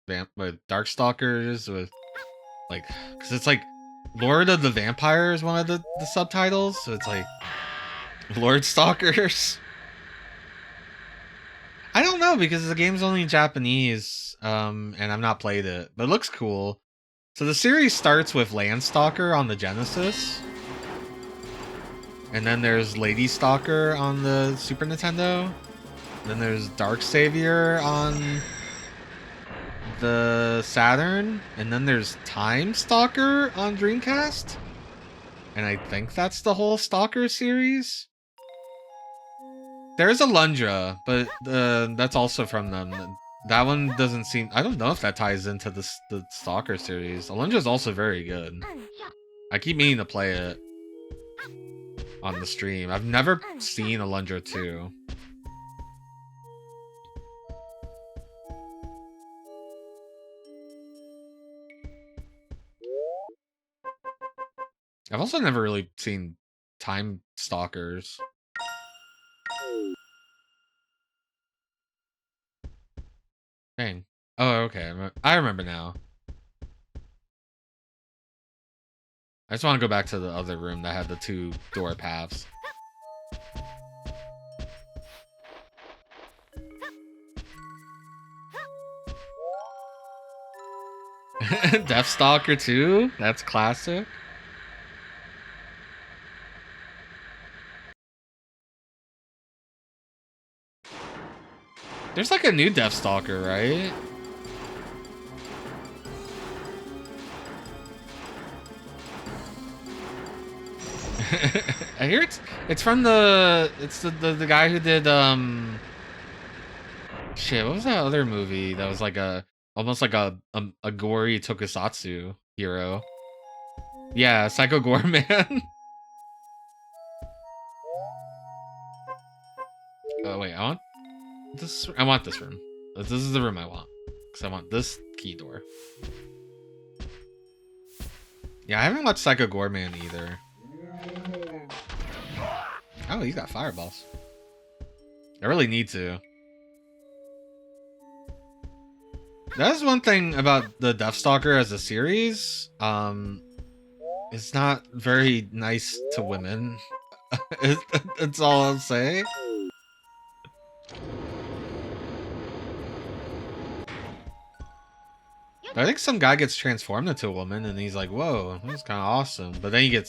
Darkstalkers with like, because it's like Lord of the Vampire is one of the subtitles, so it's like Lord Stalkers. I don't know because the game's only in Japanese, and I've not played it, but it looks cool. So the series starts with Landstalker on the Genesis. And then there's Lady Stalker on the Super Nintendo. Then there's Dark Savior on the Saturn. And then there's Time Stalker on Dreamcast. And I think that's the whole Stalker series. There's Alundra, but that's also from them. That one doesn't seem... I don't know if that ties into the Stalker series. Alundra's also very good. I keep meaning to play it on the stream. I've never seen Alundra 2. I've also never really seen Time Stalkers. Dang. Oh, okay. I remember now. I just want to go back to the other room that had the two door paths. Deathstalker 2? That's classic. There's like a new Deathstalker, right? I hear it's from the guy who did shit, what was that other movie that was like almost like a gory tokusatsu hero? Yeah, Psycho Goreman. Oh wait, I want this room. This is the room I want. Because I want this key door. Yeah, I haven't watched Psycho Goreman either. Oh, he's got fireballs. I really need to. That's one thing about the Deathstalker as a series. It's not very nice to women. That's all I'll say. I think some guy gets transformed into a woman and he's like, whoa, that's kind of awesome. But then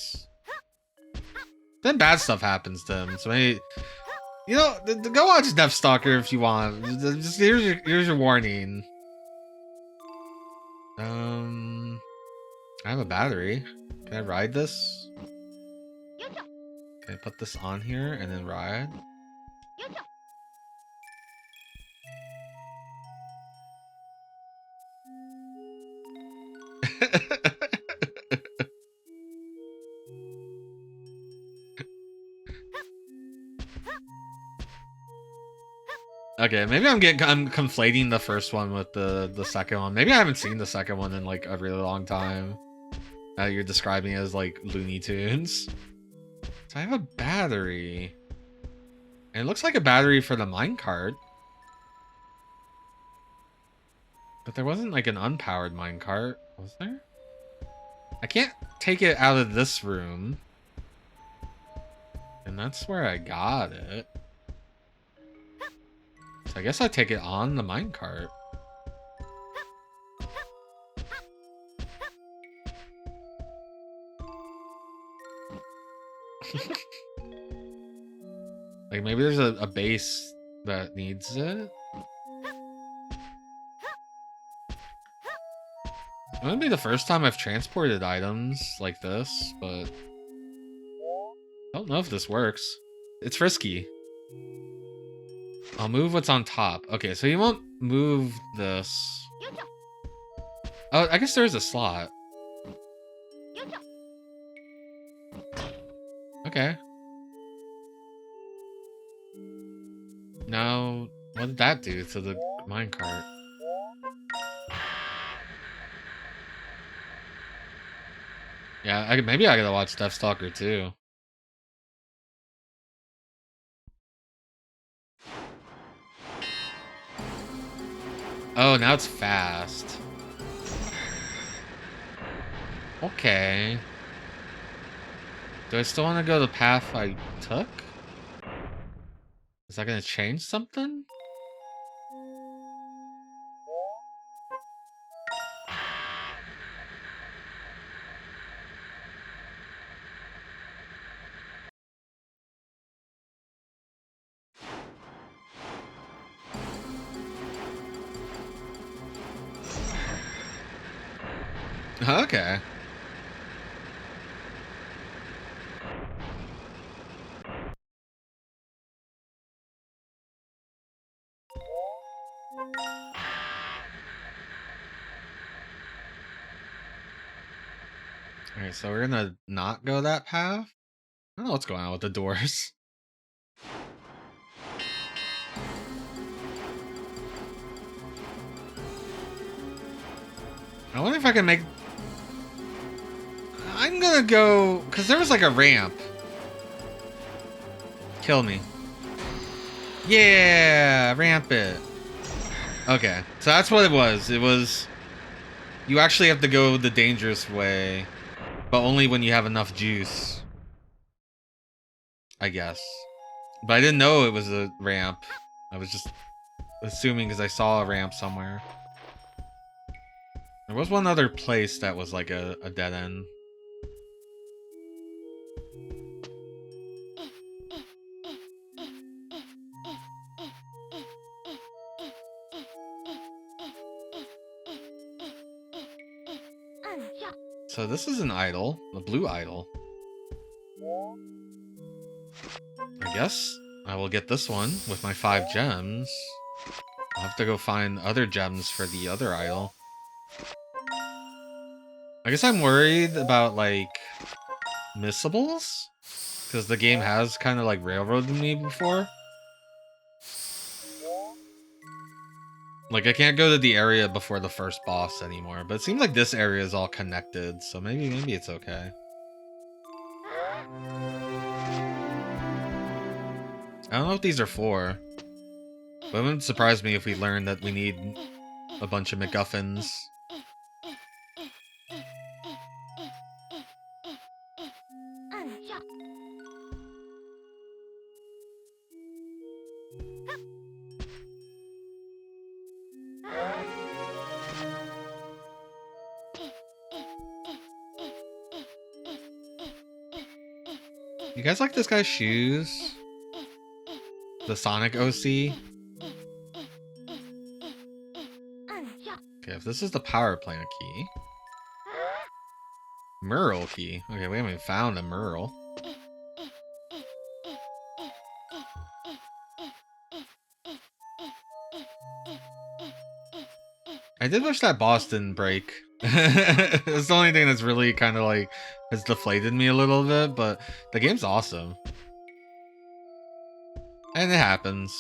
then bad stuff happens to him. So maybe, you know, go watch Deathstalker if you want. Just here's your warning. I have a battery. Can I ride this? Can I put this on here and then ride? Okay, maybe I'm conflating the first one with the second one. Maybe I haven't seen the second one in like a really long time. You're describing it as like Looney Tunes. So I have a battery. And it looks like a battery for the minecart. But there wasn't like an unpowered minecart, was there? I can't take it out of this room. And that's where I got it. So I guess I take it on the minecart. Like maybe there's a base that needs it. It wouldn't be the first time I've transported items like this, but I don't know if this works. It's risky. I'll move what's on top. Okay, so you won't move this. Oh, I guess there is a slot. Okay. Now, what did that do to the minecart? Yeah, maybe I gotta watch Deathstalker too. Oh, now it's fast. Okay. Do I still want to go the path I took? Is that gonna change something? Okay. Alright, so we're gonna not go that path? I don't know what's going on with the doors. I wonder if I can make... I'm gonna go... Because there was like a ramp. Kill me. Yeah! Ramp it. Okay, so that's what it was. It was... You actually have to go the dangerous way. But only when you have enough juice. I guess. But I didn't know it was a ramp. I was just assuming because I saw a ramp somewhere. There was one other place that was like a dead end. so this is an idol, a blue idol. I guess I will get this one with my 5 gems. I'll have to go find other gems for the other idol. I guess I'm worried about, like, missables? Because the game has kind of, like, railroaded me before. Like, I can't go to the area before the first boss anymore, but it seems like this area is all connected, so maybe it's okay. I don't know what these are for. But it wouldn't surprise me if we learned that we need a bunch of MacGuffins. You guys like this guy's shoes? The Sonic OC? Okay, if this is the power plant key. Merle key. Okay, we haven't found a Merle. I did wish that boss didn't break. It's the only thing that's really kind of like has deflated me a little bit, but the game's awesome. And it happens.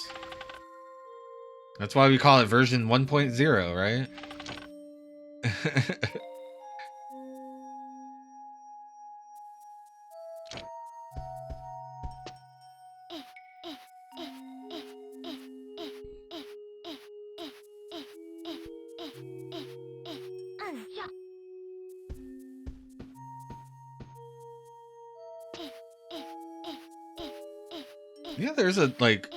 That's why we call it version 1.0, right? Yeah, there's a, like,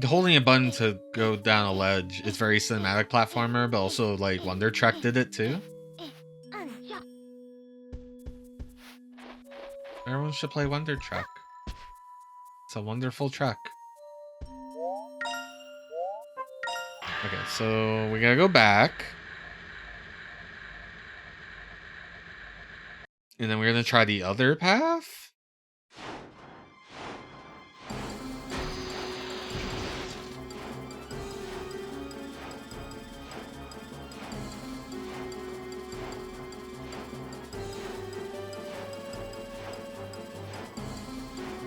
holding a button to go down a ledge is very cinematic platformer, but also, like, Wonder Trek did it too. Everyone should play Wonder Trek. It's a wonderful trek. Okay, so we gotta go back. And then we're gonna try the other path?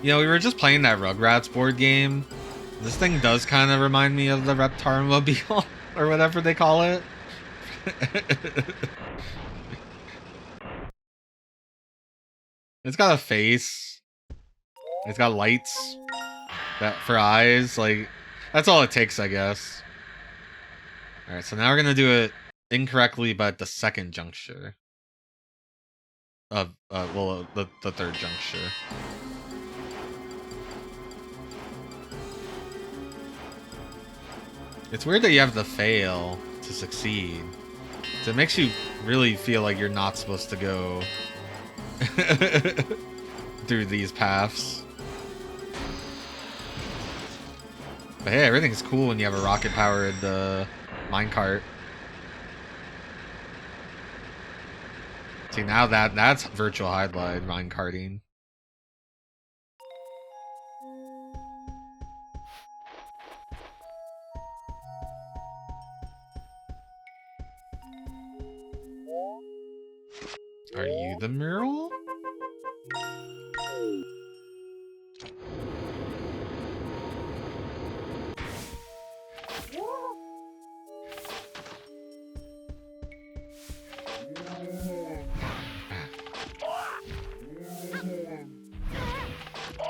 You know, we were just playing that Rugrats board game. This thing does kind of remind me of the Reptar-mobile, or whatever they call it. It's got a face. It's got lights that for eyes. Like, that's all it takes, I guess. Alright, so now we're gonna do it incorrectly, but at the second juncture. Of, the third juncture. It's weird that you have to fail to succeed. So it makes you really feel like you're not supposed to go through these paths. But hey, everything's cool when you have a rocket-powered minecart. See, now that's virtual highlight minecarting. Are you the mural?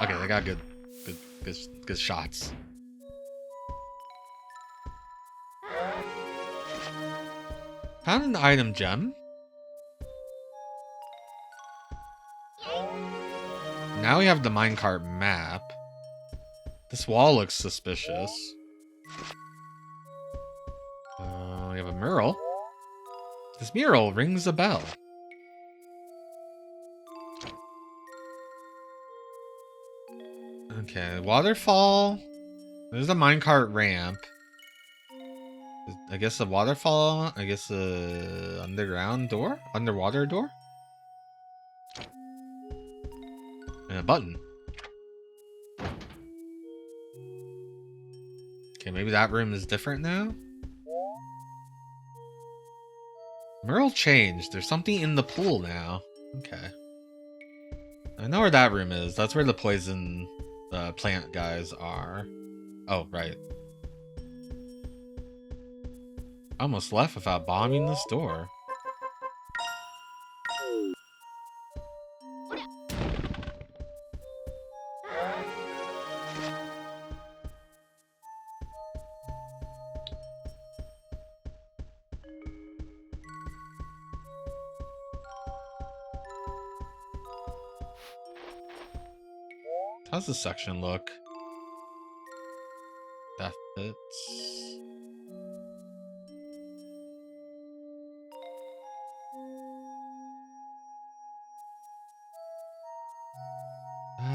Okay, they got good shots. Found an item gem. Now we have the minecart map. This wall looks suspicious. We have a mural. This mural rings a bell. Okay, waterfall. There's a minecart ramp. I guess a waterfall. I guess a underground door? Underwater door? And a button. Okay, maybe that room is different now? Merle changed. There's something in the pool now. Okay. I know where that room is. That's where the poison plant guys are. Oh, right. Almost left without bombing this door. How's this section look? That fits.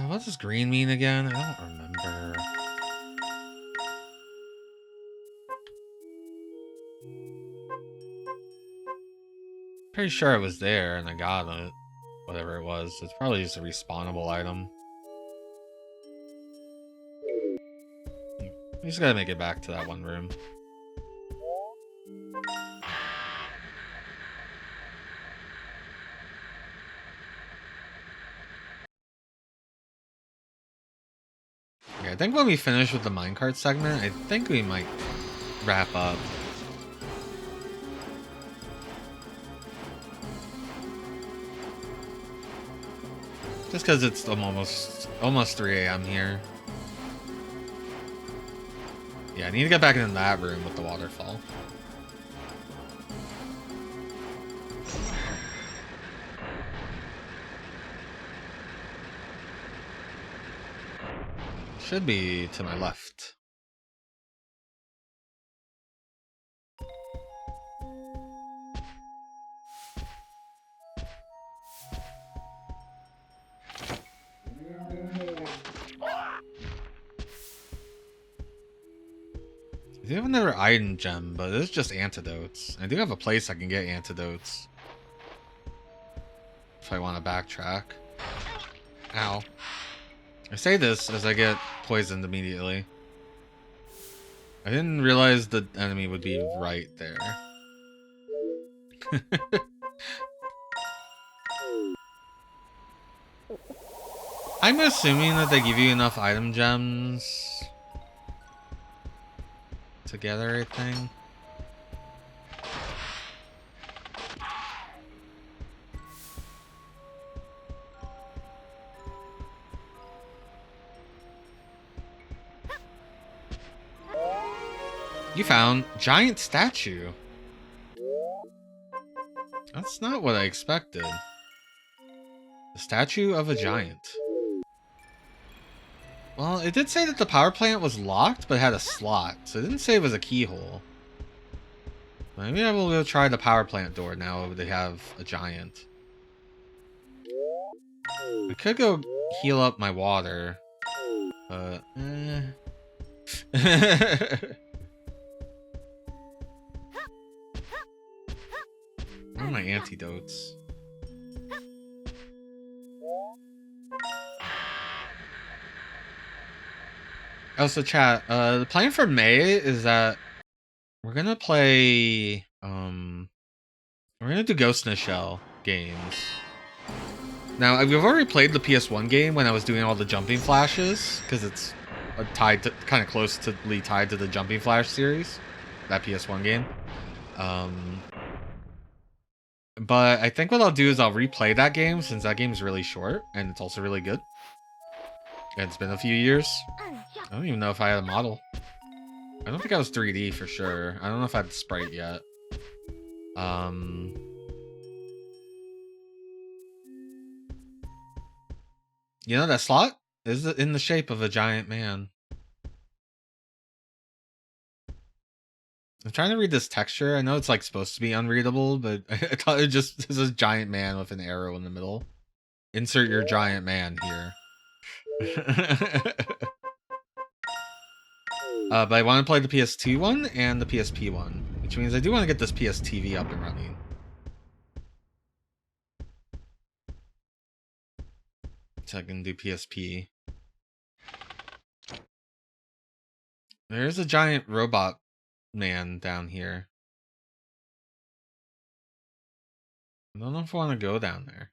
What does green mean again? I don't remember. Pretty sure it was there and I got it. Whatever it was. It's probably just a respawnable item. We just gotta make it back to that one room. Okay, I think when we finish with the minecart segment, I think we might wrap up. Just because it's almost 3 a.m. here. Yeah, I need to get back in that room with the waterfall. Should be to my left. I do have another item gem, but it's just antidotes. I do have a place I can get antidotes. If I want to backtrack. Ow. I say this as I get poisoned immediately. I didn't realize the enemy would be right there. I'm assuming that they give you enough item gems to get everything. You found giant statue. That's not what I expected. The statue of a giant. Well, it did say that the power plant was locked, but had a slot, so it didn't say it was a keyhole. Maybe I will go try the power plant door now they have a giant. I could go heal up my water, but Where are my antidotes? Oh, so chat, the plan for May is that we're gonna play, we're gonna do Ghost in a Shell games. Now, we've already played the PS1 game when I was doing all the jumping flashes, because it's tied to, kind of closely tied to the Jumping Flash series, that PS1 game. But I think what I'll do is I'll replay that game, since that game is really short, and it's also really good. And it's been a few years. I don't even know if I had a model. I don't think I was 3D for sure. I don't know if I had the sprite yet. You know, that slot is in the shape of a giant man. I'm trying to read this texture. I know it's like supposed to be unreadable, but I thought it just is a giant man with an arrow in the middle. Insert your giant man here. But I want to play the PS2 one and the PSP one, which means I do want to get this PS TV up and running. So I can do PSP. There's a giant robot man down here. I don't know if I want to go down there.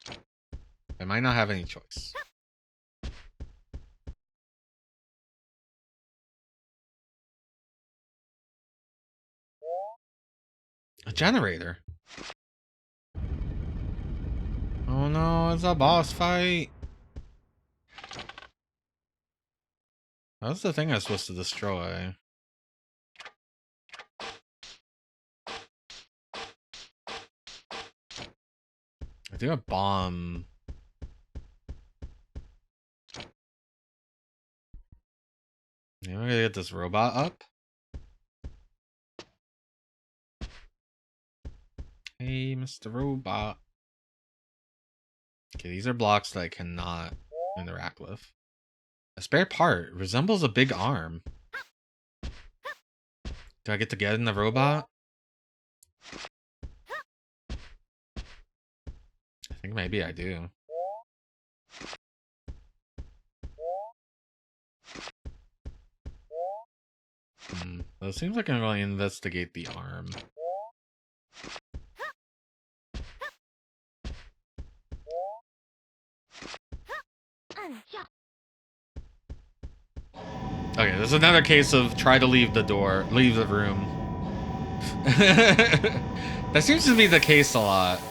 I might not have any choice. A generator. Oh no, it's a boss fight. That's the thing I was supposed to destroy. I think a bomb. Yeah, I'm gonna get this robot up. Hey, Mr. Robot. Okay, these are blocks that I cannot interact with. A spare part resembles a big arm. Do I get to get in the robot? I think maybe I do. Well, it seems like I'm going to investigate the arm. Okay, there's another case of try to leave the room. That seems to be the case a lot.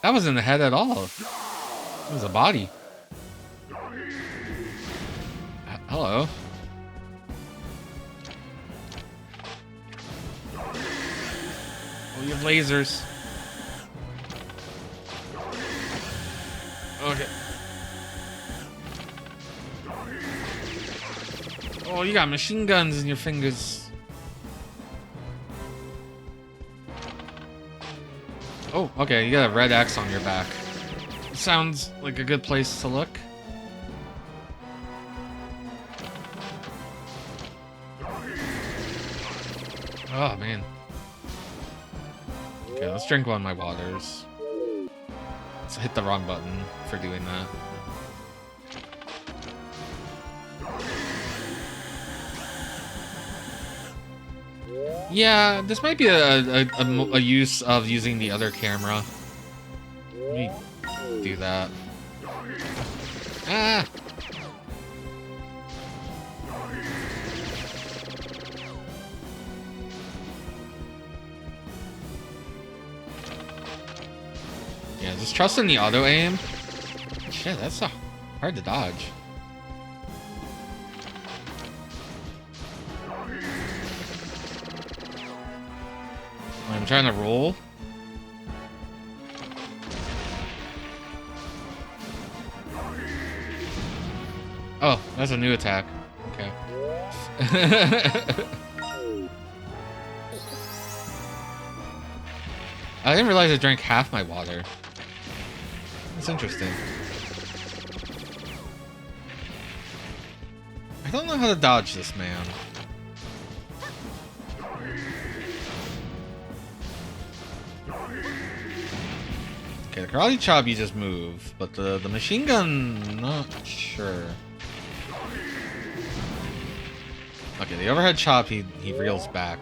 That wasn't the head at all. It was a body. Hello. Oh, you have lasers. Okay. Oh, you got machine guns in your fingers. Oh, okay, you got a red X on your back. Sounds like a good place to look. Oh, man. Okay, let's drink one of my waters. Let's hit the wrong button for doing that. Yeah, this might be a use of using the other camera. Let me do that. Ah! Yeah, just trust in the auto aim. Shit, that's so hard to dodge. I'm trying to roll. Oh, that's a new attack. Okay. I didn't realize I drank half my water. That's interesting. I don't know how to dodge this man. Okay, the karate chop you just move, but the machine gun, not sure. Okay, the overhead chop he reels back.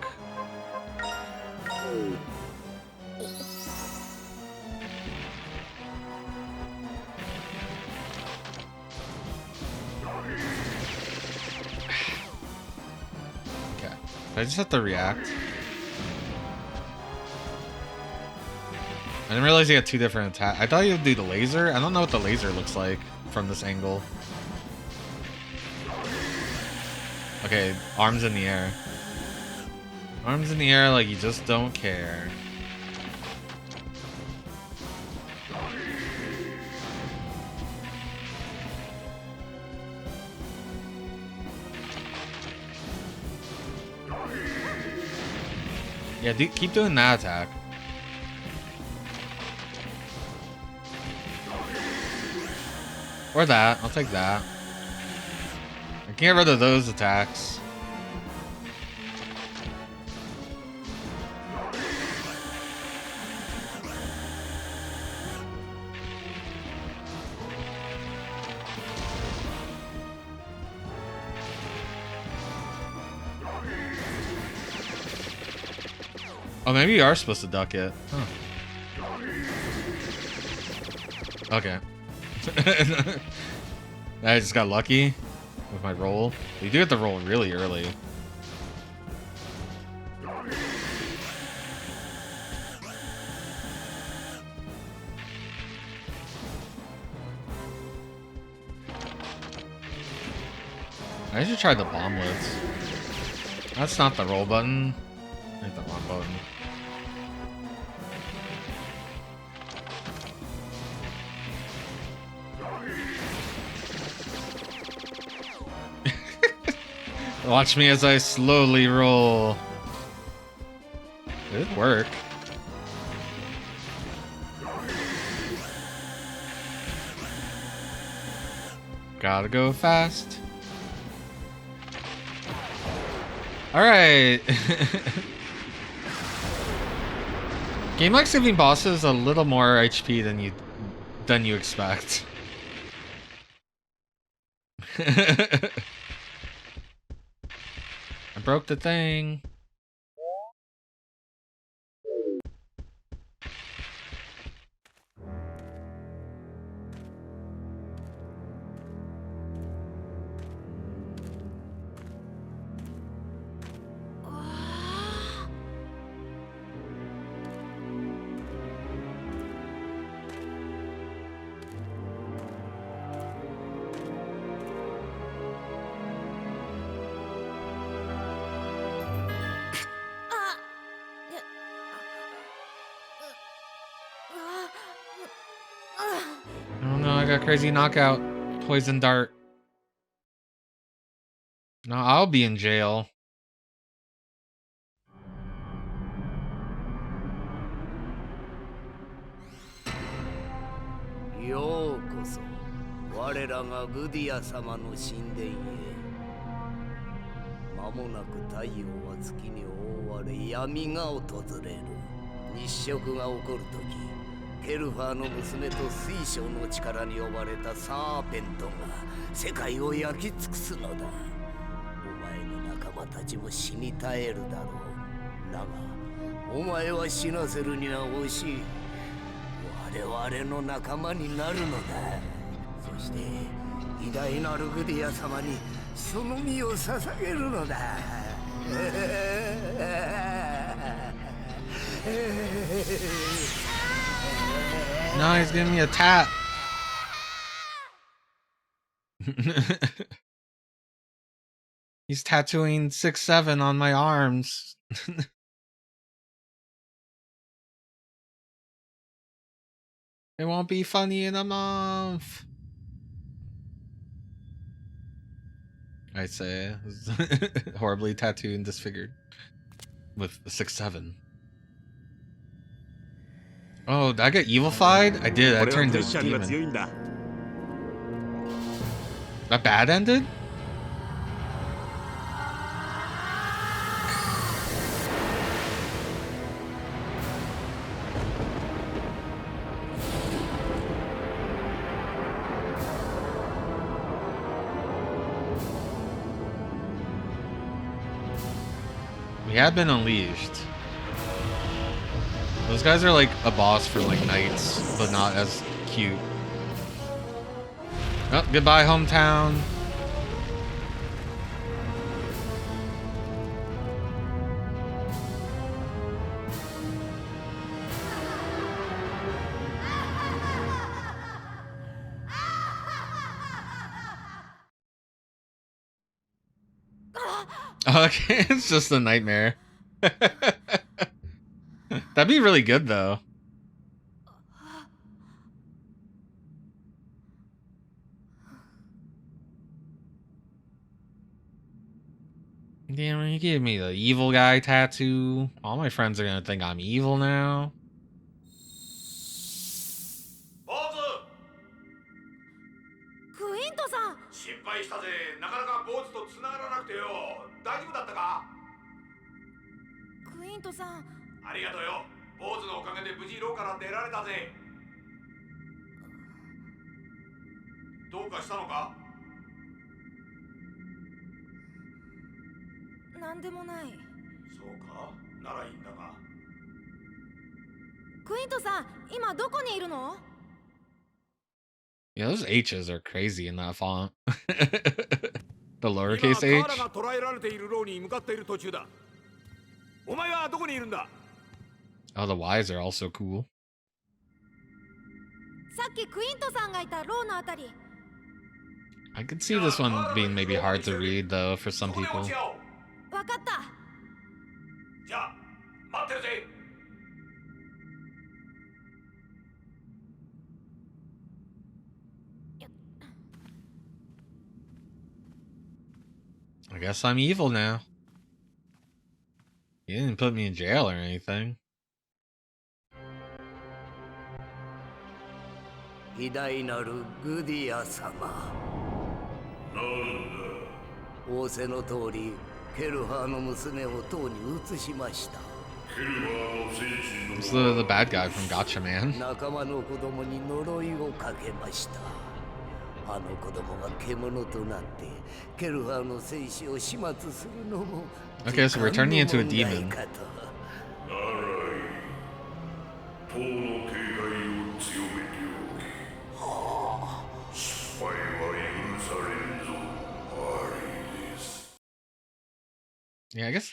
Okay, I just have to react. I didn't realize he had two different attacks. I thought he would do the laser. I don't know what the laser looks like from this angle. Okay, arms in the air. Arms in the air like you just don't care. Yeah, keep doing that attack. Or that. I'll take that. I can get rid of those attacks. Oh, maybe you are supposed to duck it. Huh. Okay. I just got lucky with my roll. You do have to roll really early. I should try the bomblets. That's not the roll button. I hit the wrong button. Watch me as I slowly roll. It work. Gotta go fast. Alright. Game like saving bosses a little more HP than you expect. I broke the thing. Oh no, I got crazy knockout. Poison dart. No, I'll be in jail.ようこそ我らがグディア様の神殿へ。間もなく太陽は月に覆われ闇が訪れる。日食が起こるとき、ケルファーの娘と水晶の力に呼ばれたサーペントが世界を焼き尽くすのだ。お前の仲間たちも死に絶えるだろう。だがお前は死なせるには惜しい。我々の仲間になるのだ。そして偉大なるグディア様にその身を捧げるのだ。No, he's giving me a tap. He's tattooing 6-7 on my arms. It won't be funny in a month. I say, horribly tattooed and disfigured with a 6-7. Oh, did I get evilified? I did. I turned into a demon. That bad ended? We have been unleashed. Those guys are like a boss for like knights, but not as cute. Oh, goodbye, hometown. Okay, it's just a nightmare. That'd be really good though. Damn, you gave me the evil guy tattoo. All my friends are gonna think I'm evil now. クイントさん、今どこにいるの？ Yeah, those H's are crazy in that font. The lowercase h. カーラが捕らえられているローに向かっている途中だ。お前はどこにいるんだ？ Oh, the Y's are also cool. さっきクイントさんがいたローのあたり。 I could see this one being maybe hard to read though for some people. わかった。じゃあ待ってるぜ。 I guess I'm evil now. You didn't put me in jail or anything. 偉大なるグディア様。なんだ。仰せの通り、ケルハーの娘を塔に移しました。ケルバーの戦士 It's の the bad guy from Gotcha Man. 仲間の子供に呪いをかけました。あの子供が獣となってケルハーの戦士を始末するのも Okay, so we're turning into a demon. ならいい。塔の警戒を強めておけ。失敗は許されんぞ。ハリーです。 Yeah, I guess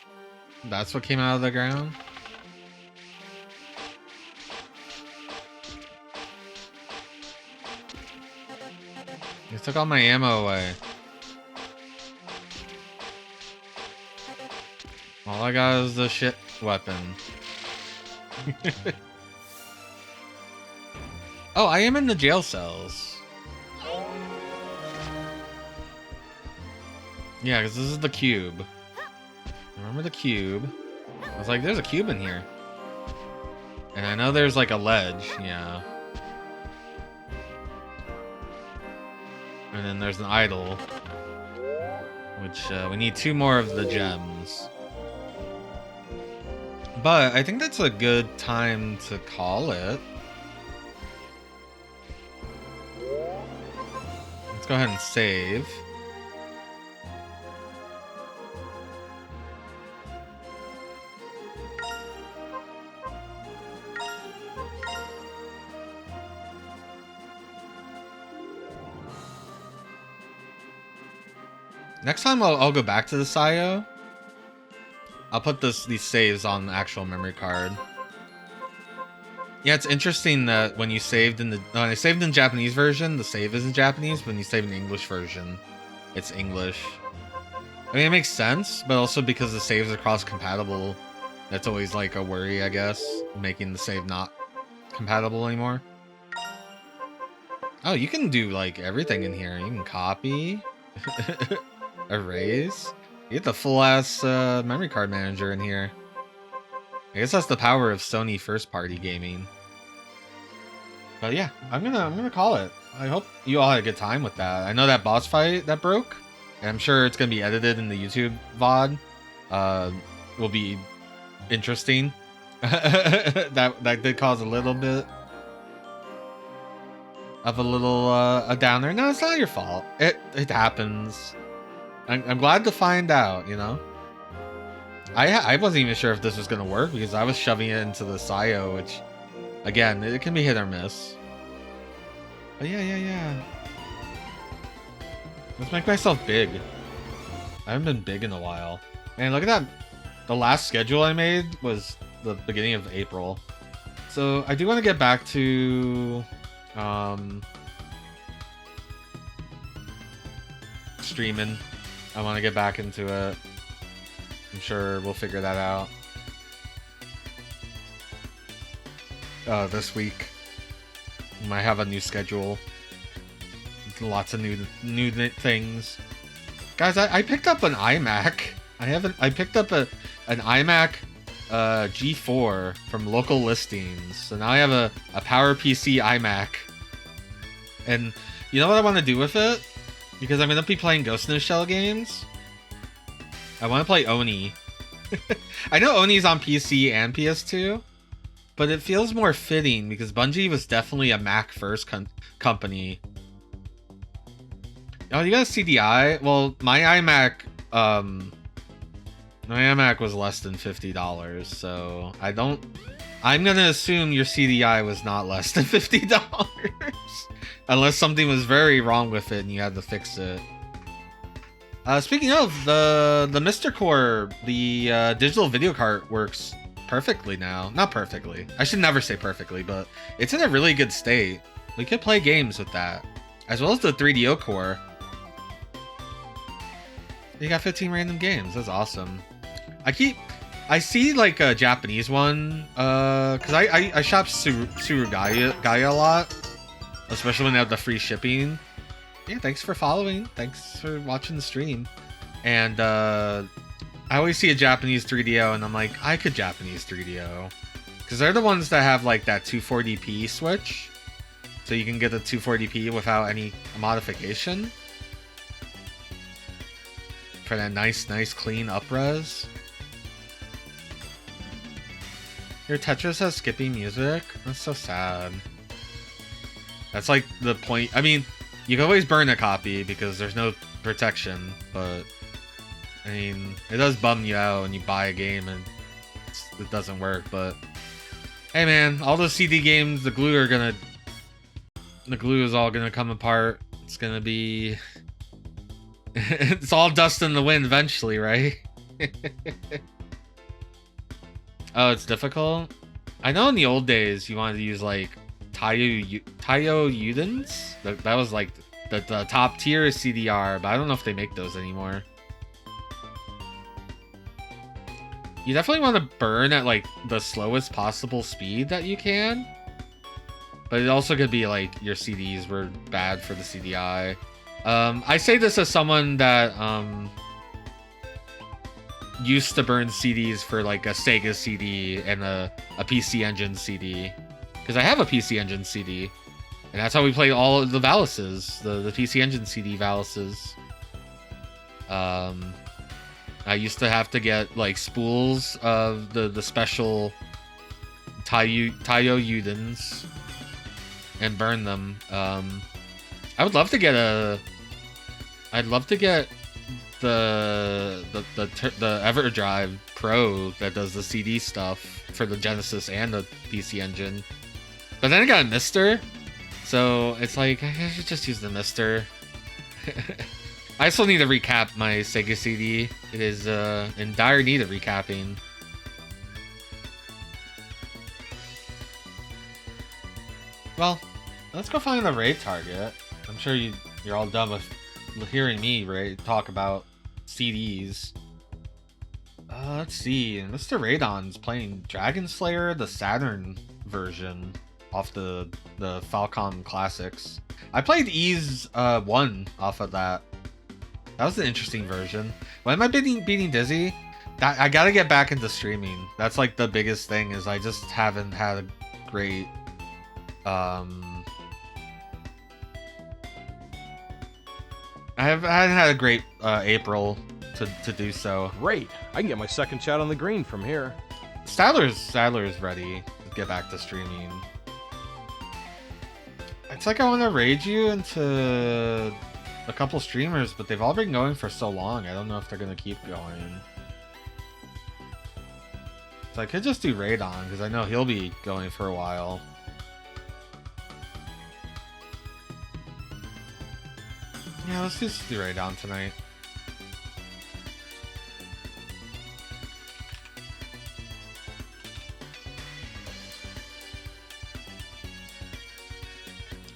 that's what came out of the ground. They took all my ammo away. All I got is the shit weapon. Oh, I am in the jail cells. Yeah, because this is the cube. Remember the cube? I was like, there's a cube in here. And I know there's like a ledge, yeah. And then there's an idol. Which, we need 2 more of the gems. But I think that's a good time to call it. Let's go ahead and save. Next time I'll go back to the Sayo. I'll put these saves on the actual memory card. Yeah, it's interesting that when you saved in when I saved in Japanese version, the save is in Japanese. When you save in the English version, it's English. I mean, it makes sense, but also because the saves are cross-compatible, that's always like a worry, I guess, making the save not compatible anymore. Oh, you can do like everything in here. You can copy, erase. You get the full-ass memory card manager in here. I guess that's the power of Sony first-party gaming. But yeah, I'm gonna call it. I hope you all had a good time with that. I know that boss fight that broke, and I'm sure it's gonna be edited in the YouTube VOD. Will be interesting. that did cause a little bit of a downer. No, it's not your fault. It happens. I'm glad to find out, you know. I wasn't even sure if this was gonna work because I was shoving it into the Sayo, which, again, it can be hit or miss. But yeah. Let's make myself big. I haven't been big in a while. Man, look at that. The last schedule I made was the beginning of April. So I do want to get back to streaming. I want to get back into it. I'm sure we'll figure that out this week. We might have a new schedule. Lots of new things. Guys, I picked up an iMac. I picked up an iMac G4 from local listings. So now I have a PowerPC iMac. And you know what I want to do with it? Because I'm going to be playing Ghost in the Shell games. I want to play Oni. I know Oni's on PC and PS2, but it feels more fitting because Bungie was definitely a Mac first company. Oh, you got a CDI? Well, my iMac My AMAC was less than $50, so I'm gonna assume your CDI was not less than $50. Unless something was very wrong with it and you had to fix it. Speaking of, the Mr. Core, the digital video cart works perfectly now. Not perfectly. I should never say perfectly, but it's in a really good state. We could play games with that. As well as the 3DO core. You got 15 random games. That's awesome. I see like a Japanese one, cause I shop Surugaya a lot, especially when they have the free shipping. Yeah, thanks for following. Thanks for watching the stream. And I always see a Japanese 3DO, and I'm like, I could Japanese 3DO, cause they're the ones that have like that 240p switch, so you can get the 240p without any modification for that nice clean up-res. Your Tetris has skipping music? That's so sad. That's like the point. I mean, you can always burn a copy because there's no protection, but I mean, it does bum you out when you buy a game and it doesn't work. But hey man, all those CD games, the glue is all gonna come apart. It's gonna be it's all dust in the wind eventually, right? Oh, it's difficult? I know in the old days you wanted to use like Taiyo Udens. That was like the top tier CDR, but I don't know if they make those anymore. You definitely want to burn at like the slowest possible speed that you can. But it also could be like your CDs were bad for the CDI. I say this as someone that used to burn CDs for like a Sega CD and a PC Engine CD, because I have a PC Engine CD, and that's how we play all of the Valuses, the PC Engine CD Valuses. I used to have to get like spools of the special Taiyo Udens and burn them. I would love to get the EverDrive Pro that does the CD stuff for the Genesis and the PC Engine, but then I got a Mister, so it's like I should just use the Mister. I still need to recap my Sega CD. It is in dire need of recapping. Well, let's go find a raid target. I'm sure you're all done with hearing me talk about CDs. Let's see. Mr. Radon's playing Dragon Slayer, the Saturn version off the Falcom Classics. I played Ys 1 off of that. That was an interesting version. When am I beating Dizzy? I gotta get back into streaming. That's like the biggest thing, is I just haven't had a great I hadn't had a great April to do so. Great. I can get my second shot on the green from here. Sadler's ready to get back to streaming. It's like I want to raid you into a couple streamers, but they've all been going for so long. I don't know if they're going to keep going. So I could just do Raidon, because I know he'll be going for a while. Yeah, let's just do Raidon tonight.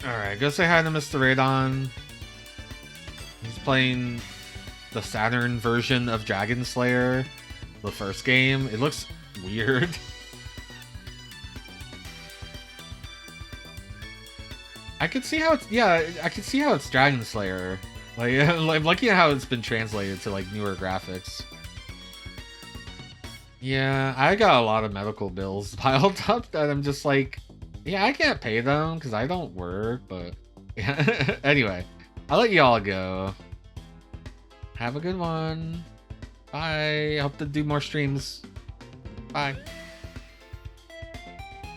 Alright, go say hi to Mr. Raidon. He's playing the Saturn version of Dragon Slayer, the first game. It looks weird. I could see how it's, yeah, I could see how it's Dragon Slayer. Like, I'm looking at how it's been translated to like newer graphics. Yeah, I got a lot of medical bills piled up that I'm just like, yeah, I can't pay them because I don't work, but yeah. Anyway, I'll let you all go. Have a good one. Bye. I hope to do more streams. Bye.